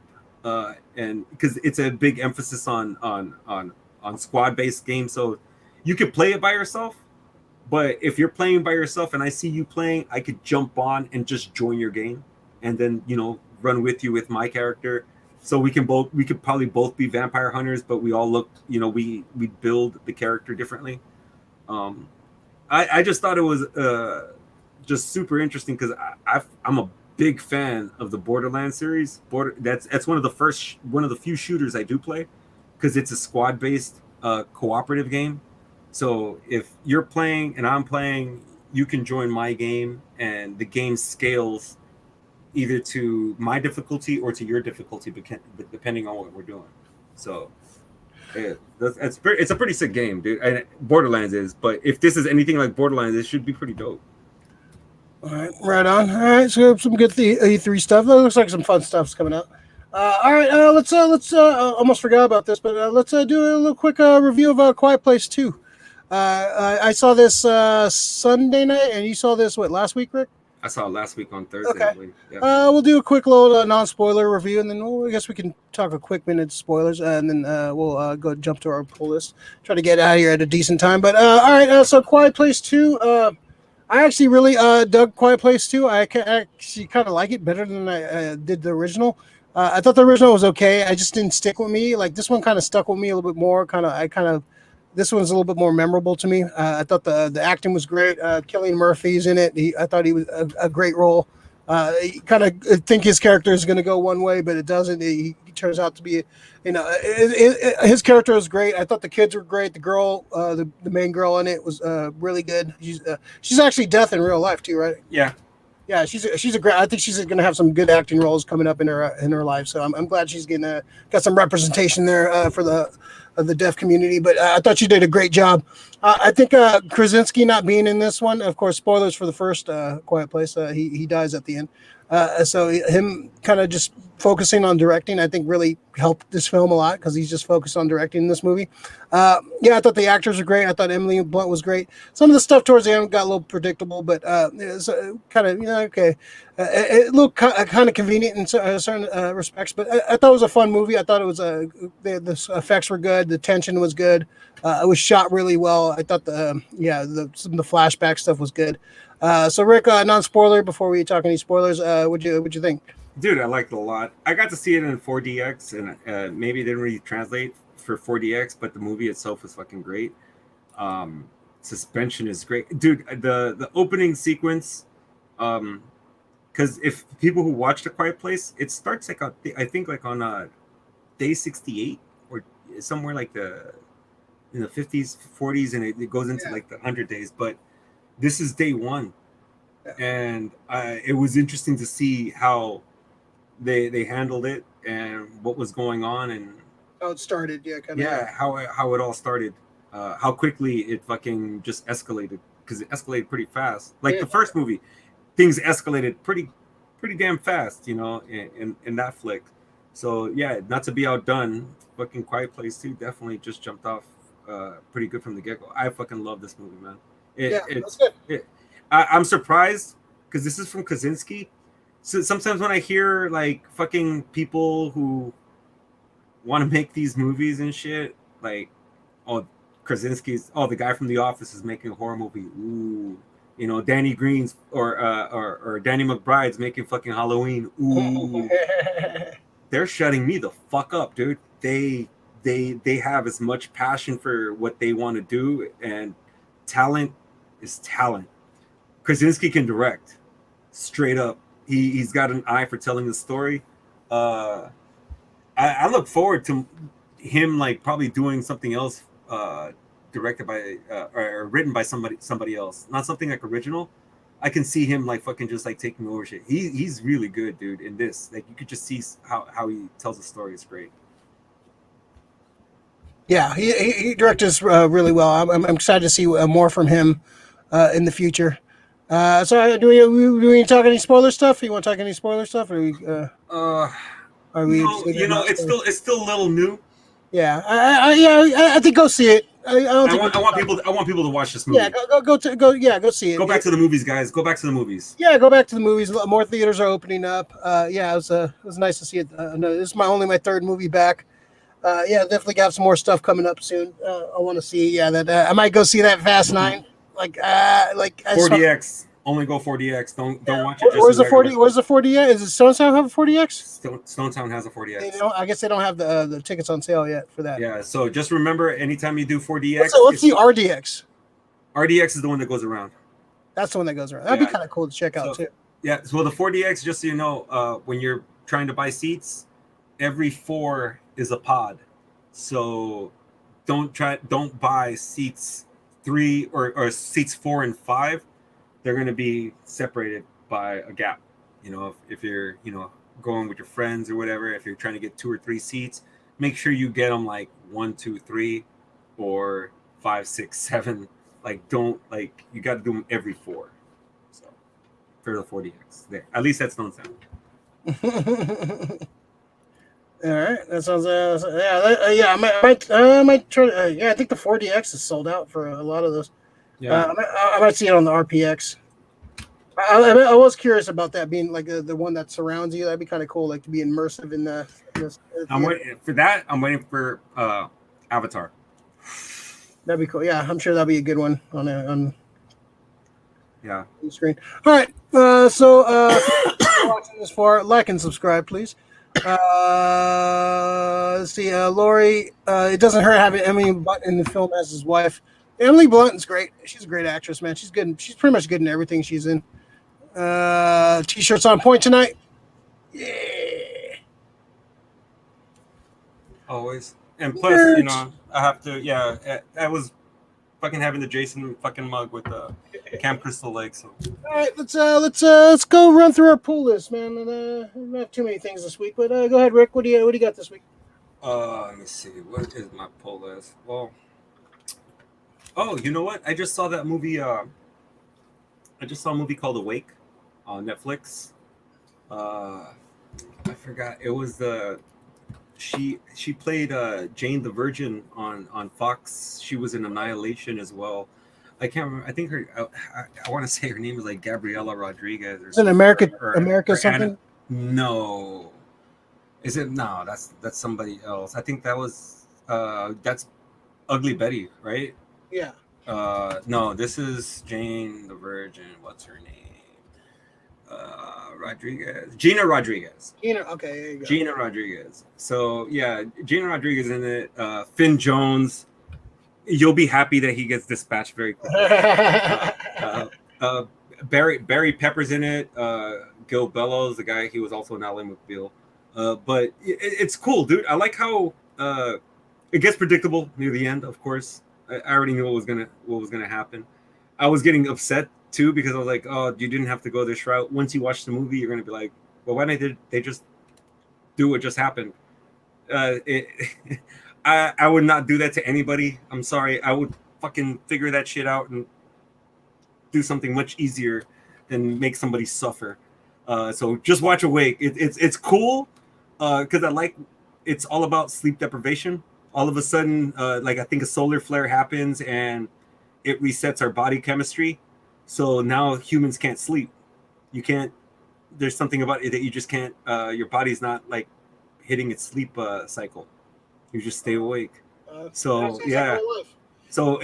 and because it's a big emphasis on squad based games. So you could play it by yourself, but if you're playing by yourself and I see you playing, I could jump on and just join your game, and then run with you with my character. So we could probably both be vampire hunters, but we all look, we build the character differently. I just thought it was just super interesting because I'm a big fan of the Borderlands series. That's one of the few shooters I do play because it's a squad based cooperative game. So if you're playing and I'm playing, you can join my game, and the game scales either to my difficulty or to your difficulty, depending on what we're doing. So it's a pretty sick game, dude. And Borderlands is, but if this is anything like Borderlands, it should be pretty dope. All right, right on. All right, so some good E3 stuff. That looks like some fun stuff's coming out. All right, let's almost forgot about this, but let's do a little quick review of Quiet Place 2. I saw this Sunday night, and you saw this last week, Rick? I saw it last week on Thursday. Okay. Yeah. We'll do a quick little non-spoiler review, and then I guess we can talk a quick minute of spoilers, and then we'll go jump to our pull list. Try to get out of here at a decent time. But all right, so Quiet Place 2. I actually really dug Quiet Place 2. I actually kind of like it better than I did the original. I thought the original was okay. I just didn't stick with me. Like this one kind of stuck with me a little bit more. This one's a little bit more memorable to me. I thought the acting was great. Cillian Murphy's in it. I thought he was a great role. You kind of think his character is going to go one way, but it doesn't. He turns out to be, his character was great. I thought the kids were great. The girl, the main girl in it was really good. She's actually Death in real life too, right? Yeah. Yeah, she's a great. I think she's going to have some good acting roles coming up in her life. So I'm glad she's got some representation there for the deaf community. But I thought she did a great job. I think Krasinski not being in this one, of course, spoilers for the first Quiet Place. He dies at the end. So him kind of just focusing on directing, I think, really helped this film a lot because he's just focused on directing this movie. I thought the actors were great. I thought Emily Blunt was great. Some of the stuff towards the end got a little predictable, but it was kind of okay. It looked kind of convenient in certain respects, but I thought it was a fun movie. I thought it was the effects were good. The tension was good. It was shot really well. I thought some of the flashback stuff was good. So Rick, non-spoiler before we talk any spoilers, what'd you think? Dude, I liked it a lot. I got to see it in 4DX, and maybe it didn't really translate for 4DX, but the movie itself was fucking great. Suspension is great, dude. The opening sequence, because if people who watch The Quiet Place, it starts like I think like on day 68 or somewhere like in the 50s, 40s, and it goes into like the 100 days, but this is day 1, and it was interesting to see how they handled it and what was going on and how it started. How it all started, how quickly it fucking just escalated, because it escalated pretty fast. Like the first movie, things escalated pretty damn fast, in that flick. So yeah, not to be outdone, fucking Quiet Place 2 definitely just jumped off pretty good from the get go. I fucking love this movie, man. That's good. I'm surprised because this is from Kaczynski. So sometimes when I hear like fucking people who want to make these movies and shit, like, oh, Krasinski's, oh, the guy from The Office is making a horror movie. Ooh, you know, Danny Green's or Danny McBride's making fucking Halloween. Ooh, they're shutting me the fuck up, dude. They have as much passion for what they want to do, and talent is talent. Krasinski can direct, straight up. He's got an eye for telling the story. I look forward to him like probably doing something else, directed by or written by somebody else, not something like original. I can see him like fucking just like taking over shit. He's really good, dude. In this, like you could just see how he tells the story. It's great. Yeah, he directs really well. I'm excited to see more from him in the future. So do we talk any spoiler stuff? You want to talk any spoiler stuff? Or are we? No, you know, it's still a little new. Yeah, I think go see it. I want people to watch this movie. Yeah, go see it. Go back to the movies, guys. Go back to the movies. Yeah, go back to the movies. More theaters are opening up. Yeah, it was nice to see it. No, this is my third movie back. Yeah, definitely got some more stuff coming up soon. I want to see. Yeah, that I might go see that Fast 9. Like 4DX. Only go 4DX. Don't watch it. Where's the 40? Where's the 40X? Is it Stonetown have a 40X? Stonetown has a 40X. I guess they don't have the tickets on sale yet for that. Yeah. So just remember, anytime you do 4DX, what's the RDX? RDX is the one that goes around. That's the one that goes around. That'd be kind of cool to check out too. Yeah. So the 4DX, just so you know, when you're trying to buy seats, every 4 is a pod. So don't buy seats 3 or seats 4 and 5. They're going to be separated by a gap. You know, if you're, going with your friends or whatever, if you're trying to get 2 or 3 seats, make sure you get them like 1, 2, 3 or 5, 6, 7. Like, don't, like, you got to do them every 4. So for the 40X there, at least that's Stone Sound. All right, that sounds I might try. Yeah, I think the 4DX is sold out for a lot of those. Yeah, I might see it on the RPX. I was curious about that being like the one that surrounds you. That'd be kind of cool, like to be immersive in the. I'm waiting for that. I'm waiting for Avatar. That'd be cool. Yeah, I'm sure that'll be a good one on the screen. All right, so watching this far, like and subscribe, please. Let's see, Lori. It doesn't hurt having Emily Blunt in the film as his wife. Emily Blunt's great. She's a great actress, man. She's good. She's pretty much good in everything she's in. T-shirts on point tonight. Yeah. Always. And plus, I have to. Yeah, I was fucking having the Jason fucking mug with Camp Crystal Lake. So. All right, let's go run through our pool list, man. And we don't have too many things this week, but go ahead, Rick. What do you got this week? Let me see. What is my poll list? Well. Oh, you know what? I just saw that movie. I just saw a movie called Awake on Netflix. I forgot. It was she played Jane the Virgin on Fox. She was in Annihilation as well. I can't remember. I think I want to say her name is like Gabriela Rodriguez. Is it America something? Anna, no. Is it? No, that's somebody else. I think that was that's Ugly Betty, right? Yeah. No, this is Jane the Virgin. What's her name? Rodriguez. Gina Rodriguez. Okay, there you go. Gina Rodriguez. So yeah, Gina Rodriguez in it. Finn Jones. You'll be happy that he gets dispatched very quickly. Barry Pepper's in it. Gil Bellows, the guy, he was also in Ally McBeal. But it's cool, dude. I like how it gets predictable near the end. Of course, I already knew what was gonna happen. I was getting upset too because I was like, oh, you didn't have to go this route. Once you watch the movie, you're gonna be like, well, why did they just do what just happened? I would not do that to anybody. I'm sorry. I would fucking figure that shit out and do something much easier than make somebody suffer. So just watch Awake. It's cool because I like it's all about sleep deprivation. all of a sudden, like I think a solar flare happens and it resets our body chemistry. So now humans can't sleep. You can't. There's something about it that you just can't. Your body's not like hitting its sleep cycle. You just stay awake. So yeah. So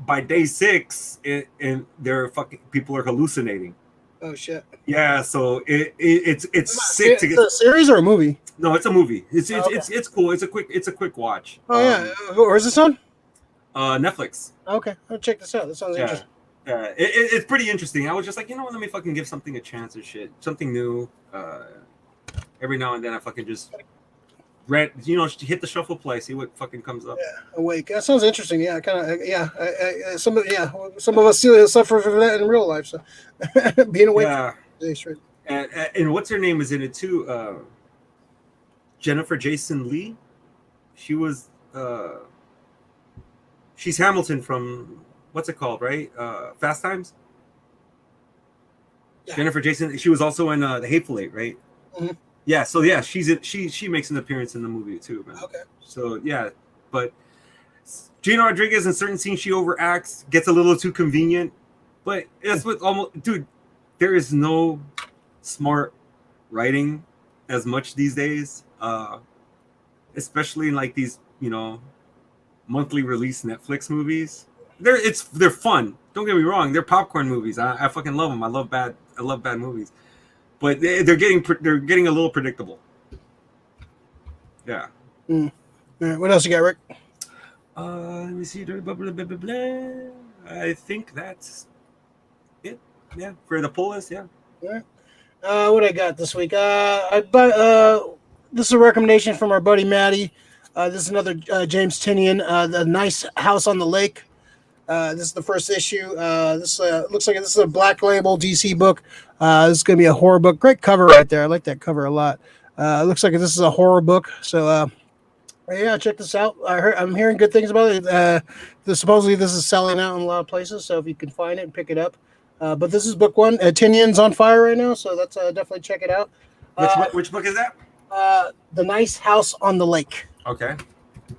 by day 6, and they're fucking people are hallucinating. Oh shit. Yeah. So it's sick to get. It's a series or a movie? No, it's a movie. It's cool. It's a quick watch. Oh yeah. Where's this on? Netflix. Okay, I'll check this out. That sounds interesting. It's pretty interesting. I was just like, you know what? Let me fucking give something a chance or shit. Something new. Every now and then I fucking just hit the shuffle play, see what fucking comes up. Yeah, Awake. That sounds interesting. Yeah, kind of. Yeah, some of us still suffer from that in real life. So being awake. Yeah. And what's her name is in it too? Jennifer Jason Leigh. She was. She's Hamilton from what's it called, right? Fast Times. Yeah. Jennifer Jason. She was also in The Hateful Eight, right? Mm-hmm. Yeah. So yeah, she makes an appearance in the movie too, man. Okay. So yeah, but Gina Rodriguez in certain scenes she overacts, gets a little too convenient, but that's what almost, dude. There is no smart writing as much these days, especially in like these, monthly release Netflix movies. They're fun. Don't get me wrong. They're popcorn movies. I fucking love them. I love bad movies, but they're getting a little predictable. Yeah. All right. What else you got, Rick? Let me see. Blah, blah, blah, blah, blah. I think that's it. Yeah, for the pull list. Yeah. All right. What I got this week? This is a recommendation from our buddy Maddie. This is another James Tinian, The Nice House on the Lake. This is the first issue. This looks like this is a Black Label DC book. This is going to be a horror book. Great cover right there. I like that cover a lot. It looks like this is a horror book. So, yeah, check this out. I'm hearing good things about it. Supposedly this is selling out in a lot of places. So if you can find it and pick it up. But this is book 1. Tinian's on fire right now. So that's definitely check it out. Which book is that? The Nice House on the Lake. Okay.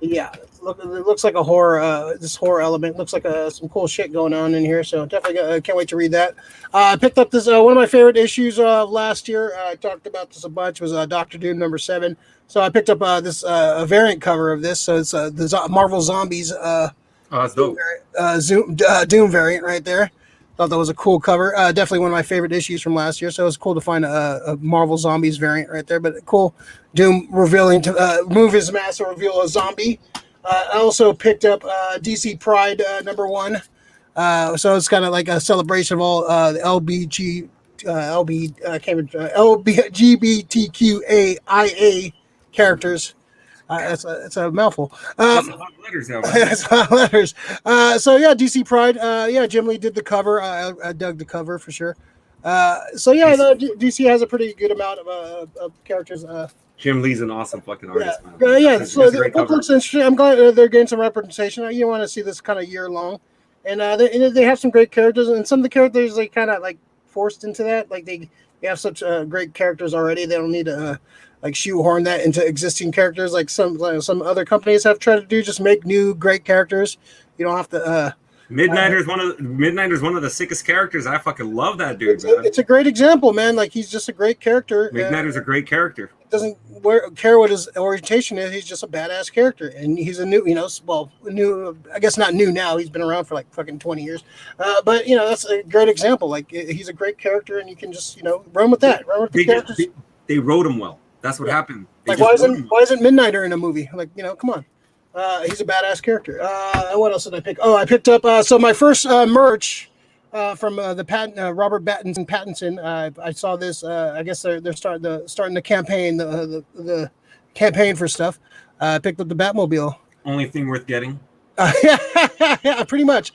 Yeah, it looks like a horror. This horror element looks like some cool shit going on in here. So definitely can't wait to read that. I picked up this one of my favorite issues of last year. I talked about this a bunch. Was Doctor Doom number 7. So I picked up this a variant cover of this. So it's the Marvel Zombies. That's dope. Doom variant right there. Thought that was a cool cover. Definitely one of my favorite issues from last year. So it was cool to find a Marvel Zombies variant right there. But cool. Doom revealing to move his mask to reveal a zombie. I also picked up DC Pride number 1. So it's kind of like a celebration of all the LGBTQAIA characters. It's a mouthful. That's a lot of letters now. That's a lot of letters. So yeah, DC Pride. Yeah, Jim Lee did the cover. I dug the cover for sure. So yeah, DC has a pretty good amount of characters. Jim Lee's an awesome fucking artist, man. Yeah. So the book looks interesting. I'm glad they're getting some representation. You want to see this kind of year long, and they have some great characters, and some of the characters they kind of like forced into that. Like they have such great characters already. They don't need to like shoehorn that into existing characters like some other companies have tried to do. Just make new great characters. You don't have to. Midnighter's one of the sickest characters. I fucking love that dude. It's a great example, man. Like he's just a great character. Midnighter's a great character. Doesn't care what his orientation is. He's just a badass character, and he's a new, new. I guess not new now. He's been around for like fucking 20 years. But that's a great example. Like he's a great character, and you can just run with that. Run with the characters. They wrote him well. That's what happened. Like why isn't Midnighter in a movie? Like come on. He's a badass character. What else did I pick? Oh, I picked up so my first merch from the Robert Pattinson. I saw this. I guess they're starting the campaign, the campaign for stuff. I picked up the Batmobile. Only thing worth getting. Yeah, pretty much.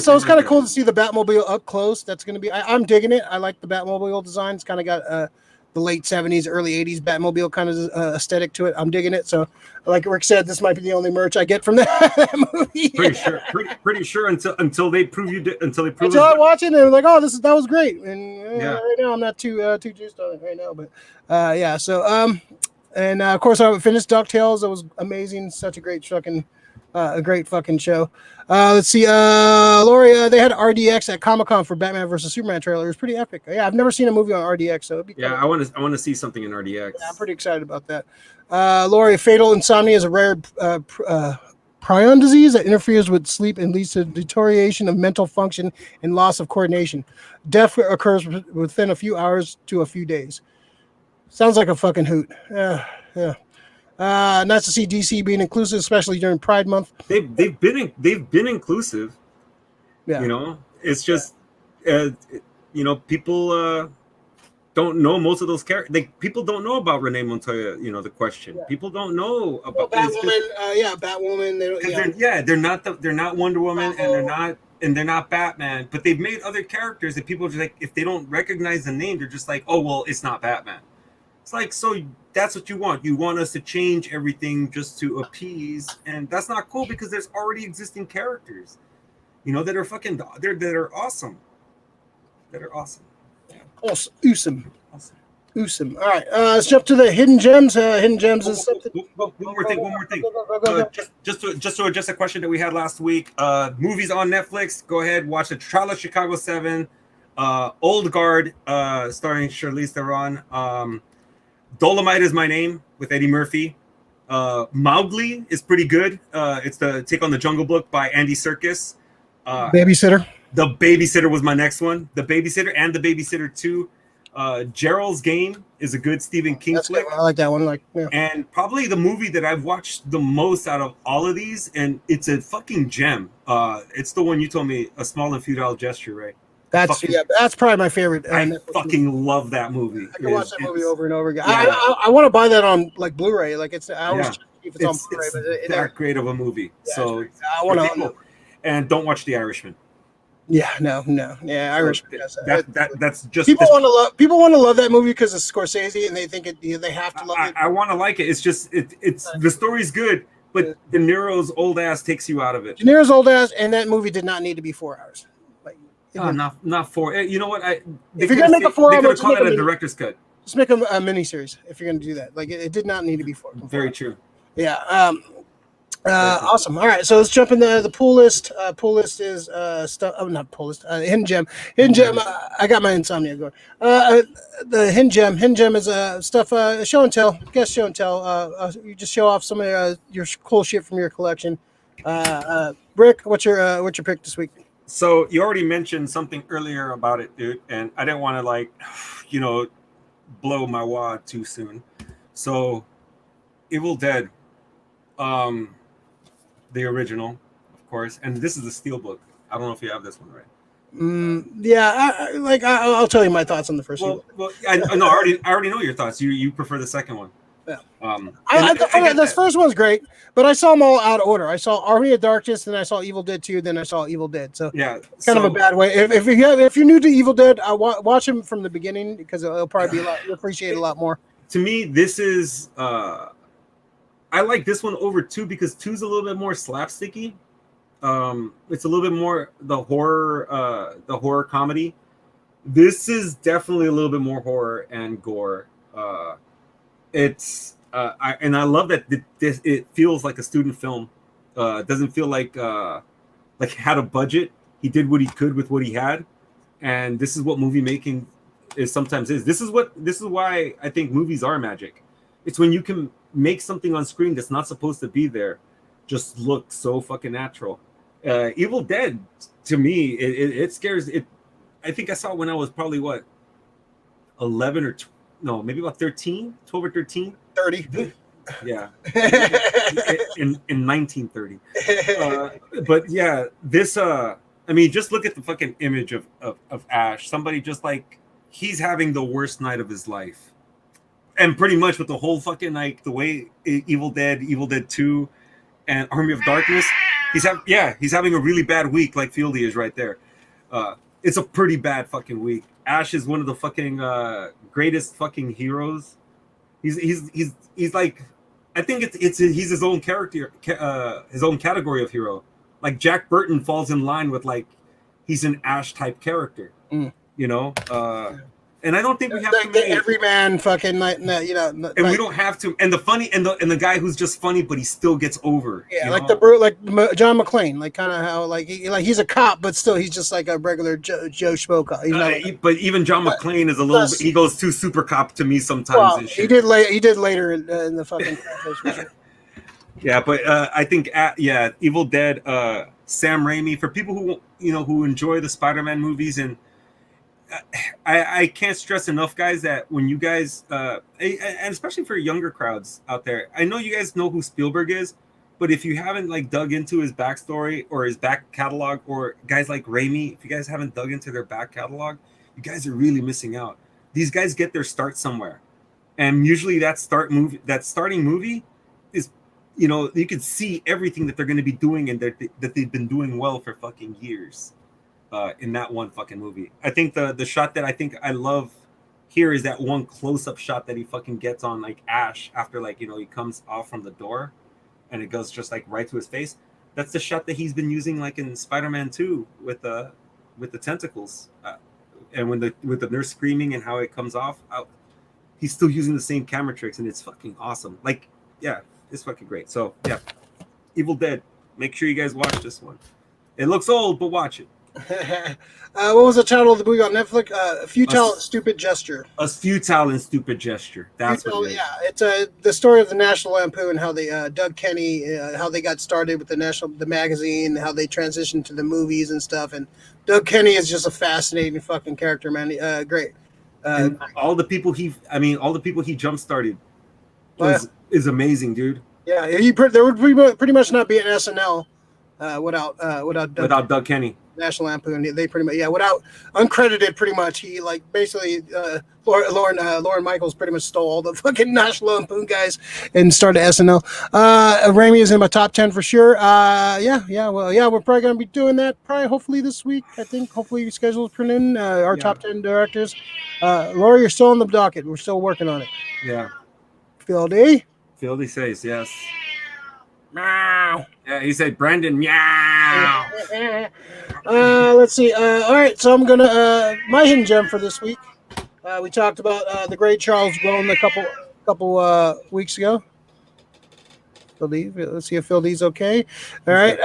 So it's kind of cool to see the Batmobile up close. That's going to be. I'm digging it. I like the Batmobile design. It's kind of got the late 70s, early 80s Batmobile kind of aesthetic to it. I'm digging it. So, like Rick said, this might be the only merch I get from that movie. Pretty sure until they prove you until they prove. Until I watch it, and they're like, "Oh, that was great." And right now, I'm not too juiced on it right now, but yeah. So And of course, I finished DuckTales. It was amazing. Such a great fucking show. Let's see, Lori. They had RDX at Comic-Con for Batman versus Superman trailer. It was pretty epic. Yeah, I've never seen a movie on RDX, so it'd be I want to see something in RDX. Yeah, I'm pretty excited about that. Lori, fatal insomnia is a rare prion disease that interferes with sleep and leads to deterioration of mental function and loss of coordination. Death occurs within a few hours to a few days. Sounds like a fucking hoot. Yeah. Nice to see DC being inclusive, especially during Pride Month. They've been inclusive. Yeah. You know, it's just people don't know most of those characters. Like, people don't know about Renee Montoya. You know, the Question. Yeah. People don't know about Batwoman. Batwoman. They're not Wonder Woman, and they're not Batman. But they've made other characters that people are just like, if they don't recognize the name, they're just like, oh well, it's not Batman. It's like, so that's what you want. You want us to change everything just to appease, and that's not cool because there's already existing characters, you know, that are awesome. That are awesome. Awesome. All right, let's jump to the hidden gems. Hidden gems is something. One more thing. Go. Just to address a question that we had last week. Movies on Netflix. Go ahead, watch the Trial of Chicago 7, Old Guard, starring Charlize Theron. Dolomite Is My Name with Eddie Murphy. Mowgli is pretty good. It's the take on the Jungle Book by Andy Serkis. Babysitter. The Babysitter was my next one. The Babysitter and The Babysitter 2. Gerald's Game is a good Stephen King flick. I like that one. And probably the movie that I've watched the most out of all of these, and it's a fucking gem. It's the one you told me, A Small and Futile Gesture, right? That's probably my favorite. I fucking love that movie. I can watch that movie over and over again. Yeah. I want to buy that on like Blu-ray. Like it's hours if it's on Blu-ray, but it's that great of a movie. Yeah, so I want to. And don't watch The Irishman. Yeah, no. Yeah, Irishman. That's just people want to love that movie because it's Scorsese and they think they have to love it. I want to like it. It's just it's the story's good, but De Niro's old ass takes you out of it. De Niro's old ass, and that movie did not need to be 4 hours. Not 4. You know what? If you're gonna make a 4 hour, they could call it a director's cut. Just make a miniseries if you're gonna do that. Like it did not need to be 4. Very true. Yeah. Awesome. All right, so let's jump into the pool list. Pool list is stuff. Oh, not pool list. Hidden gem. Hidden gem. I got my insomnia going. The hidden gem. Hidden gem is stuff. Show and tell. Guess show and tell. You just show off some of your cool shit from your collection. Rick, what's your pick this week? So you already mentioned something earlier about it, dude, and I didn't want to blow my wad too soon. So, Evil Dead, the original, of course, and this is the Steelbook. I don't know if you have this one right. Yeah, I'll tell you my thoughts on the first one. Well, I already know your thoughts. You prefer the second one. Yeah. This first one's great, but I saw them all out of order. I saw Army of Darkness, then I saw Evil Dead 2, then I saw Evil Dead. So yeah, kind of a bad way. If you're new to Evil Dead, watch them from the beginning because it'll probably be you'll appreciate it a lot more. To me, this is I like this one over 2 because 2's a little bit more slapsticky. It's a little bit more the horror comedy. This is definitely a little bit more horror and gore. I love that it feels like a student film. It doesn't feel like it had a budget. He did what he could with what he had, and this is what movie making sometimes is. This is why I think movies are magic. It's when you can make something on screen that's not supposed to be there just look so fucking natural. Evil Dead, to me, it scares it. I think I saw it when I was probably 11 or maybe about 13, 12 or 13. 30. Yeah. in 1930. But yeah, this just look at the fucking image of Ash. Somebody just like he's having the worst night of his life. And pretty much with the whole fucking the way Evil Dead 2 and Army of Darkness, he's having a really bad week like Fieldy is right there. It's a pretty bad fucking week. Ash is one of the fucking greatest fucking heroes. He's like, I think he's his own character, his own category of hero. Like Jack Burton falls in line with he's an Ash type character. You know, And I don't think we have too many. Every man fucking And we don't have to. And the funny and the guy who's just funny, but he still gets over. Yeah, you like know? John McClane, like kind of how he's a cop, but still he's just like a regular Joe Schmo cop. He's not but even John McClane is a little. He goes too super cop to me sometimes. Well, and shit. He did later in the fucking. Yeah, but I think Evil Dead, Sam Raimi, for people who enjoy the Spider-Man movies, and I can't stress enough, guys, that when you guys and especially for younger crowds out there, I know you guys know who Spielberg is, but if you haven't like dug into his backstory or his back catalog, or guys like Raimi, if you guys haven't dug into their back catalog, you guys are really missing out. These guys get their start somewhere, and usually that starting movie is, you can see everything that they're going to be doing and that they've been doing well for fucking years in that one fucking movie. I think the shot that I think I love here is that one close-up shot that he fucking gets on like Ash after he comes off from the door and it goes just like right to his face. That's the shot that he's been using like in Spider-Man 2 with the tentacles and with the nurse screaming and how it comes off. He's still using the same camera tricks and it's fucking awesome. Like, yeah. It's fucking great. So yeah, Evil Dead. Make sure you guys watch this one. It looks old, but watch it. What was the title of the movie on Netflix? Futile and Stupid Gesture. A futile and stupid gesture. That's what it is. Yeah, it's the story of the National Lampoon, how they Doug Kenny, how they got started with the magazine, how they transitioned to the movies and stuff. And Doug Kenny is just a fascinating fucking character, man. Great. And all the people he jump started is amazing, dude. Yeah, there would pretty much not be an SNL without Doug Kenny. National Lampoon. They pretty much without uncredited. Pretty much he basically Lauren Michaels pretty much stole all the fucking National Lampoon guys and started SNL. Raimi is in my top 10 for sure. We're probably gonna be doing that hopefully this week. I think hopefully scheduled for noon. Our top 10 directors. Laura, you're still on the docket. We're still working on it. Yeah. Fieldy says yes. Meow. Yeah, he said Brandon meow. Let's see. All right, so I'm gonna my hidden gem for this week. We talked about the great Charles Grodin a couple weeks ago. Let's see if Phildy's okay. All right.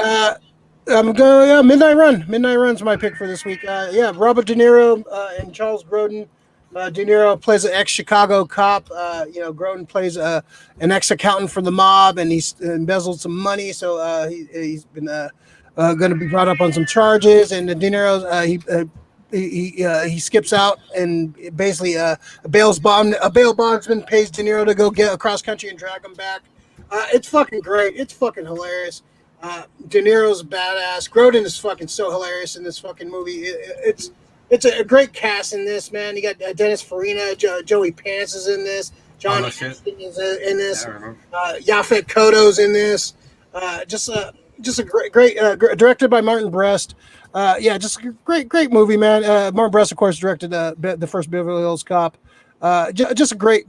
I'm going. Midnight Run. Midnight Run's my pick for this week. Robert De Niro and Charles Grodin. De Niro plays an ex-Chicago cop. Grodin plays an ex-accountant for the mob, and he's embezzled some money. So he's been going to be brought up on some charges. And De Niro he skips out and basically a bail bondsman pays De Niro to go get across country and drag him back. It's fucking great. It's fucking hilarious. De Niro's badass. Grodin is fucking so hilarious in this fucking movie. It's a great cast in this, man. You got Dennis Farina, Joey Pants is in this. John Huston is in this. Yaphet Kotto's in this. Just a great directed by Martin Brest. Just a great movie, man. Martin Brest, of course, directed the first Beverly Hills Cop. Just a great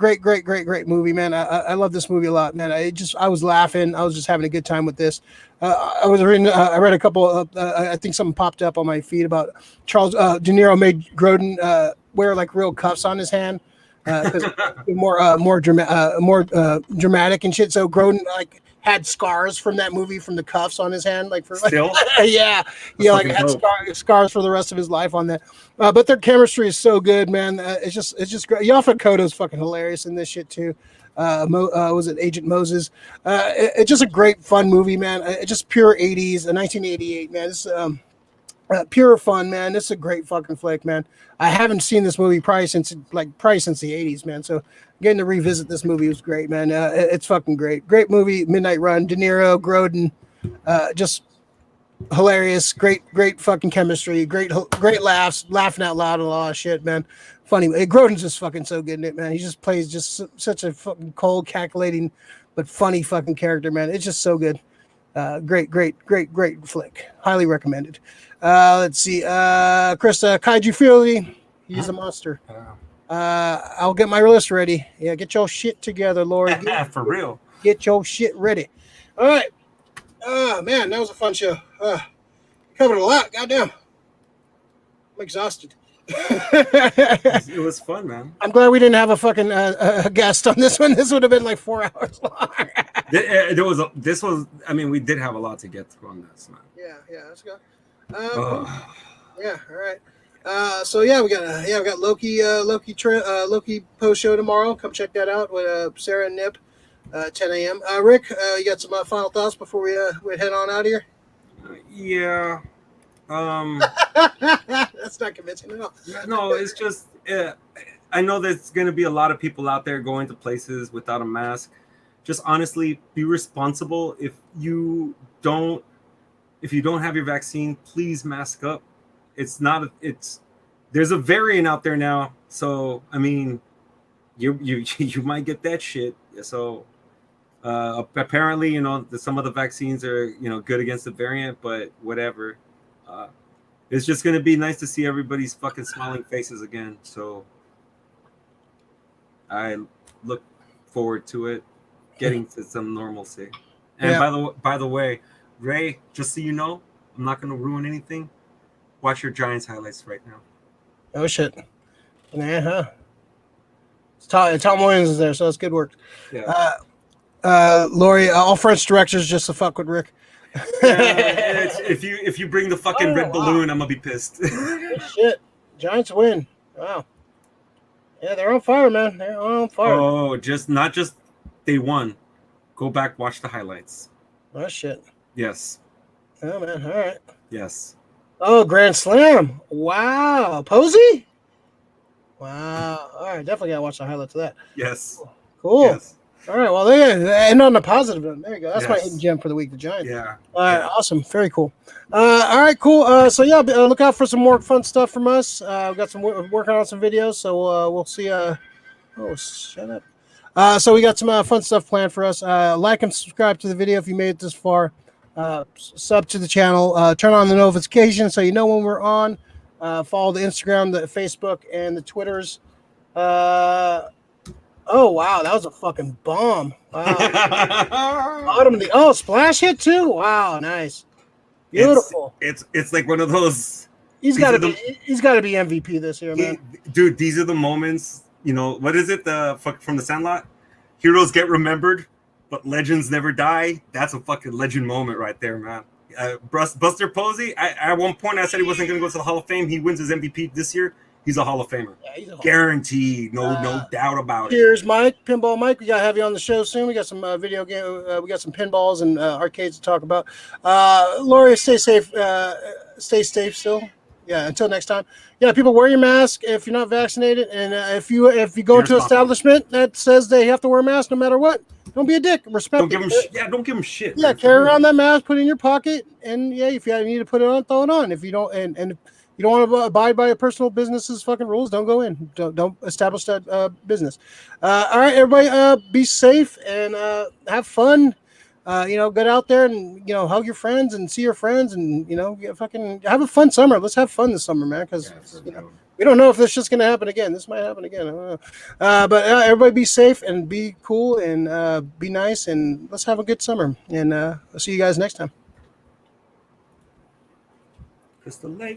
movie, man. I love this movie a lot, man. I was laughing. I was just having a good time with this. I read a couple. I think something popped up on my feed about Charles De Niro made Grodin wear like real cuffs on his hand because more dramatic and shit. So Grodin had scars from that movie from the cuffs on his hand, still. Had scars for the rest of his life on that. But their chemistry is so good, man. It's just great. Yaphet Kotto's fucking hilarious in this shit too. Was it Agent Moses? It's just a great fun movie, man. It's just pure 80s, 1988, man. It's pure fun, man. This is a great fucking flick, man. I haven't seen this movie probably since the 80s, man. So getting to revisit this movie was great, man. It's fucking great. Great movie, Midnight Run. De Niro, Grodin, just hilarious. Great fucking chemistry. Great laughs, laughing out loud, a lot of shit, man. Funny. Grodin's just fucking so good in it, man. He just plays such a fucking cold, calculating, but funny fucking character, man. It's just so good. Great flick. Highly recommended. Let's see. Chris, Kaiju Fury. He's a monster. I'll get my list ready. Yeah, get your shit together, Lori. For real. Get your shit ready. All right. Man, that was a fun show. Covered a lot. Goddamn. I'm exhausted. It was fun, man. I'm glad we didn't have a fucking guest on this one. This would have been like 4 hours long. I mean, we did have a lot to get through on this, man. Yeah, let's go. Yeah, all right. So yeah, we got Loki post show tomorrow. Come check that out with Sarah and Nip, 10 a.m. Rick, you got some final thoughts before we head on out of here? Yeah. That's not convincing at all. No, it's just I know there's going to be a lot of people out there going to places without a mask. Just honestly, be responsible. If you don't have your vaccine, please mask up. There's a variant out there now, so I mean, you might get that shit. So apparently, some of the vaccines are good against the variant, but whatever. It's just gonna be nice to see everybody's fucking smiling faces again. So I look forward to it getting to some normalcy. And yeah. By the way, Ray, just so you know, I'm not gonna ruin anything. Watch your Giants highlights right now. Oh shit! Yeah, huh? Tom Williams is there, so that's good work. Yeah. Lori, all French directors just to fuck with Rick. If you bring the fucking red balloon, I'm gonna be pissed. Shit, Giants win! Wow. Yeah, they're on fire, man. They're on fire. Oh, not just they won. Go back, watch the highlights. Oh shit. Yes. Oh man, all right. Yes. Oh, Grand Slam! Wow, Posey. Wow. All right, definitely gotta watch the highlights of that. Yes. Cool. Yes. All right, well, they end on a positive note. There you go. That's my hidden gem for the week, the Giants. Yeah. All right, awesome. Very cool. All right, cool. So, yeah, look out for some more fun stuff from us. We've got working on some videos, so we'll see. Oh, shut up. So we got some fun stuff planned for us. Like and subscribe to the video if you made it this far. Sub to the channel. Turn on the notification so you know when we're on. Follow the Instagram, the Facebook, and the Twitters. Oh wow, that was a fucking bomb! Wow, bottom of the splash hit too. Wow, nice, beautiful. It's like one of those. He's got to be MVP this year, man. Dude, these are the moments. What is it? The fuck from the Sandlot? Heroes get remembered, but legends never die. That's a fucking legend moment right there, man. Buster Posey. At one point, I said he wasn't going to go to the Hall of Fame. He wins his MVP this year. He's a Hall of Famer. Yeah, he's guaranteed. No doubt about it. Here's Mike, Pinball Mike. We got to have you on the show soon. We got some video game. We got some pinballs and arcades to talk about. Lori, stay safe. Stay safe still. Yeah, until next time. Yeah, people, wear your mask if you're not vaccinated. And if you go into an establishment that says they have to wear a mask no matter what, don't be a dick. Respect. Don't give them shit. Yeah, carry around that mask, put it in your pocket. And yeah, if you need to put it on, throw it on. If you don't, and you don't want to abide by a personal business's fucking rules, don't go in. Don't establish that business. All right, everybody, be safe and have fun. Get out there and hug your friends and see your friends and fucking have a fun summer. Let's have fun this summer, man, because we don't know if this is just gonna happen again. This might happen again. I don't know. But everybody be safe and be cool and be nice and let's have a good summer. And I'll see you guys next time. Crystal Lake.